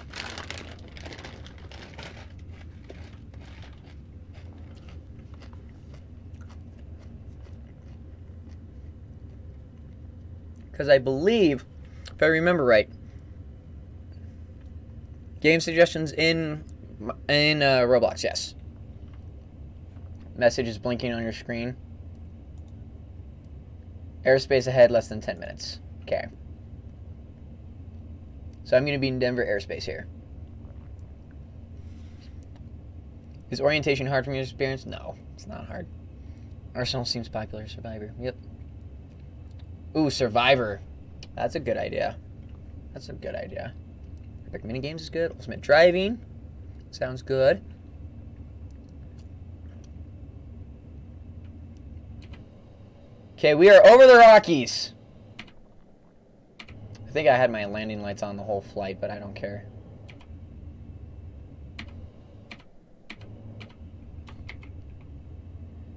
Because I believe, if I remember right, game suggestions in Roblox, yes. Message is blinking on your screen. Airspace ahead, less than 10 minutes. Okay. So I'm going to be in Denver airspace here. Is orientation hard from your experience? No, it's not hard. Arsenal seems popular. Survivor. Yep. Ooh, Survivor. That's a good idea. That's a good idea. Epic Minigames is good. Ultimate Driving. Sounds good. Okay, we are over the Rockies. I think I had my landing lights on the whole flight, but I don't care.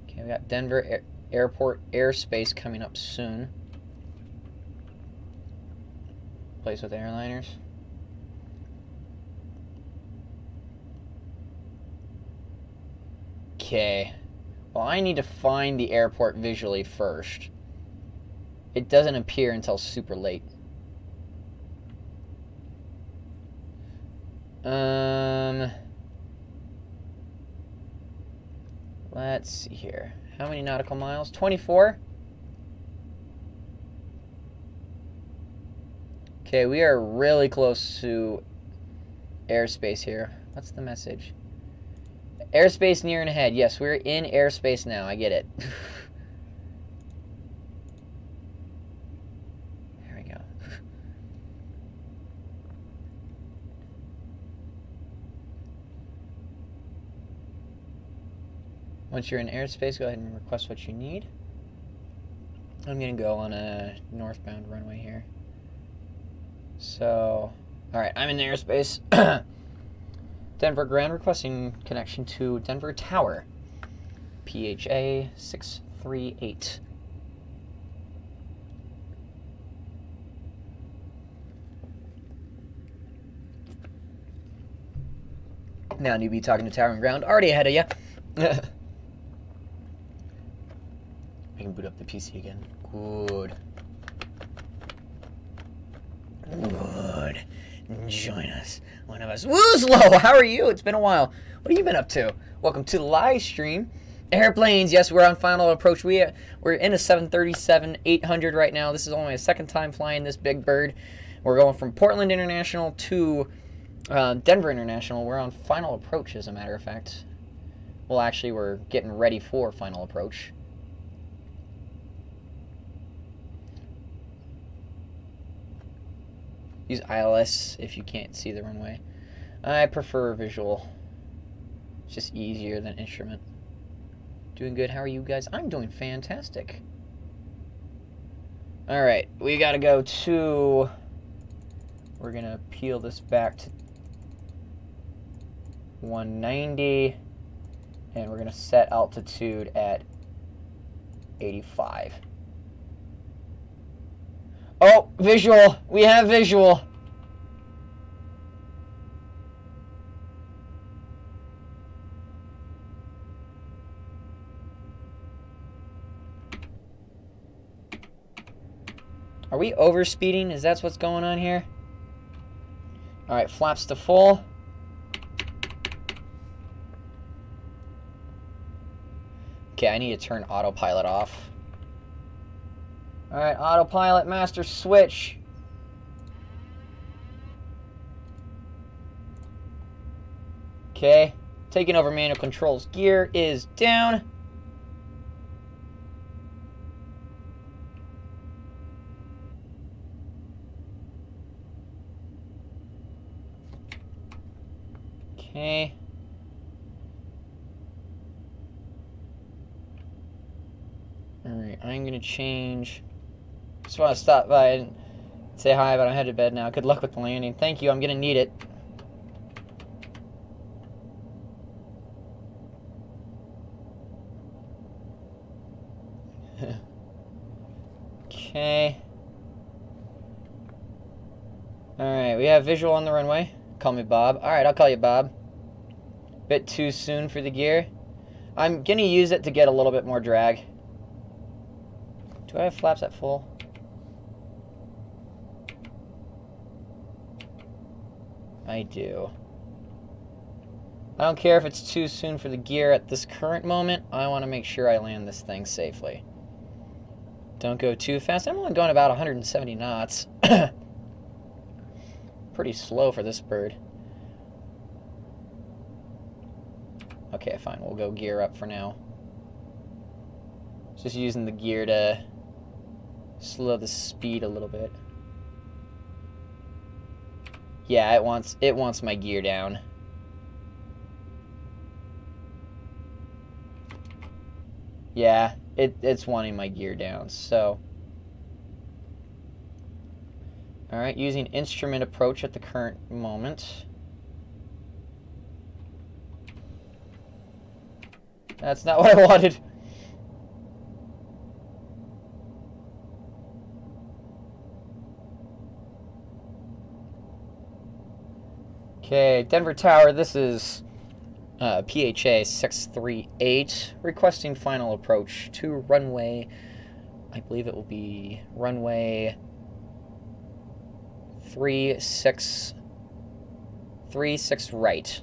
Okay, we got Denver Airport airspace coming up soon. Place with airliners. Okay. Well, I need to find the airport visually first. It doesn't appear until super late. Let's see here. How many nautical miles? 24? Okay, we are really close to airspace here. What's the message? Airspace near and ahead. Yes, we're in airspace now. I get it. There we go. Once you're in airspace, go ahead and request what you need. I'm going to go on a northbound runway here. So, alright, I'm in the airspace. Denver ground requesting connection to Denver Tower. PHA 638. Now newbie talking to Tower and ground. Already ahead of ya. I can boot up the PC again. Good. Good. Join us. One of us. Wooslow, how are you? It's been a while. What have you been up to? Welcome to the live stream. Airplanes, yes, we're on final approach. We're in a 737-800 right now. This is only my second time flying this big bird. We're going from Portland International to Denver International. We're on final approach, as a matter of fact. Well, actually, we're getting ready for final approach. Use ILS if you can't see the runway. I prefer visual. It's just easier than instrument. Doing good. How are you guys? I'm doing fantastic. Alright, we gotta go to... We're gonna peel this back to 190. And we're gonna set altitude at 85. Oh, visual. We have visual. Are we overspeeding? Is that what's going on here? All right, flaps to full. Okay, I need to turn autopilot off. Alright, autopilot, master switch. Okay, taking over manual controls. Gear is down. Okay. Alright, I'm gonna change. Just want to stop by and say hi, but I'm headed to bed now. Good luck with the landing. Thank you, I'm gonna need it. Okay. Alright, we have visual on the runway. Call me Bob. Alright, I'll call you Bob. Bit too soon for the gear. I'm gonna use it to get a little bit more drag. Do I have flaps at full? I do. I don't care if it's too soon for the gear at this current moment. I want to make sure I land this thing safely. Don't go too fast. I'm only going about 170 knots. Pretty slow for this bird. Okay, fine. We'll go gear up for now. Just using the gear to slow the speed a little bit. Yeah, it wants my gear down. Yeah, it's wanting my gear down, so. Alright, using instrument approach at the current moment. That's not what I wanted. Okay, Denver Tower, this is PHA 638, requesting final approach to runway, I believe it will be runway 36 right.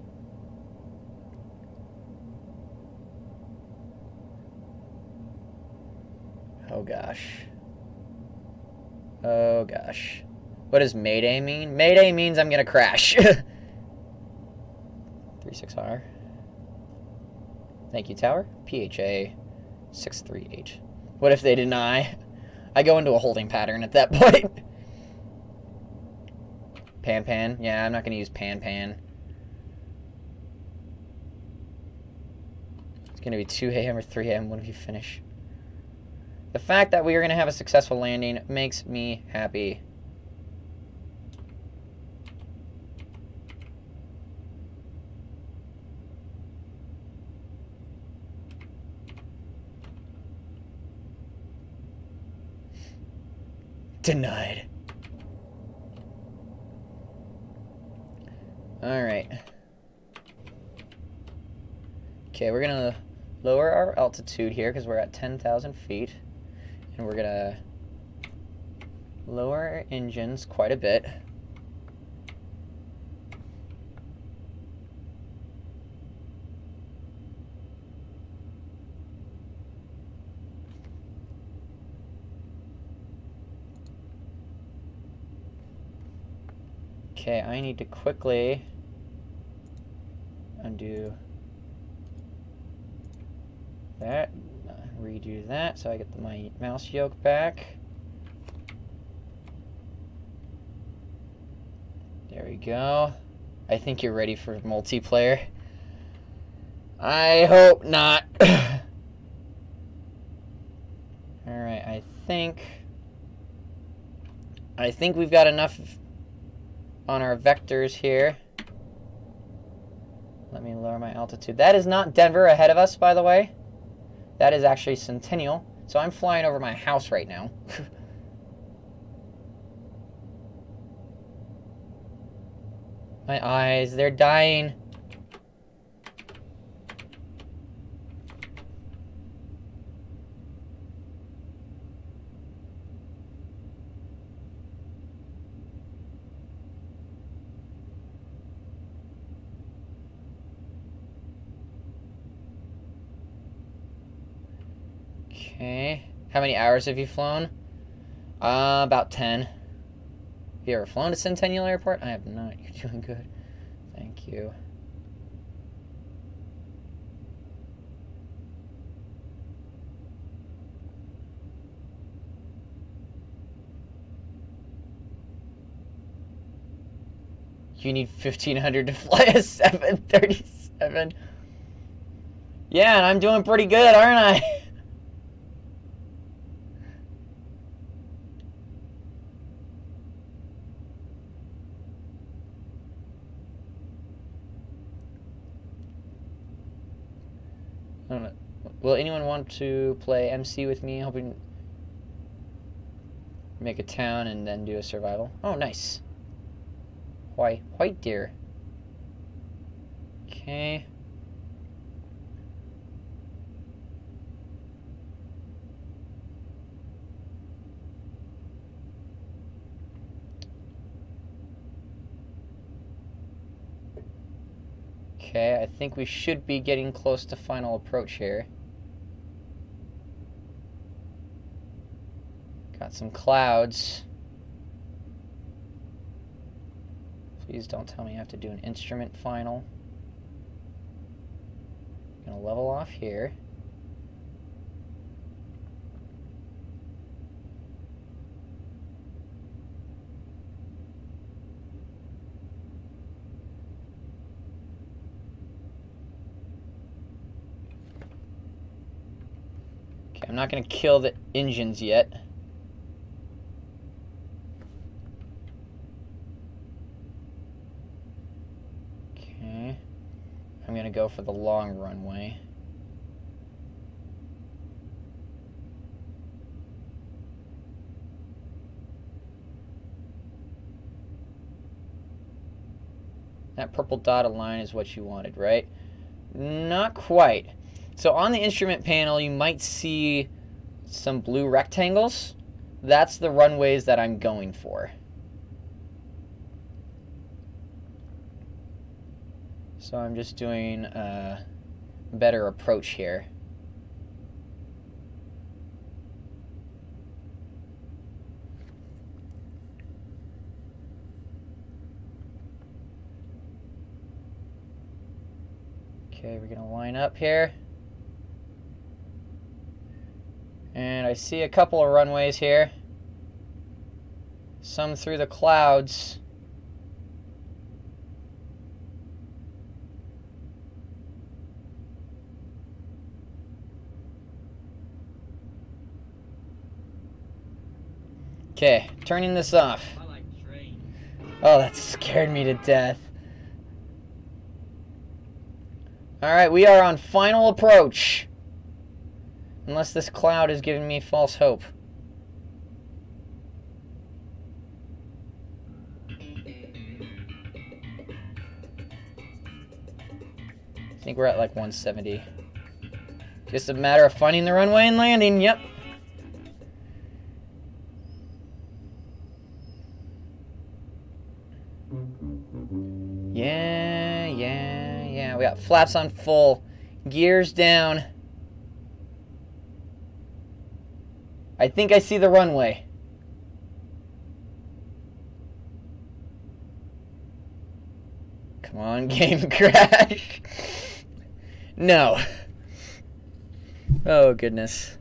Oh gosh. Oh gosh. What does Mayday mean? Mayday means I'm gonna crash. 36R. Thank you, tower. PHA 638. What if they deny? I go into a holding pattern at that point. Pan. Yeah, I'm not going to use pan. It's going to be 2 a.m. or 3 a.m. when we finish. The fact that we are going to have a successful landing makes me happy. Denied. Alright. Okay, we're gonna lower our altitude here because we're at 10,000 feet. And we're gonna lower our engines quite a bit. Okay, I need to quickly undo that, redo that so I get my mouse yoke back. There we go. I think you're ready for multiplayer. I hope not. Alright, I think we've got enough on our vectors here. Let me lower my altitude. That is not Denver ahead of us, by the way. That is actually Centennial. So I'm flying over my house right now. My eyes, they're dying. Okay. How many hours have you flown? About 10. Have you ever flown to Centennial Airport? I have not. You're doing good. Thank you. You need 1,500 to fly a 737. Yeah, and I'm doing pretty good, aren't I? I don't know. Will anyone want to play MC with me? Hoping make a town and then do a survival. Oh, nice. White deer. Okay. Okay, I think we should be getting close to final approach here. Got some clouds. Please don't tell me I have to do an instrument final. I'm gonna level off here. Okay, I'm not gonna kill the engines yet. I'm going to go for the long runway. That purple dotted line is what you wanted, right? Not quite. So on the instrument panel, you might see some blue rectangles. That's the runways that I'm going for. So I'm just doing a better approach here. Okay, we're gonna line up here. And I see a couple of runways here. Some through the clouds. Okay, turning this off. I like trains. Oh, that scared me to death. Alright, we are on final approach. Unless this cloud is giving me false hope. I think we're at like 170. Just a matter of finding the runway and landing, yep. Yeah. We got flaps on full. Gears down. I think I see the runway. Come on, game crash. No. Oh, goodness.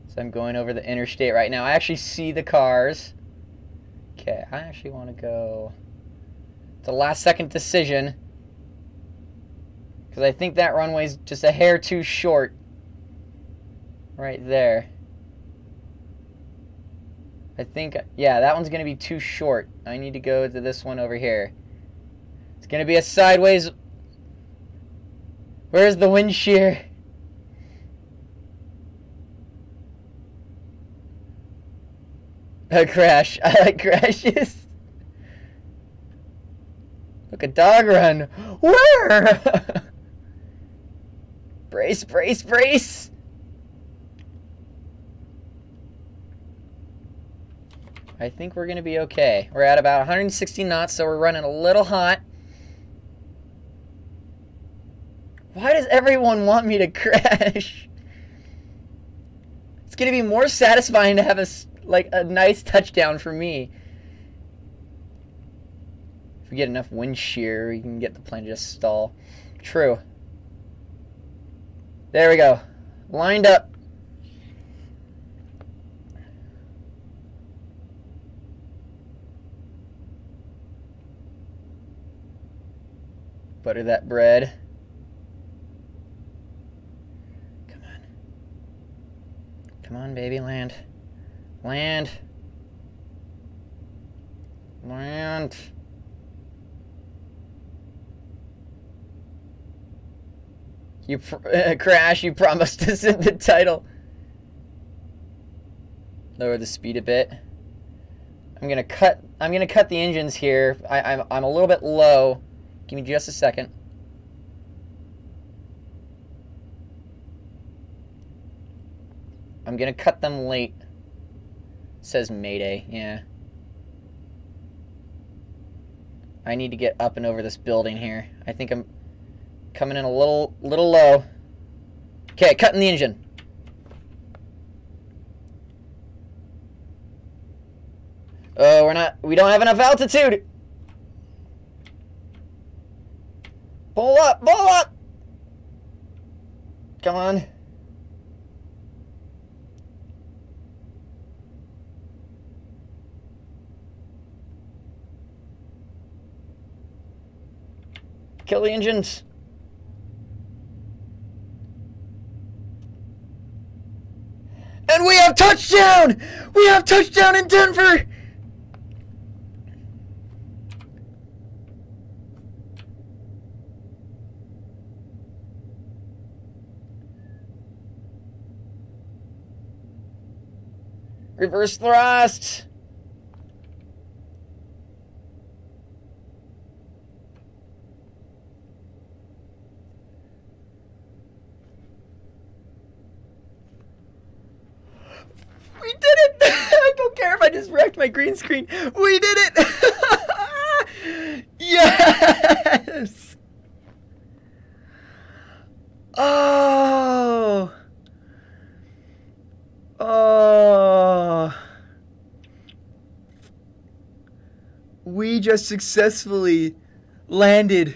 So I'm going over the interstate right now. I actually see the cars. Okay, I actually want to go... It's a last-second decision. Because I think that runway's just a hair too short. Right there. I think... Yeah, that one's going to be too short. I need to go to this one over here. It's going to be a sideways... Where's the wind shear? A crash. I like crashes. Look, a dog run. Where? Brace, brace, brace. I think we're going to be okay. We're at about 160 knots, so we're running a little hot. Why does everyone want me to crash? It's going to be more satisfying to have a nice touchdown for me. If we get enough wind shear, you can get the plane to just stall. True. There we go. Lined up. Butter that bread. Come on. Come on, baby, land. Land. Land. You crash, you promised us in the title. Lower the speed a bit. I'm gonna cut the engines here. I'm a little bit low. Give me just a second. I'm gonna cut them late. Says Mayday, yeah. I need to get up and over this building here. I think I'm coming in a little low. Okay, cutting the engine. Oh, we don't have enough altitude. Pull up, pull up. Come on. Kill the engines. And we have touchdown! We have touchdown in Denver! Reverse thrust! We did it! I don't care if I just wrecked my green screen. We did it! Yes! Oh! Oh! We just successfully landed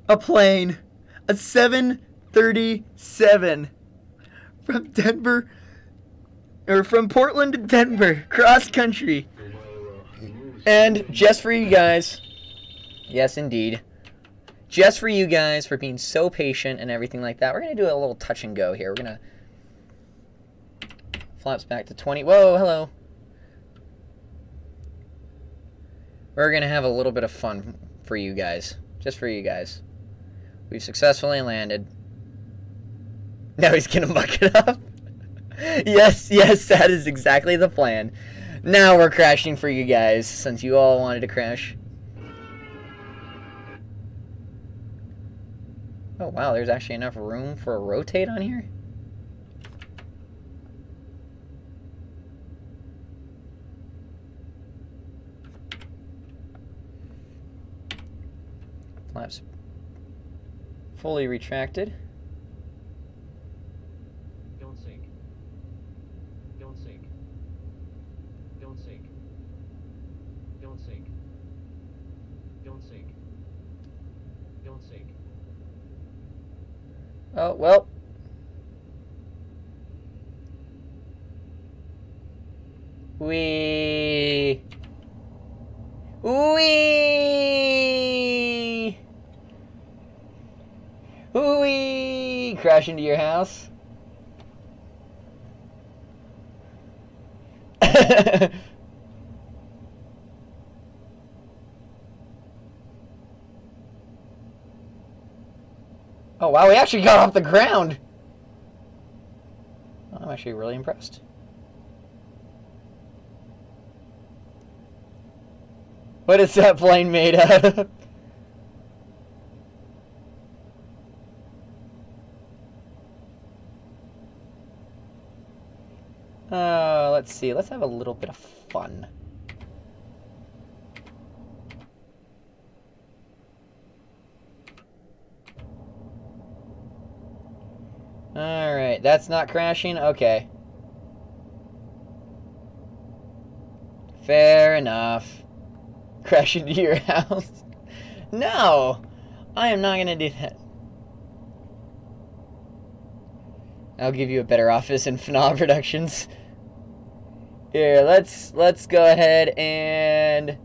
a plane, a 7 37 from Denver, or from Portland to Denver, cross country. And just for you guys, yes indeed, just for you guys for being so patient and everything like that, we're going to do a little touch and go here. We're going to flaps back to 20. Whoa, hello. We're going to have a little bit of fun for you guys, just for you guys. We've successfully landed. Now he's going to muck it up. Yes, yes, that is exactly the plan. Now we're crashing for you guys, since you all wanted to crash. Oh, wow, there's actually enough room for a rotate on here? Flaps fully retracted. Don't sink. Don't sink. Don't sink. Don't sink. Don't sink. Don't sink. Oh, well. Wee. Crash into your house. Oh wow, we actually got off the ground. I'm actually really impressed. What is that plane made out of? Let's see. Let's have a little bit of fun. Alright, that's not crashing? Okay. Fair enough. Crash into your house? No! I am not gonna do that. I'll give you a better office in Phamily Productions. Here, let's go ahead and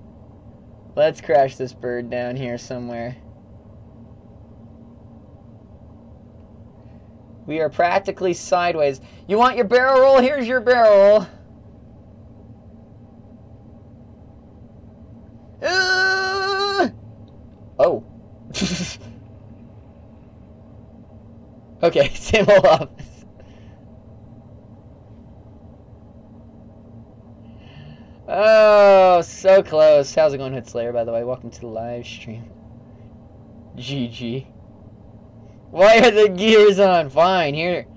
let's crash this bird down here somewhere. We are practically sideways. You want your barrel roll? Here's your barrel roll. Oh. Okay, same old office. Oh, so close. How's it going, Hitslayer, by the way? Welcome to the live stream. GG. Why are the gears on? Fine, here.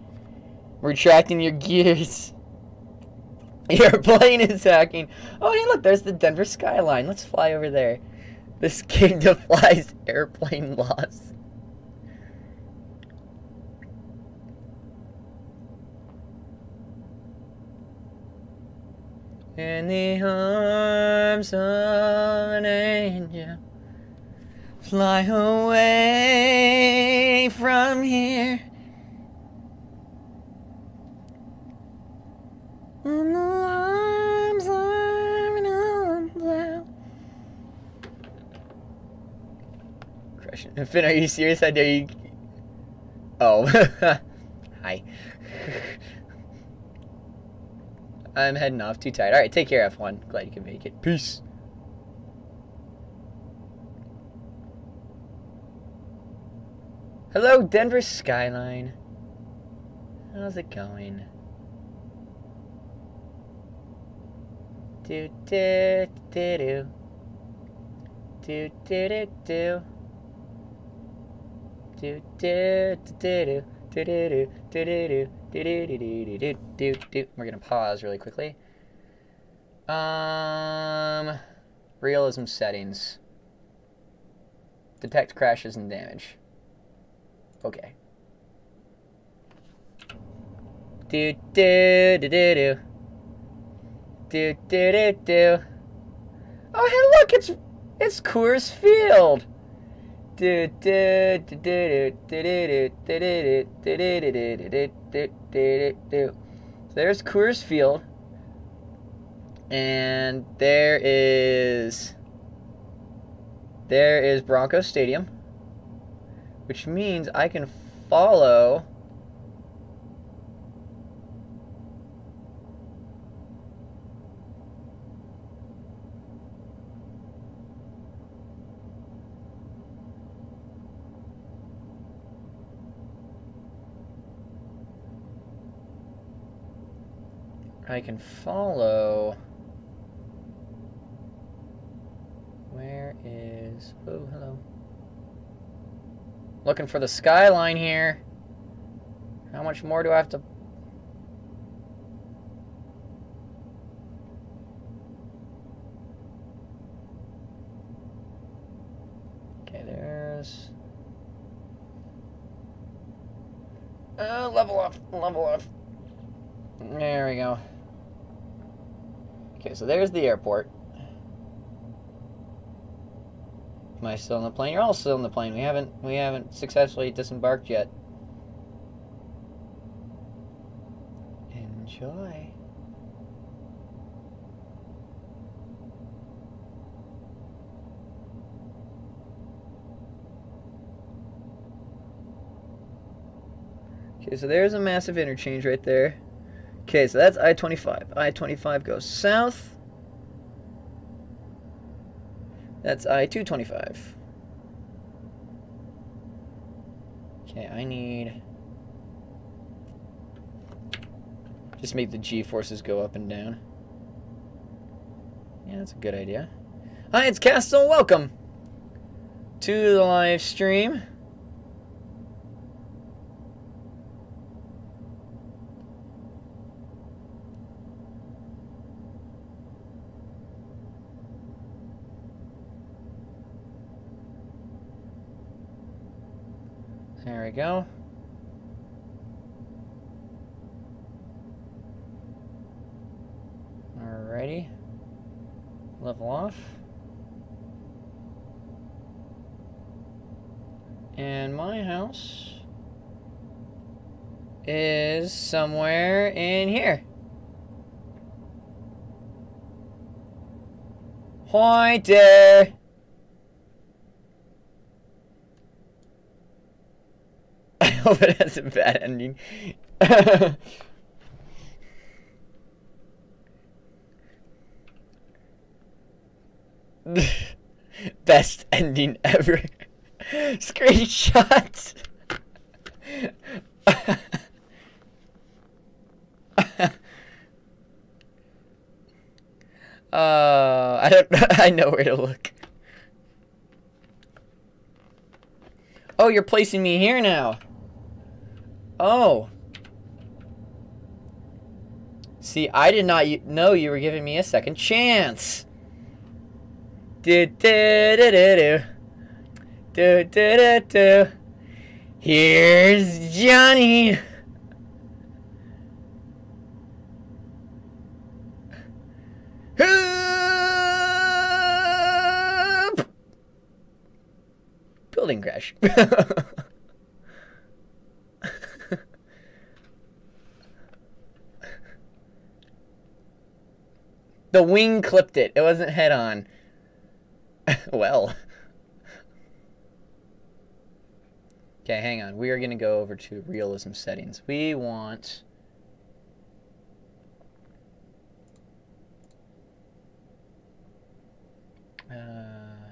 Retracting your gears. Your plane is hacking. Oh, hey, look, there's the Denver skyline. Let's fly over there. This king defies airplane laws. In the arms of an angel, fly away from here. In the arms of an angel. Crushing. Finn, are you serious? I dare you. Oh. Hi. I'm heading off. Too tight. Alright, take care, F1. Glad you can make it. Peace. Hello, Denver skyline. How's it going? Do do do do. Do do do do. Do do do do. Do-do-do, do-do-do, do-do-do-do-do-do-do. We're gonna pause really quickly. Realism settings. Detect crashes and damage. Okay. Do-do-do-do-do. Do-do-do-do. Oh, hey, look, it's Coors Field. So there's Coors Field, and there is Bronco Stadium, which means I can follow where is, oh, hello. Looking for the skyline here. How much more do I have to? Okay, there's, level up, level up. There we go. Okay, so there's the airport. Am I still in the plane? You're all still in the plane. We haven't successfully disembarked yet. Enjoy. Okay, so there's a massive interchange right there. Okay, so that's I-25. I-25 goes south. That's I-225. Okay, I need... just make the G-forces go up and down. Yeah, that's a good idea. Hi, it's Castle. Welcome to the live stream. There we go. Alrighty. Level off. And my house is somewhere in here. Hi there. I hope it has a bad ending. Best ending ever. Screenshots. I know where to look. Oh, you're placing me here now. Oh. See, I did not know you were giving me a second chance. Do do do do do. Do do do do. Here's Johnny. Building crash. The wing clipped it. It wasn't head on. Well. Okay, hang on. We are going to go over to realism settings. We want...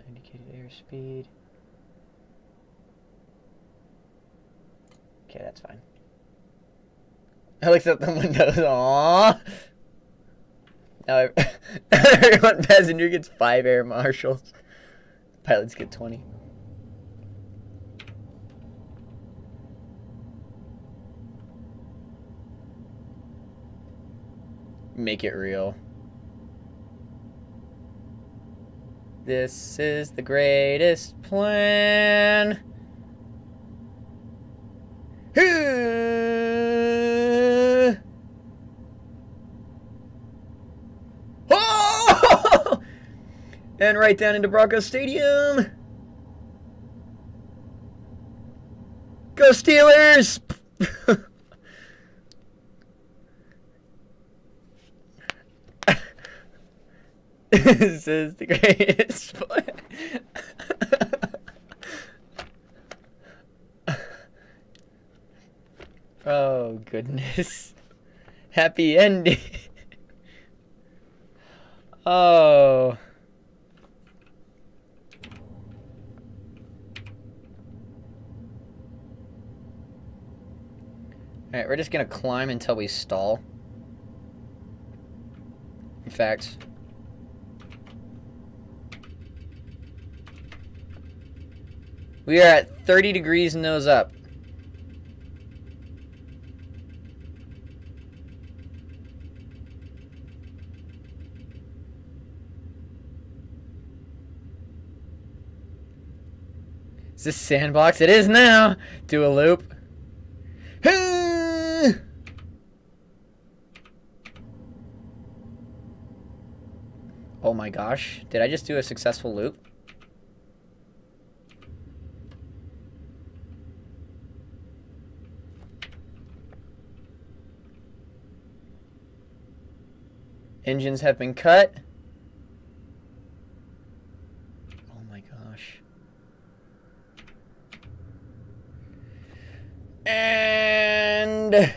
indicated airspeed. Okay, that's fine. I looked out the windows. Aww. Now everyone passenger gets 5 air marshals. Pilots get 20. Make it real. This is the greatest plan. And right down into Bronco Stadium. Steelers! This is the greatest play. Oh, goodness. Happy ending. Oh. Alright, we're just gonna climb until we stall. In fact, we are at 30 degrees nose up. Is this sandbox? It is now! Do a loop. Oh my gosh. Did I just do a successful loop? Engines have been cut. Oh my gosh. And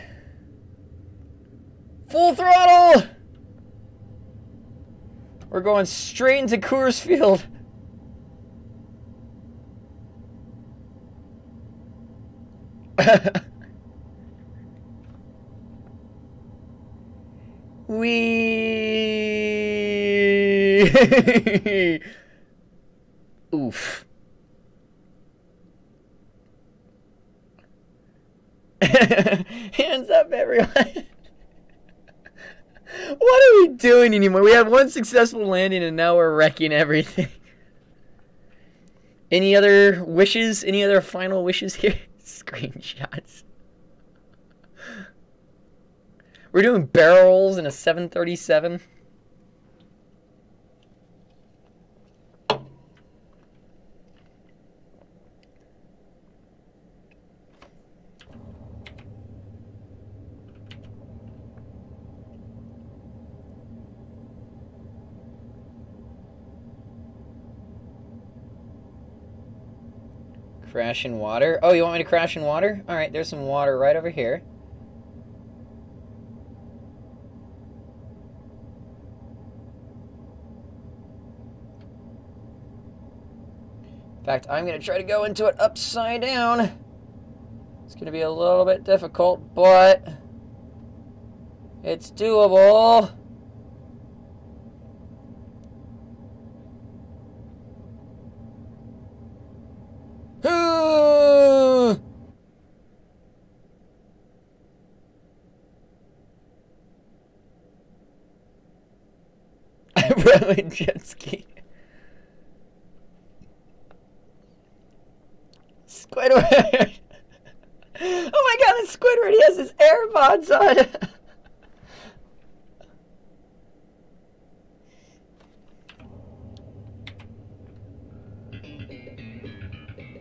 full throttle! We're going straight into Coors Field. Wee. Oof. Hands up, everyone. What are we doing anymore? We had one successful landing and now we're wrecking everything. Any other wishes? Any other final wishes here? Screenshots. We're doing barrel rolls in a 737. Crash in water. Oh, you want me to crash in water? Alright, there's some water right over here. In fact, I'm going to try to go into it upside down. It's going to be a little bit difficult, but it's doable. I brought my jet ski. Squidward! Oh my god, it's Squidward! He has his AirPods on!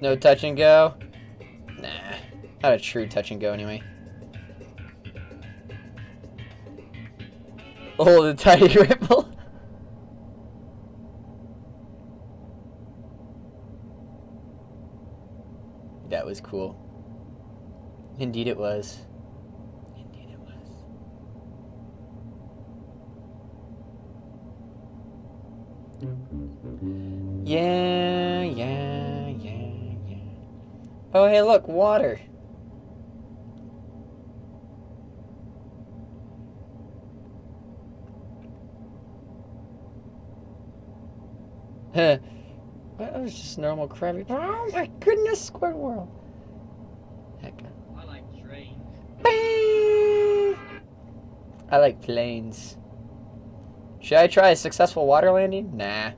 No touch and go? Nah. Not a true touch and go anyway. Oh, the tiny ripple. That was cool. Indeed it was. Indeed it was. Yeah, yeah, yeah, yeah. Oh, hey, look, water. Huh. That was just normal crabby. Oh my goodness, Squidward. Heck. I like trains. Bing! I like planes. Should I try a successful water landing? Nah.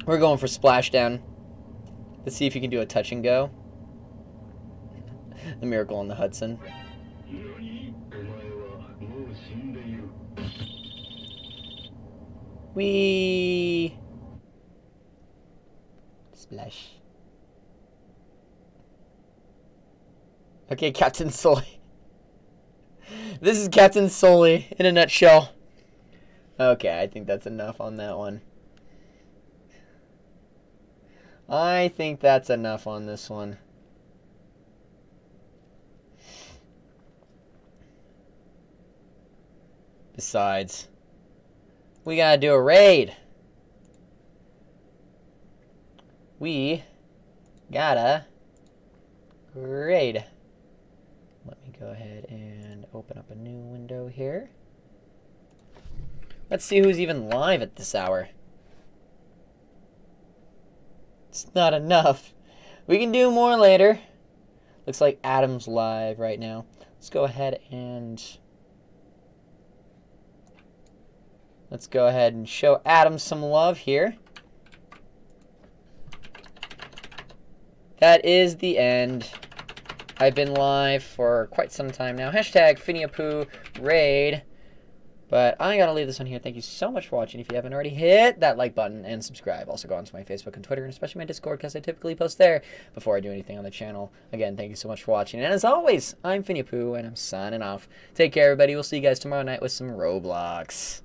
We're going for splashdown. Let's see if you can do a touch and go. The Miracle on the Hudson. Whee! Splash. Okay, Captain Sully. This is Captain Sully in a nutshell. Okay, I think that's enough on that one. I think that's enough on this one. Besides, we gotta do a raid. We gotta raid. Let me go ahead and open up a new window here. Let's see who's even live at this hour. It's not enough. We can do more later. Looks like Adam's live right now. Let's go ahead and show Adam some love here. That is the end. I've been live for quite some time now. Hashtag Phineapoo raid. But I gotta leave this one here. Thank you so much for watching. If you haven't already, hit that like button and subscribe. Also go onto my Facebook and Twitter, and especially my Discord, because I typically post there before I do anything on the channel. Again, thank you so much for watching. And as always, I'm Phineapoo, and I'm signing off. Take care, everybody. We'll see you guys tomorrow night with some Roblox.